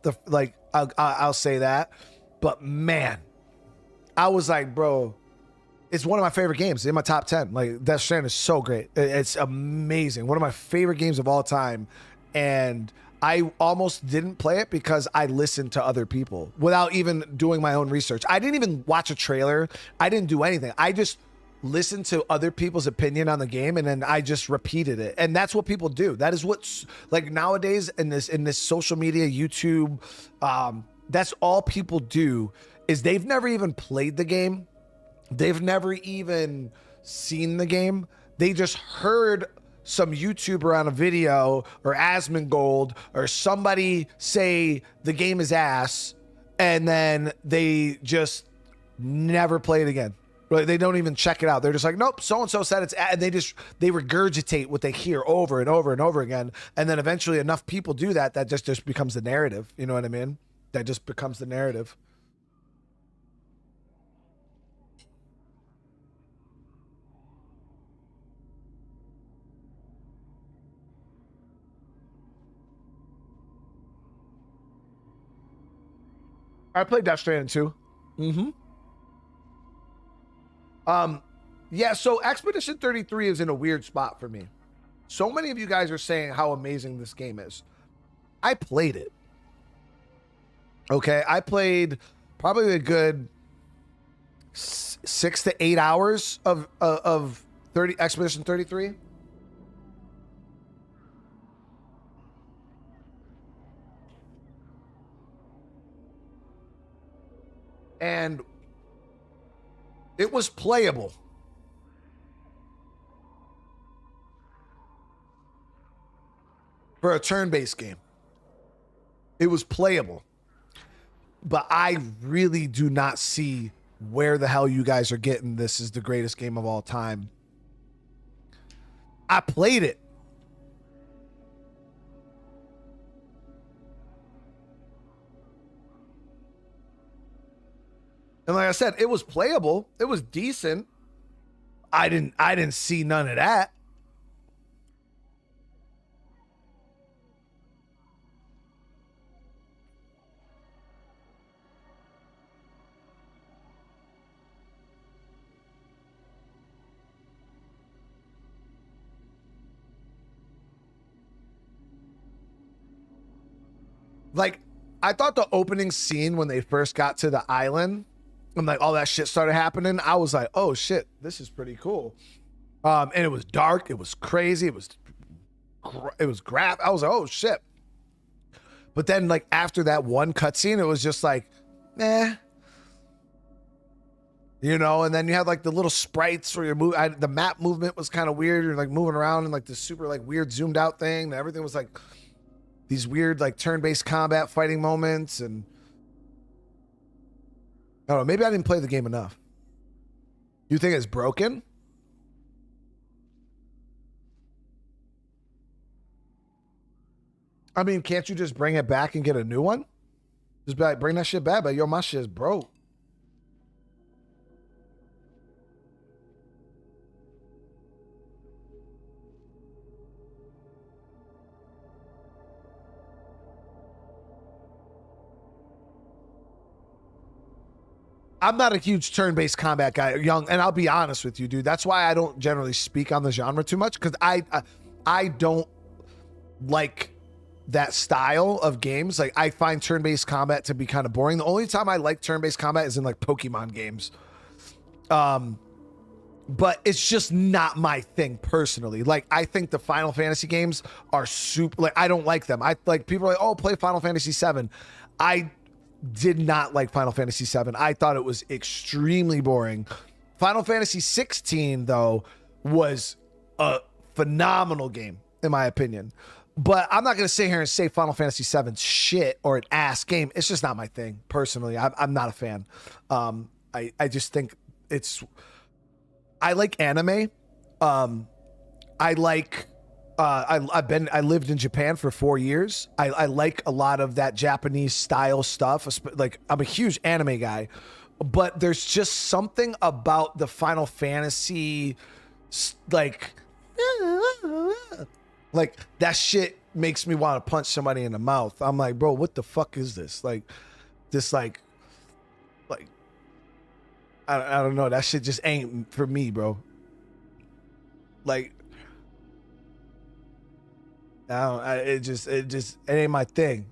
I'll say that. But man, I was like, bro, it's one of my favorite games. It's in my top 10. Like, Death Stranding is so great. It's amazing. One of my favorite games of all time. And I almost didn't play it because I listened to other people without even doing my own research. I didn't even watch a trailer. I didn't do anything. I just listened to other people's opinion on the game, and then I just repeated it. And that's what people do. That is what's like nowadays in this social media, YouTube. That's all people do, is they've never even played the game. They've never even seen the game. They just heard some YouTuber on a video, or Asmongold, or somebody say the game is ass, and then they just never play it again. Right? They don't even check it out. They're just like, nope, so-and-so said it's, and they regurgitate what they hear over and over and over again. And then eventually enough people do that just becomes the narrative. You know what I mean? That just becomes the narrative. I played Death Stranding too. Yeah, so Expedition 33 is in a weird spot for me. So many of you guys are saying how amazing this game is. I played it. Okay, I played probably a good 6 to 8 hours of Expedition 33. And it was playable. For a turn-based game. It was playable. But I really do not see where the hell you guys are getting this is the greatest game of all time. I played it. And like I said, it was playable. It was decent. I didn't see none of that. Like, I thought the opening scene when they first got to the island and like all that shit started happening, I was like, oh shit, this is pretty cool. And it was dark, it was crazy, it was I was like, oh shit. But then like after that one cutscene, it was just like, eh. You know, and then you had like the little sprites where you're the map movement was kind of weird. You're like moving around in like this super like weird zoomed out thing. And everything was like these weird like turn-based combat fighting moments. And I don't know, maybe I didn't play the game enough. You think it's broken? I mean, can't you just bring it back and get a new one? Just be like, bring that shit back, but yo, my shit is broke. I'm not a huge turn-based combat guy, young, and I'll be honest with you, dude. That's why I don't generally speak on the genre too much, because I don't like that style of games. Like, I find turn-based combat to be kind of boring. The only time I like turn-based combat is in like Pokemon games. But it's just not my thing personally. Like, I think the Final Fantasy games are super, like, I don't like them. I like people are like, oh, play Final Fantasy 7. I did not like Final Fantasy 7. I thought it was extremely boring. Final Fantasy 16 though was a phenomenal game in my opinion. But I'm not going to sit here and say Final Fantasy 7's shit or an ass game. It's just not my thing personally. I'm not a fan. I just think I like anime. I like I lived in Japan for 4 years. I like a lot of that Japanese style stuff. Like, I'm a huge anime guy, but there's just something about the Final Fantasy, like that shit makes me want to punch somebody in the mouth. I'm like, bro, what the fuck is this? Like, this like I don't know. That shit just ain't for me, bro. Like, it ain't my thing.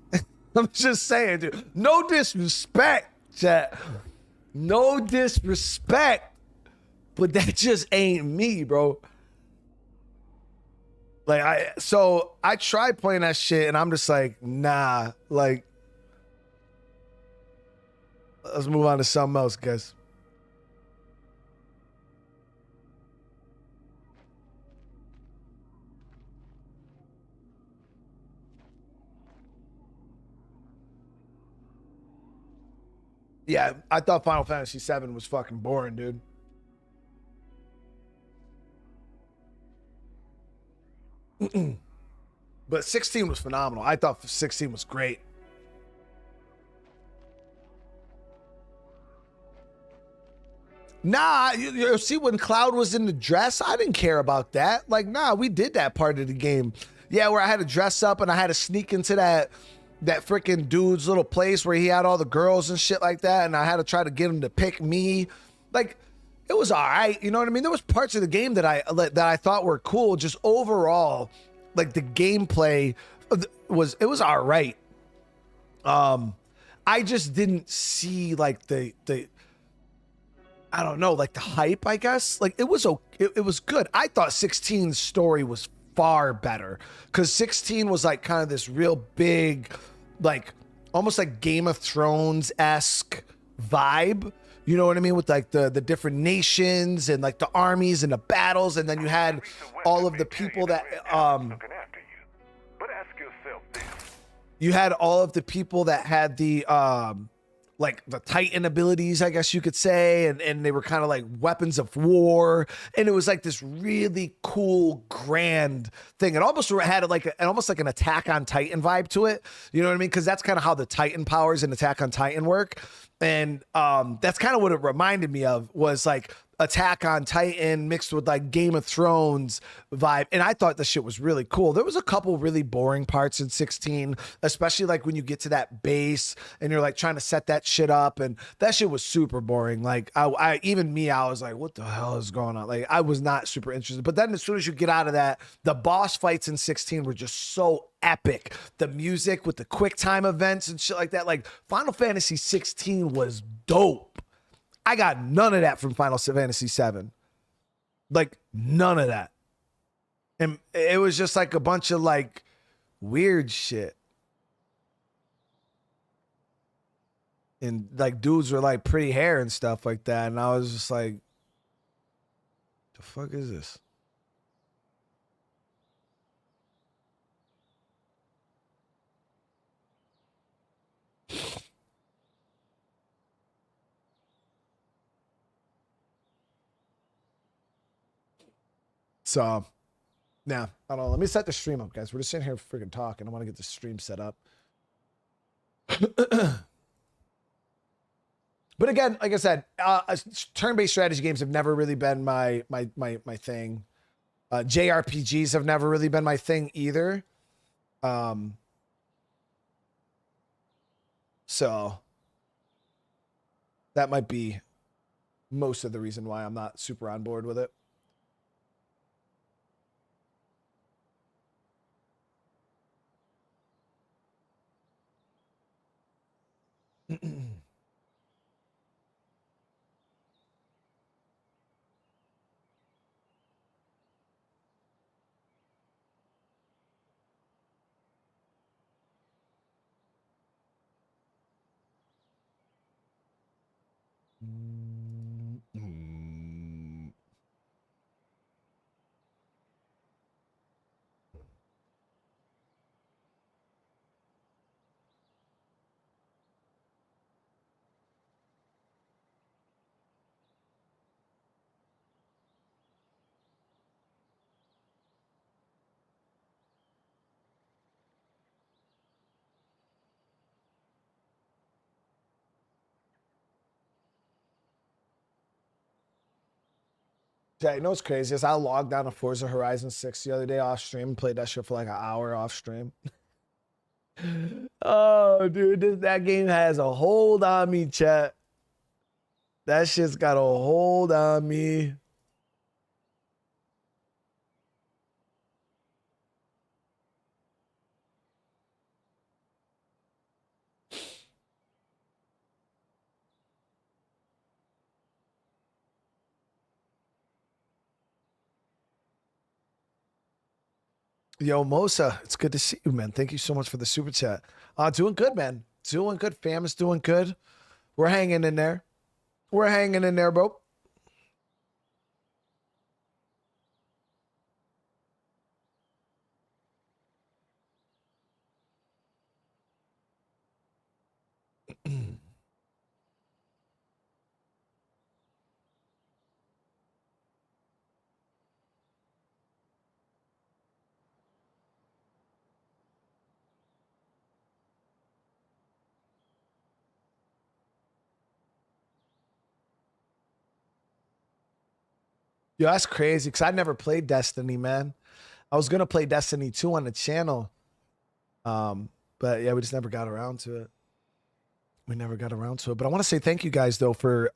I'm just saying, dude. No disrespect, chat. No disrespect, but that just ain't me, bro. Like, I tried playing that shit, and I'm just like, nah. Like, let's move on to something else, guys. Yeah, I thought Final Fantasy 7 was fucking boring, dude. But 16 was phenomenal. I thought 16 was great. Nah, you see, when Cloud was in the dress, I didn't care about that. Like, nah, we did that part of the game. Yeah, where I had to dress up and I had to sneak into that freaking dude's little place where he had all the girls and shit like that, and I had to try to get him to pick me. Like, it was all right. You know what I mean? There was parts of the game that I thought were cool. Just overall, like the gameplay was all right. I just didn't see like the I don't know, like the hype, I guess. Like it was good. I thought 16's story was far better because 16 was like kind of this real big, like almost like Game of Thrones-esque vibe. You know what I mean? With like the different nations and like the armies and the battles, and then you had all of the people that you had all of the people that had the like the Titan abilities, I guess you could say, and they were kind of like weapons of war, and it was like this really cool, grand thing. It almost had almost like an Attack on Titan vibe to it. You know what I mean? Because that's kind of how the Titan powers in Attack on Titan work, and that's kind of what it reminded me of, was like Attack on Titan mixed with like Game of Thrones vibe. And I thought the shit was really cool. There was a couple really boring parts in 16, especially like when you get to that base and you're like trying to set that shit up, and that shit was super boring. Like I was like, what the hell is going on? Like I was not super interested. But then as soon as you get out of that, the boss fights in 16 were just so epic. The music with the quick time events and shit like that. Like Final Fantasy 16 was dope. I got none of that from Final Fantasy 7. Like none of that. And it was just like a bunch of like weird shit. And like dudes were like pretty hair and stuff like that. And I was just like, the fuck is this? So, yeah, I don't know. Let me set the stream up, guys. We're just sitting here freaking talking. I want to get the stream set up. But again, like I said, turn-based strategy games have never really been my thing. JRPGs have never really been my thing either. So that might be most of the reason why I'm not super on board with it. Yeah, you know what's crazy is I logged on to Forza Horizon 6 the other day off stream and played that shit for like an hour off stream. Oh, dude, that game has a hold on me, chat. That shit's got a hold on me. Yo, Mosa, it's good to see you, man. Thank you so much for the super chat. Doing good, man. Doing good. Fam is doing good. We're hanging in there. We're hanging in there, bro. Yo, that's crazy because I never played Destiny, man. I was gonna play Destiny 2 on the channel. But yeah, we just never got around to it. We never got around to it. But I want to say thank you guys though for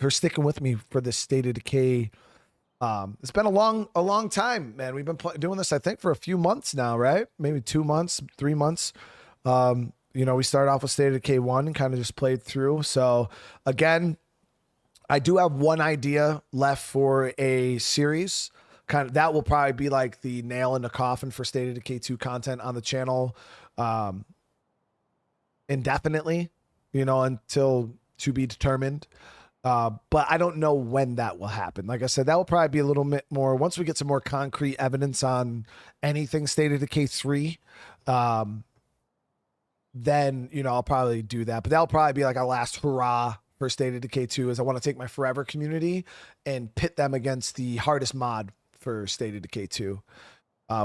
sticking with me for this State of Decay. It's been a long time, man. We've been doing this, I think, for a few months now, right? Maybe 2 months, 3 months. You know, we started off with State of Decay 1 and kind of just played through. So again, I do have one idea left for a series. Kind of that will probably be like the nail in the coffin for State of Decay 2 content on the channel, indefinitely, you know, until to be determined. But I don't know when that will happen. Like I said, that will probably be a little bit more once we get some more concrete evidence on anything State of Decay 3. Then, you know, I'll probably do that. But that'll probably be like our last hurrah for State of Decay 2 is I want to take my Forever community and pit them against the hardest mod for State of Decay 2,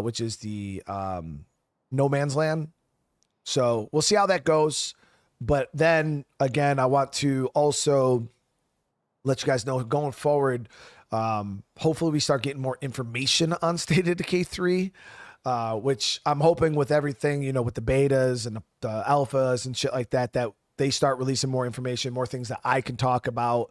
which is the No Man's Land. So we'll see how that goes. But then again, I want to also let you guys know going forward, hopefully we start getting more information on State of Decay 3, which I'm hoping with everything, you know, with the betas and the alphas and shit like that, that they start releasing more information, more things that I can talk about.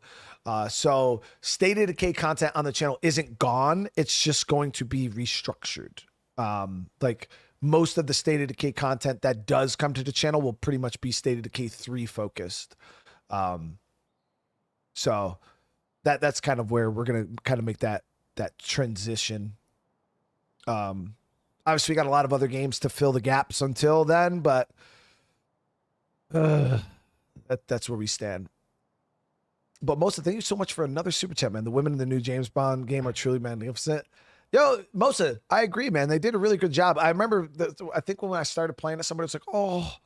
So State of Decay content on the channel isn't gone. It's just going to be restructured. Like most of the State of Decay content that does come to the channel will pretty much be State of Decay 3 focused. So that's kind of where we're going to kind of make that transition. Obviously we got a lot of other games to fill the gaps until then, but that's where we stand. But Mosa, thank you so much for another super chat, man. The women in the new James Bond game are truly magnificent. Yo, Mosa, I agree, man. They did a really good job. I remember, I think when I started playing it, somebody was like, oh,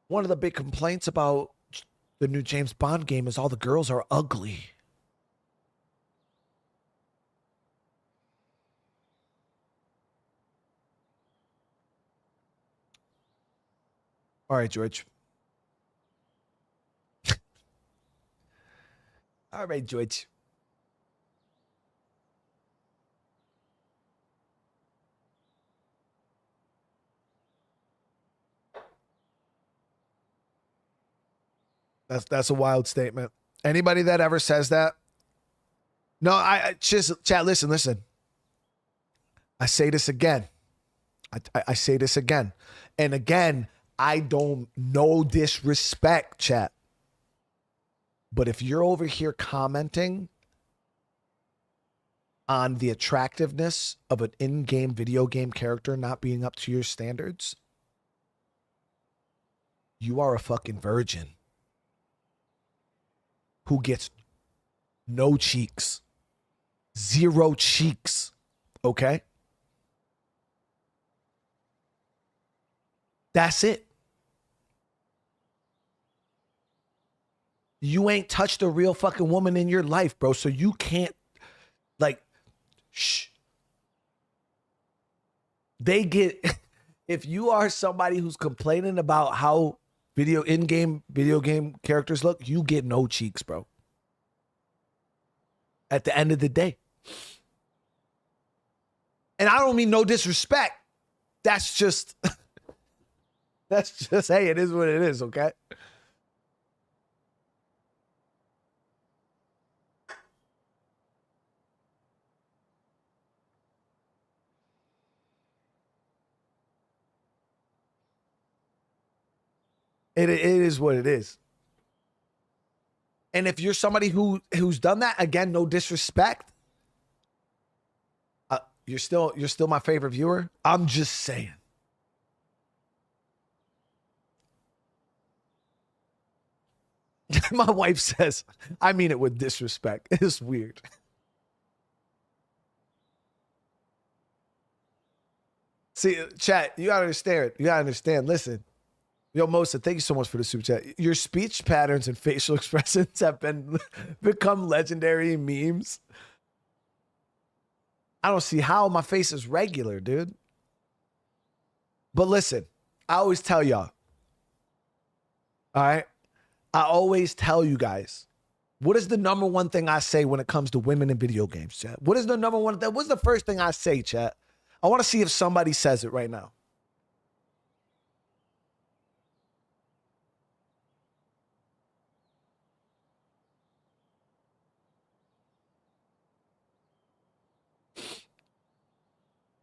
one of the big complaints about the new James Bond game is all the girls are ugly. All right, George. All right, George. That's a wild statement. Anybody that ever says that? No, I just chat. Listen. I say this again. I say this again and again. I don't no disrespect, chat. But if you're over here commenting on the attractiveness of an in-game video game character not being up to your standards, you are a fucking virgin who gets no cheeks, 0 cheeks, okay? That's it. You ain't touched a real fucking woman in your life, bro. So you can't, like, shh. They get, if you are somebody who's complaining about how in-game video game characters look, you get no cheeks, bro. At the end of the day. And I don't mean no disrespect. That's just, hey, it is what it is, okay? It is what it is. And if you're somebody who's done that, again, no disrespect, you're still my favorite viewer. I'm just saying. My wife says, I mean it with disrespect. It's weird. See, chat, you gotta understand. You gotta understand. Listen. Yo, Mosa, thank you so much for the super chat. Your speech patterns and facial expressions have become legendary memes. I don't see how my face is regular, dude. But listen, I always tell y'all. All right? I always tell you guys. What is the number one thing I say when it comes to women in video games, chat? What is the number one? What's the first thing I say, chat? I want to see if somebody says it right now.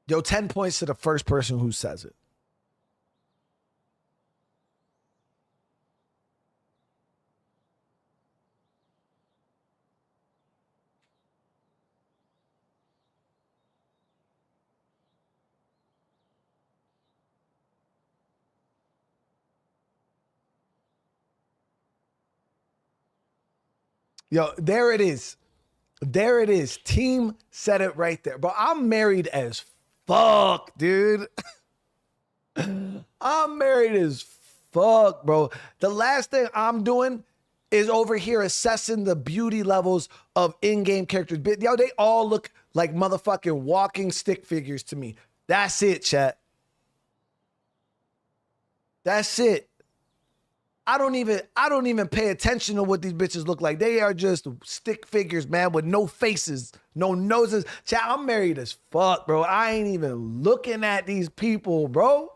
Yo, 10 points to the first person who says it. Yo, there it is. There it is. Team said it right there. But I'm married as fuck, dude. I'm married as fuck, bro. The last thing I'm doing is over here assessing the beauty levels of in-game characters. Yo, they all look like motherfucking walking stick figures to me. That's it, chat. That's it. I don't even pay attention to what these bitches look like. They are just stick figures, man, with no faces, no noses. Chat, I'm married as fuck, bro. I ain't even looking at these people, bro.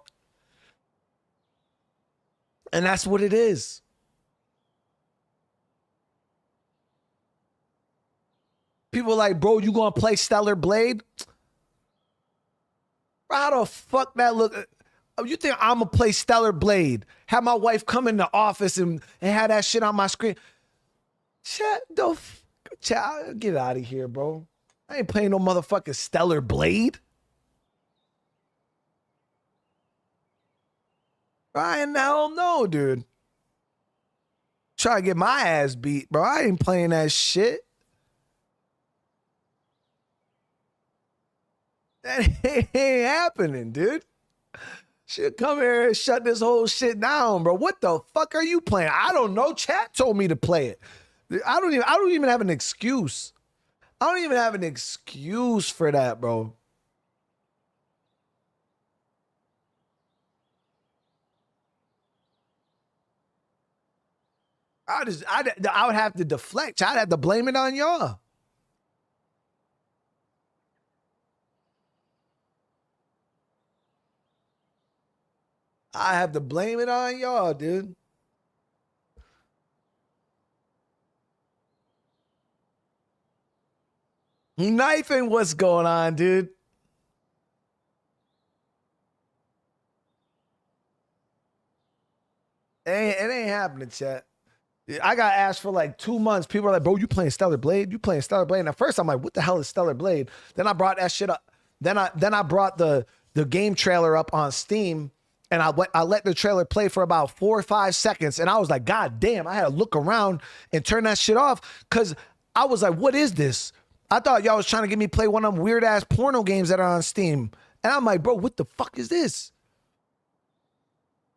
And that's what it is. People like, bro, you gonna play Stellar Blade? Bro, how the fuck that look? You think I'm gonna play Stellar Blade? Have my wife come in the office and have that shit on my screen? Chat, get out of here, bro. I ain't playing no motherfucking Stellar Blade. Ryan, hell no, dude. Try to get my ass beat, bro. I ain't playing that shit. That ain't happening, dude. Should come here and shut this whole shit down, bro. What the fuck are you playing? I don't know. Chat told me to play it. I don't even have an excuse. I don't even have an excuse for that, bro. I would have to deflect. I'd have to blame it on y'all. I have to blame it on y'all, dude. Knifing, what's going on, dude? It ain't happening, chat. I got asked for like 2 months. People are like, bro, you playing Stellar Blade? You playing Stellar Blade? And at first I'm like, what the hell is Stellar Blade? Then I brought that shit up. Then I brought the game trailer up on Steam, and I let the trailer play for about 4 or 5 seconds. And I was like, God damn, I had to look around and turn that shit off. Cause I was like, what is this? I thought y'all was trying to get me play one of them weird ass porno games that are on Steam. And I'm like, bro, what the fuck is this?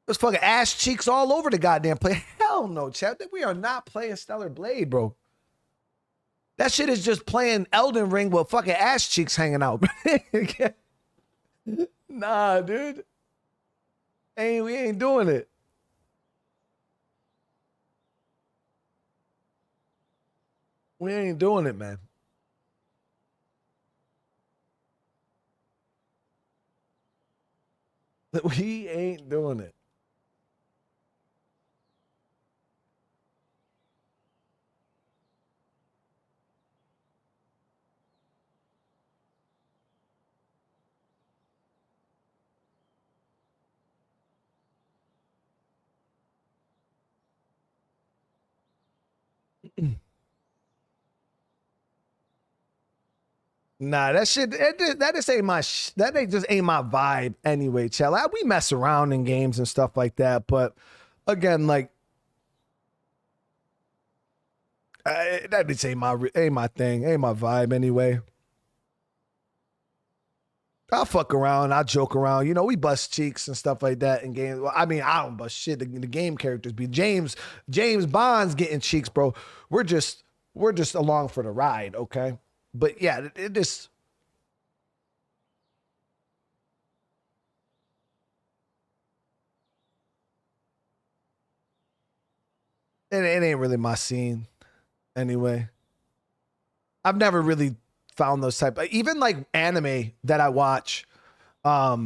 There's fucking ass cheeks all over the goddamn place. Hell no, chat. We are not playing Stellar Blade, bro. That shit is just playing Elden Ring with fucking ass cheeks hanging out. Nah, dude. We ain't doing it. We ain't doing it, man. We ain't doing it. Nah, that shit, that just ain't just ain't my vibe anyway, chat. Like, we mess around in games and stuff like that, but again, like, that just ain't my thing, ain't my vibe anyway. I'll fuck around, I'll joke around, you know, we bust cheeks and stuff like that in games. Well, I mean, I don't bust shit. The game characters be James Bond's getting cheeks, bro. We're just along for the ride, okay? But yeah, it just. It ain't really my scene. Anyway, I've never really found those type. Even like anime that I watch, I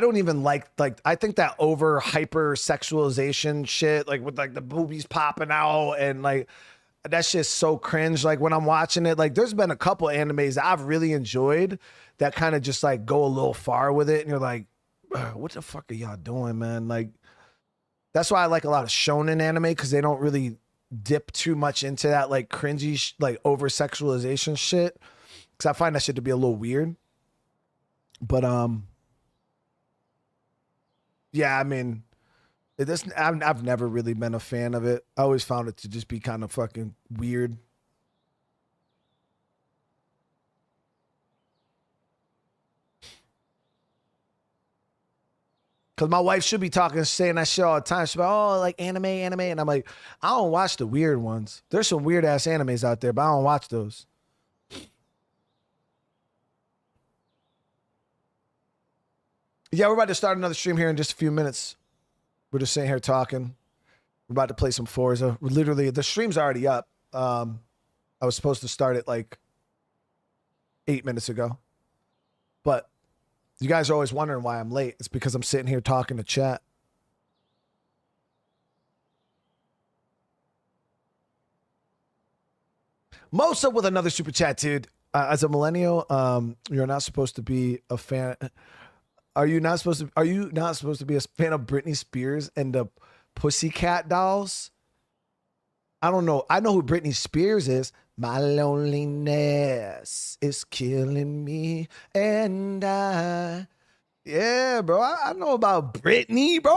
don't even like I think that over hyper sexualization shit, like with like the boobies popping out and like that's just so cringe. Like when I'm watching it, like there's been a couple animes that I've really enjoyed that kind of just like go a little far with it, and you're like, what the fuck are y'all doing, man? Like that's why I like a lot of shonen anime, because they don't really dip too much into that like cringy like over sexualization shit, because I find that shit to be a little weird. But yeah, I mean, I've never really been a fan of it. I always found it to just be kind of fucking weird. Because my wife should be saying that shit all the time. She's like, oh, like anime. And I'm like, I don't watch the weird ones. There's some weird ass animes out there, but I don't watch those. Yeah, we're about to start another stream here in just a few minutes. We're just sitting here talking. We're about to play some Forza. We're literally, the stream's already up. I was supposed to start it like 8 minutes ago. But you guys are always wondering why I'm late. It's because I'm sitting here talking to chat. Mosa with another super chat, dude. As a millennial, you're not supposed to be a fan. Are you not supposed to be a fan of Britney Spears and the Pussycat Dolls? I don't know. I know who Britney Spears is. My loneliness is killing me, and yeah, bro. I know about Britney, bro.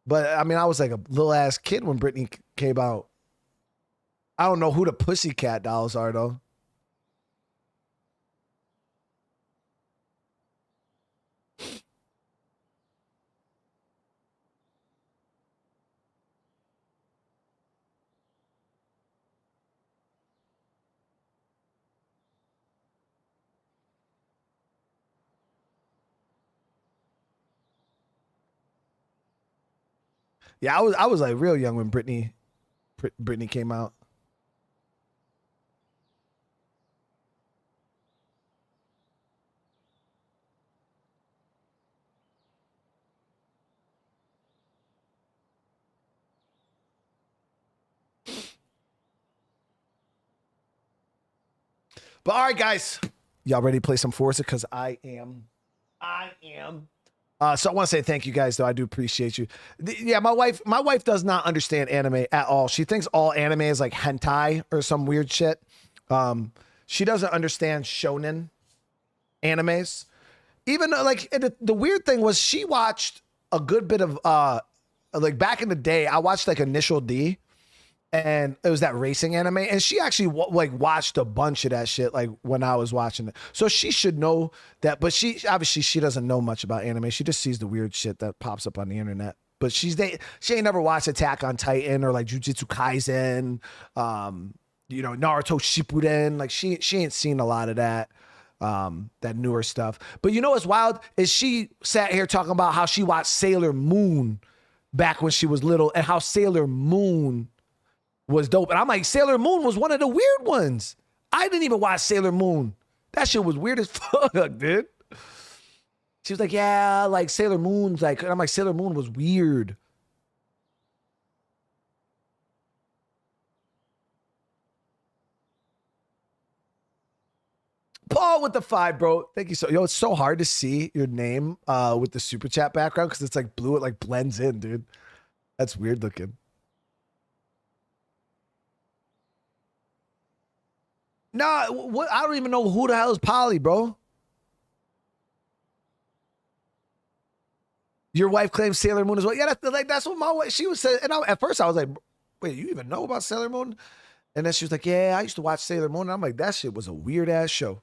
But I mean, I was like a little ass kid when Britney came out. I don't know who the Pussycat Dolls are though. Yeah, I was like real young when Britney came out. But all right, guys, y'all ready to play some Forza? Because I am. So I want to say thank you guys, though. I do appreciate you. Yeah, my wife does not understand anime at all. She thinks all anime is like hentai or some weird shit. She doesn't understand shonen animes. Even like the weird thing was she watched a good bit of like back in the day. I watched like Initial D, and it was that racing anime, and she actually like watched a bunch of that shit like when I was watching it. So she should know that, but she doesn't know much about anime. She just sees the weird shit that pops up on the internet. But she ain't never watched Attack on Titan or like Jujutsu Kaisen, Naruto Shippuden. Like she ain't seen a lot of that newer stuff. But you know what's wild is she sat here talking about how she watched Sailor Moon back when she was little and how Sailor Moon was dope. And I'm like, Sailor Moon was one of the weird ones. I didn't even watch Sailor Moon. That shit was weird as fuck, dude. She was like, yeah, like Sailor Moon's like, and I'm like, Sailor Moon was weird. Paul with the 5, bro. Thank you so. Yo, it's so hard to see your name with the super chat background because it's like blue. It like blends in, dude. That's weird looking. Nah, what? I don't even know who the hell is Polly, bro. Your wife claims Sailor Moon as well. Yeah, that's what my wife, she was saying. And at first I was like, wait, you even know about Sailor Moon? And then she was like, yeah, I used to watch Sailor Moon. And I'm like, that shit was a weird ass show.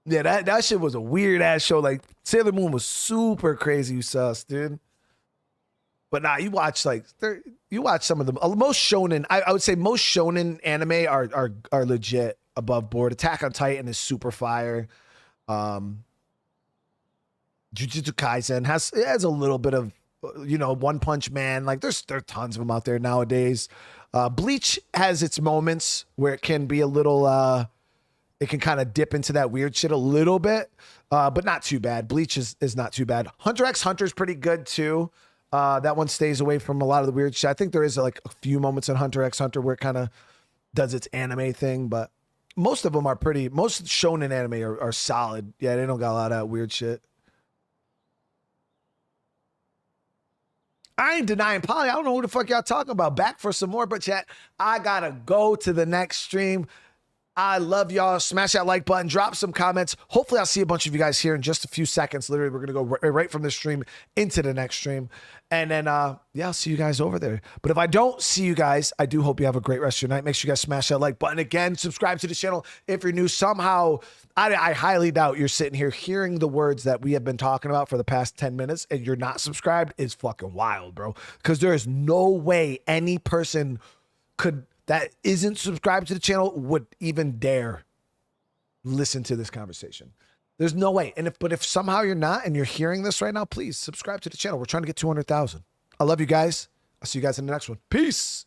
Yeah, that shit was a weird ass show. Like Sailor Moon was super crazy, sus, dude. But nah, you watch some of the most shonen. I would say most shonen anime are legit above board. Attack on Titan is super fire. Jujutsu Kaisen has a little bit of, One Punch Man. Like there are tons of them out there nowadays. Bleach has its moments where it can be a little, it can kind of dip into that weird shit a little bit, but not too bad. Bleach is not too bad. Hunter x Hunter is pretty good too. That one stays away from a lot of the weird shit. I think there is like a few moments in Hunter x Hunter where it kind of does its anime thing, but most of them are most shonen anime are solid. Yeah, they don't got a lot of that weird shit. I ain't denying Polly. I don't know who the fuck y'all talking about. Back for some more, but chat, I gotta go to the next stream. I love y'all. Smash that like button. Drop some comments. Hopefully, I'll see a bunch of you guys here in just a few seconds. Literally, we're going to go right from this stream into the next stream. And then, I'll see you guys over there. But if I don't see you guys, I do hope you have a great rest of your night. Make sure you guys smash that like button. Again, subscribe to the channel if you're new. Somehow, I highly doubt you're sitting here hearing the words that we have been talking about for the past 10 minutes and you're not subscribed is fucking wild, bro. Because there is no way any person that isn't subscribed to the channel would even dare listen to this conversation. There's no way. But if somehow you're not and you're hearing this right now, please subscribe to the channel. We're trying to get 200,000. I love you guys. I'll see you guys in the next one. Peace.